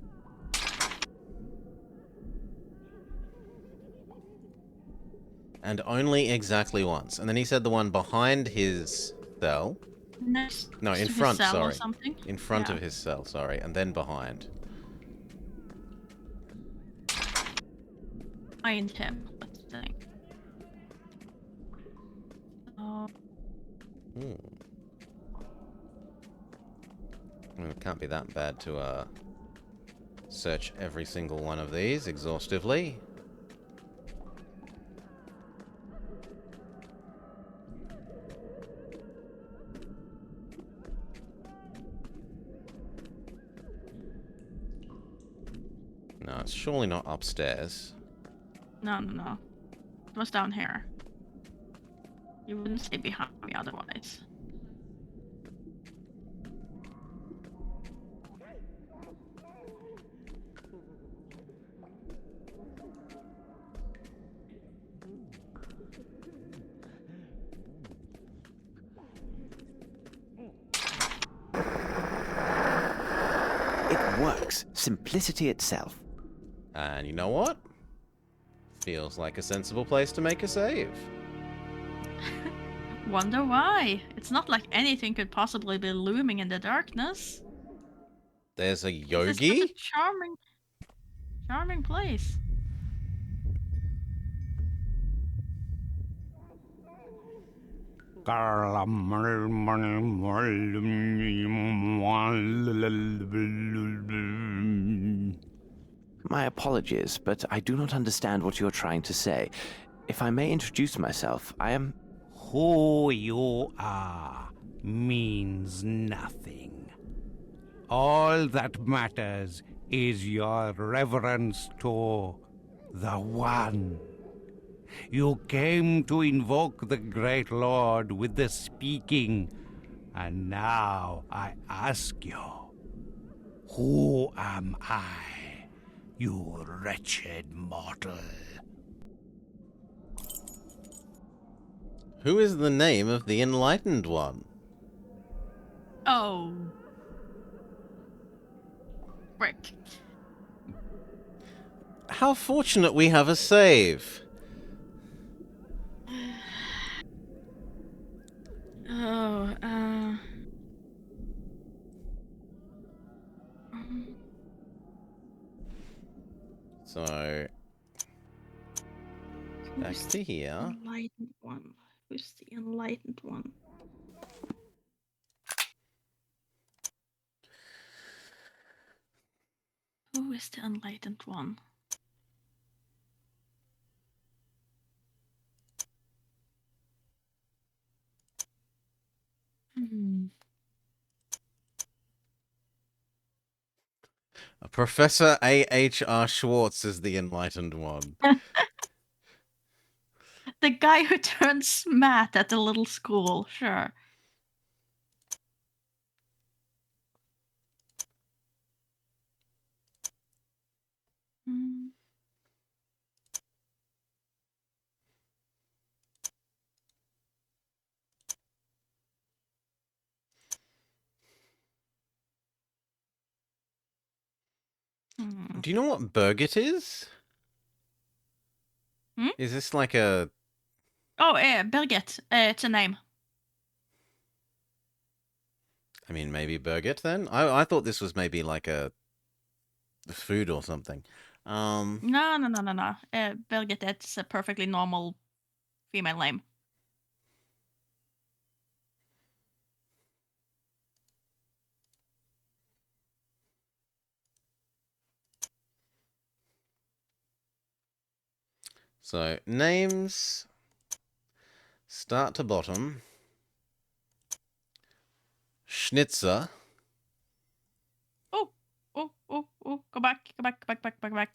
And only exactly once. And then he said the one behind his cell. No, in front, sorry. In front of his cell, sorry. And then behind. Behind him, let's think. Oh. Well, it can't be that bad to search every single one of these exhaustively. No, it's surely not upstairs. No. It was down here. You wouldn't stay behind me otherwise. It works. Simplicity itself. And you know what? Feels like a sensible place to make a save. Wonder why? It's not like anything could possibly be looming in the darkness. There's a yogi? It's such a charming place. My apologies, but I do not understand what you're trying to say. If I may introduce myself, I am... Who you are means nothing. All that matters is your reverence to the One. You came to invoke the great Lord with the speaking, and now I ask you, who am I, you wretched mortal? Who is the name of the Enlightened One? Oh. Frick. How fortunate we have a save. So, back to here. Enlightened one. Who's the enlightened one? Who is the enlightened one? Professor A.H.R. Schwartz is the Enlightened One. The guy who turns Matt at the little school, sure. Do you know what Birgit is? Is this like a... Oh, Birgit. It's a name. I mean, maybe Birgit then? I thought this was maybe like a food or something. No. Birgit, it's a perfectly normal female name. So, names, start to bottom, Schnitzer. Oh, go back.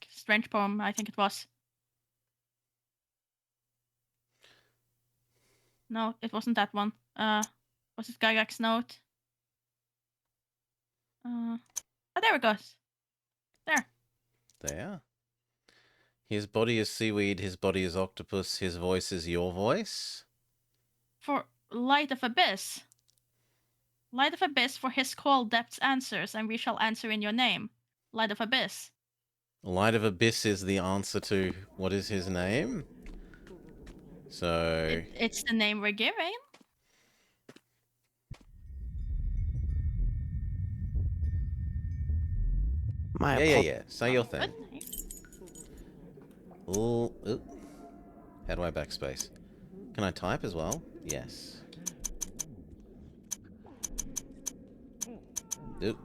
Strange poem, I think it was. No, it wasn't that one. Was it Gygax's note? Oh, there it goes. There. His body is seaweed, his body is octopus, his voice is your voice. For Light of Abyss. Light of Abyss, for his call depths answers, and we shall answer in your name. Light of Abyss. Light of Abyss is the answer to what is his name? So... It's the name we're giving. Yeah. Say your thing. Ooh. How do I backspace? Can I type as well? Yes. Oop.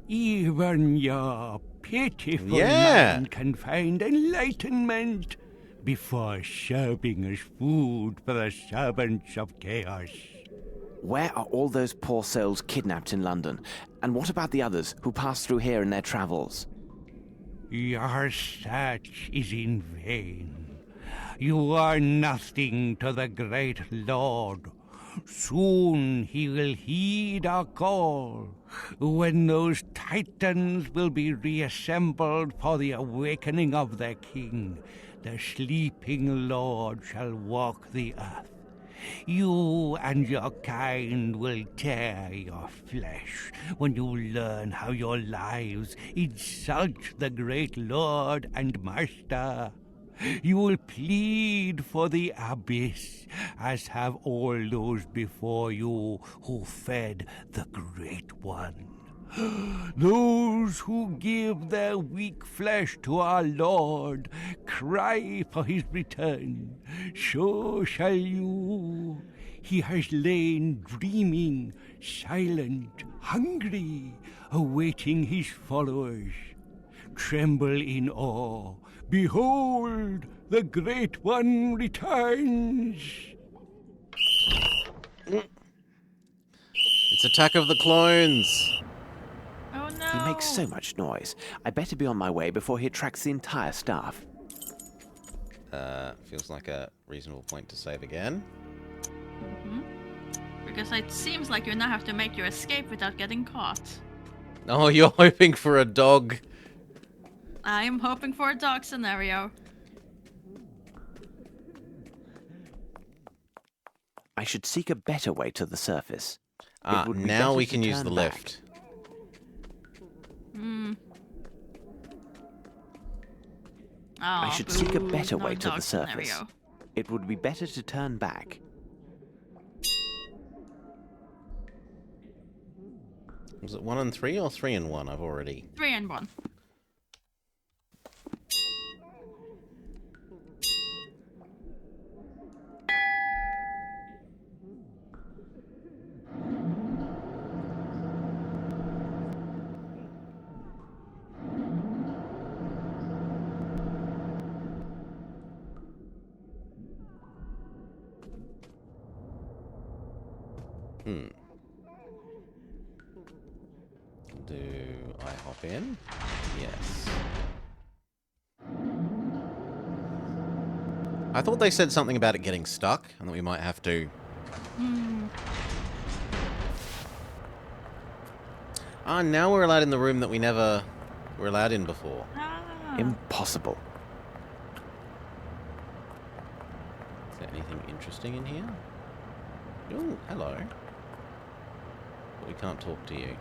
Even your pitiful mind can find enlightenment before serving as food for the servants of chaos. Where are all those poor souls kidnapped in London? And what about the others who passed through here in their travels? Your search is in vain. You are nothing to the great Lord. Soon he will heed our call, when those titans will be reassembled for the awakening of their king. The sleeping Lord shall walk the earth. You and your kind will tear your flesh when you learn how your lives insult the great Lord and Master. You will plead for the abyss, as have all those before you who fed the Great One. Those who give their weak flesh to our Lord cry for his return. So shall you. He has lain dreaming, silent, hungry, awaiting his followers. Tremble in awe. Behold, the Great One returns. It's Attack of the Clones. Oh no! He makes so much noise. I better be on my way before he attracts the entire staff. Feels like a reasonable point to save again. Because it seems like you now have to make your escape without getting caught. Oh, you're hoping for a dog. I'm hoping for a dog scenario. I should seek a better way to the surface. Now we can use the lift. I should seek a better way to the surface. Scenario. It would be better to turn back. Was it 1 and 3 or 3 and 1? I've already... 3 and 1. Do I hop in? Yes. I thought they said something about it getting stuck, and that we might have to... now we're allowed in the room that we never were allowed in before. Impossible. Is there anything interesting in here? Oh, hello. But we can't talk to you.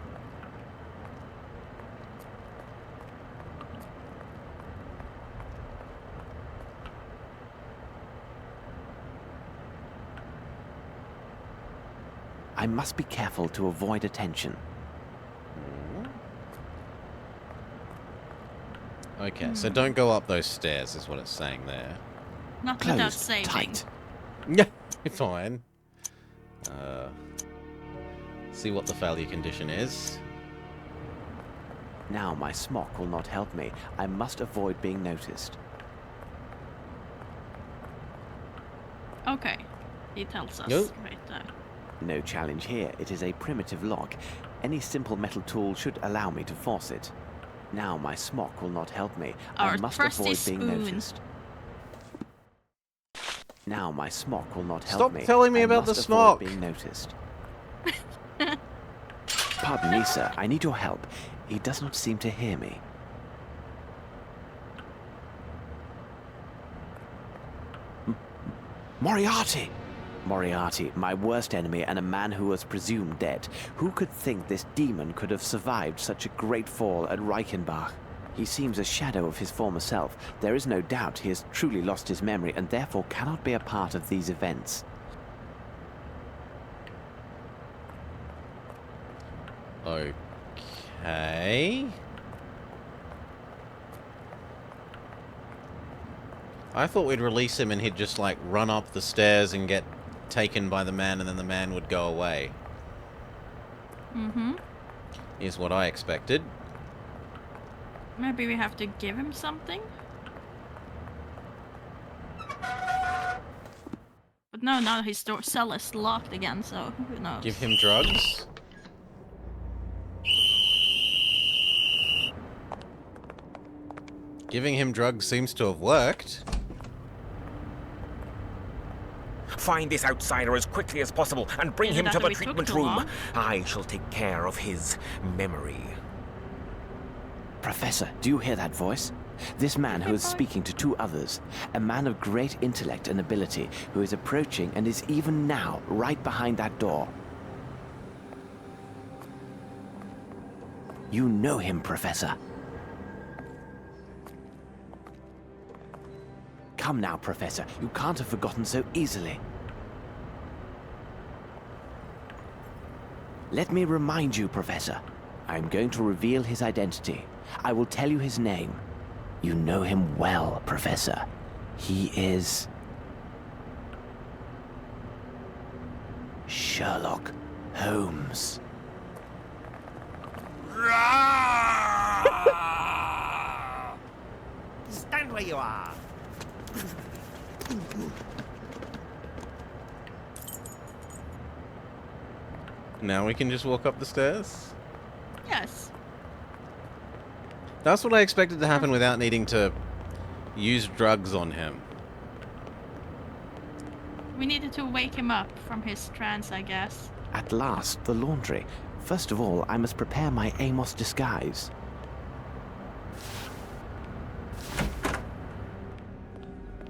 I must be careful to avoid attention. Okay, so don't go up those stairs, is what it's saying there. Not Closed without saving. Tight. Yeah, fine. See what the failure condition is. Now my smock will not help me. I must avoid being noticed. Okay, he tells us Nope. right there. No challenge here. It is a primitive lock. Any simple metal tool should allow me to force it. Now my smock will not help me. I Our must trusty avoid being spoon. noticed. Now my smock will not help Stop me. telling me I about the must smock. avoid being noticed. Pardon me, sir. I need your help. He does not seem to hear me. Moriarty! Moriarty, my worst enemy and a man who was presumed dead. Who could think this demon could have survived such a great fall at Reichenbach? He seems a shadow of his former self. There is no doubt he has truly lost his memory and therefore cannot be a part of these events. Okay. I thought we'd release him and he'd just, like, run up the stairs and get taken by the man and then the man would go away. Mm-hmm. Is what I expected. Maybe we have to give him something? But no, now his cell is locked again, so who knows? Give him drugs. Giving him drugs seems to have worked. Find this outsider as quickly as possible and bring Is him it to that the we took treatment too room. long? I shall take care of his memory. Professor, do you hear that voice? This man who is speaking to two others, a man of great intellect and ability, who is approaching and is even now right behind that door. You know him, Professor. Come now, Professor. You can't have forgotten so easily. Let me remind you, Professor. I am going to reveal his identity. I will tell you his name. You know him well, Professor. He is... Sherlock Holmes. Stand where you are. Now we can just walk up the stairs? Yes. That's what I expected to happen without needing to use drugs on him. We needed to wake him up from his trance, I guess. At last, the laundry. First of all, I must prepare my Amos disguise.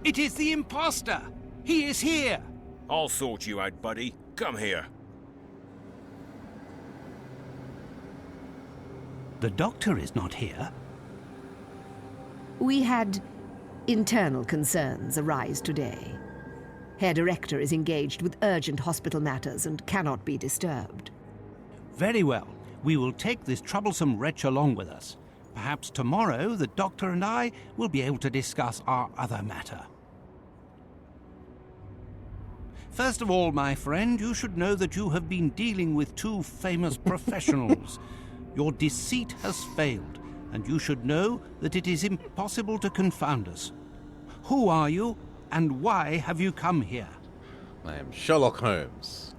It is the imposter! He is here! I'll sort you out, buddy. Come here. The doctor is not here. We had internal concerns arise today. Herr Director is engaged with urgent hospital matters and cannot be disturbed. Very well. We will take this troublesome wretch along with us. Perhaps tomorrow the doctor and I will be able to discuss our other matter. First of all, my friend, you should know that you have been dealing with two famous professionals. Your deceit has failed, and you should know that it is impossible to confound us. Who are you, and why have you come here? I am Sherlock Holmes.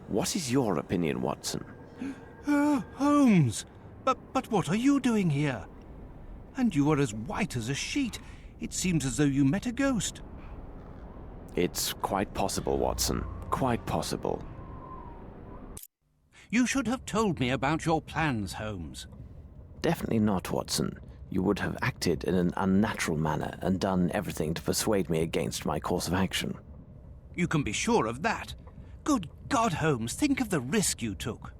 What is your opinion, Watson? Holmes! But what are you doing here? And you are as white as a sheet. It seems as though you met a ghost. It's quite possible, Watson. Quite possible. You should have told me about your plans, Holmes. Definitely not, Watson. You would have acted in an unnatural manner and done everything to persuade me against my course of action. You can be sure of that. Good God, Holmes, think of the risk you took.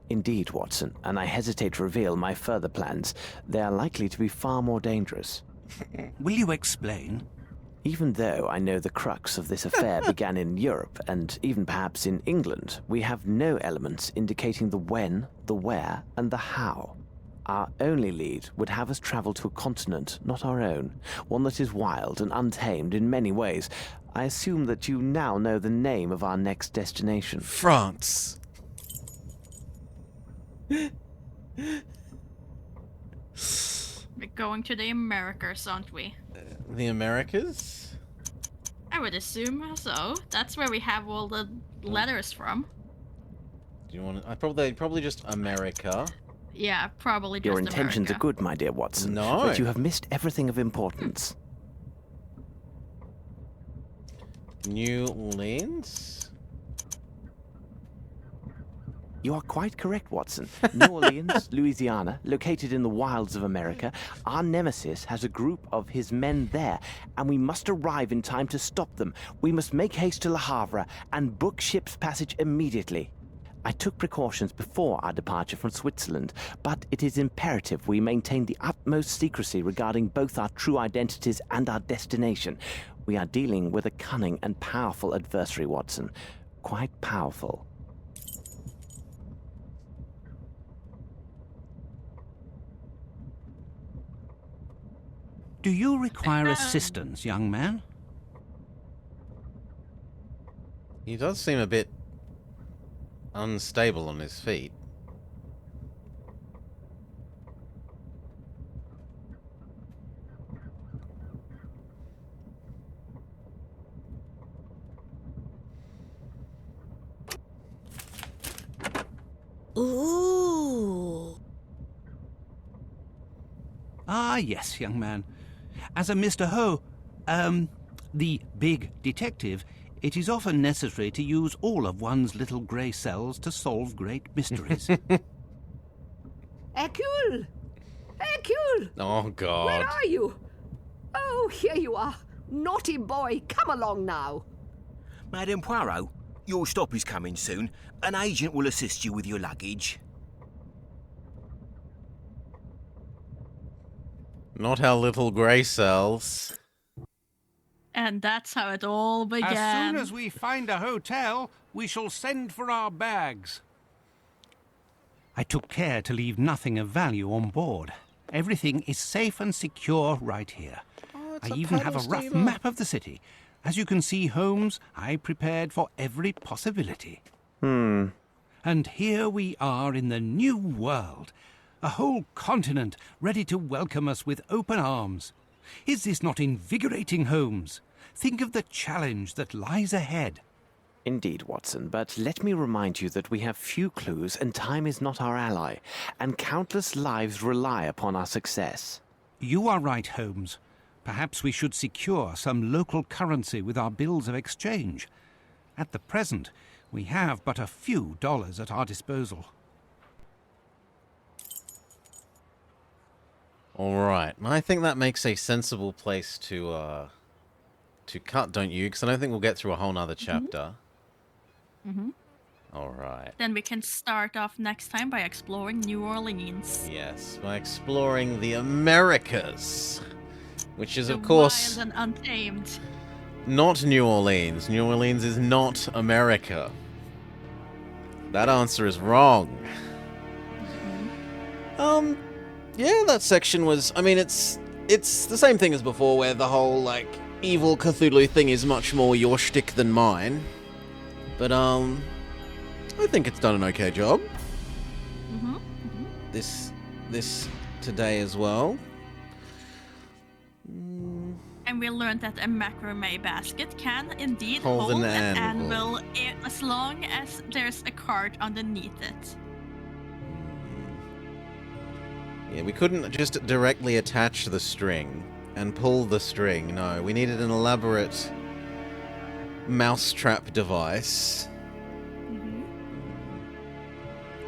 Indeed, Watson, and I hesitate to reveal my further plans. They are likely to be far more dangerous. Will you explain? Even though I know the crux of this affair began in Europe and even perhaps in England, we have no elements indicating the when, the where, and the how. Our only lead would have us travel to a continent not our own, one that is wild and untamed in many ways. I assume that you now know the name of our next destination. France. going to the Americas, aren't we? The Americas? I would assume so. That's where we have all the letters from. Do you want to... Probably just America. Yeah, probably just Your intentions America. are good, my dear Watson. No. But you have missed everything of importance. New Orleans? You are quite correct, Watson. New Orleans, Louisiana, located in the wilds of America. Our nemesis has a group of his men there, and we must arrive in time to stop them. We must make haste to Le Havre and book ship's passage immediately. I took precautions before our departure from Switzerland, but it is imperative we maintain the utmost secrecy regarding both our true identities and our destination. We are dealing with a cunning and powerful adversary, Watson. Quite powerful. Do you require assistance, young man? He does seem a bit unstable on his feet. Ooh. Ah, yes, young man. As a Mr. Ho, the big detective, it is often necessary to use all of one's little grey cells to solve great mysteries. Hercule! Hercule! Oh, God. Where are you? Oh, here you are. Naughty boy, come along now. Madame Poirot, your stop is coming soon. An agent will assist you with your luggage. Not our little grey cells. And that's how it all began. As soon as we find a hotel, we shall send for our bags. I took care to leave nothing of value on board. Everything is safe and secure right here. I even have a rough map of the city. As you can see, Holmes, I prepared for every possibility. And here we are in the New World. A whole continent ready to welcome us with open arms. Is this not invigorating, Holmes? Think of the challenge that lies ahead. Indeed, Watson, but let me remind you that we have few clues and time is not our ally, and countless lives rely upon our success. You are right, Holmes. Perhaps we should secure some local currency with our bills of exchange. At the present, we have but a few dollars at our disposal. Alright, I think that makes a sensible place to cut, don't you? Because I don't think we'll get through a whole nother chapter. Alright. Then we can start off next time by exploring New Orleans. Yes, by exploring the Americas. Which is, The of course, wild and untamed. not New Orleans. New Orleans is not America. That answer is wrong. Yeah, that section was... I mean, it's the same thing as before, where the whole, like, evil Cthulhu thing is much more your shtick than mine. But, I think it's done an okay job. This today as well. And we learned that a macrame basket can indeed Hold hold an an anvil. anvil as long as there's a cart underneath it. Yeah, we couldn't just directly attach the string and pull the string. No, we needed an elaborate mousetrap device.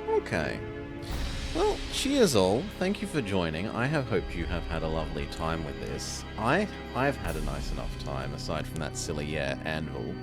Okay. Well, cheers all. Thank you for joining. I have hoped you have had a lovely time with this. I've had a nice enough time, aside from that silly, anvil.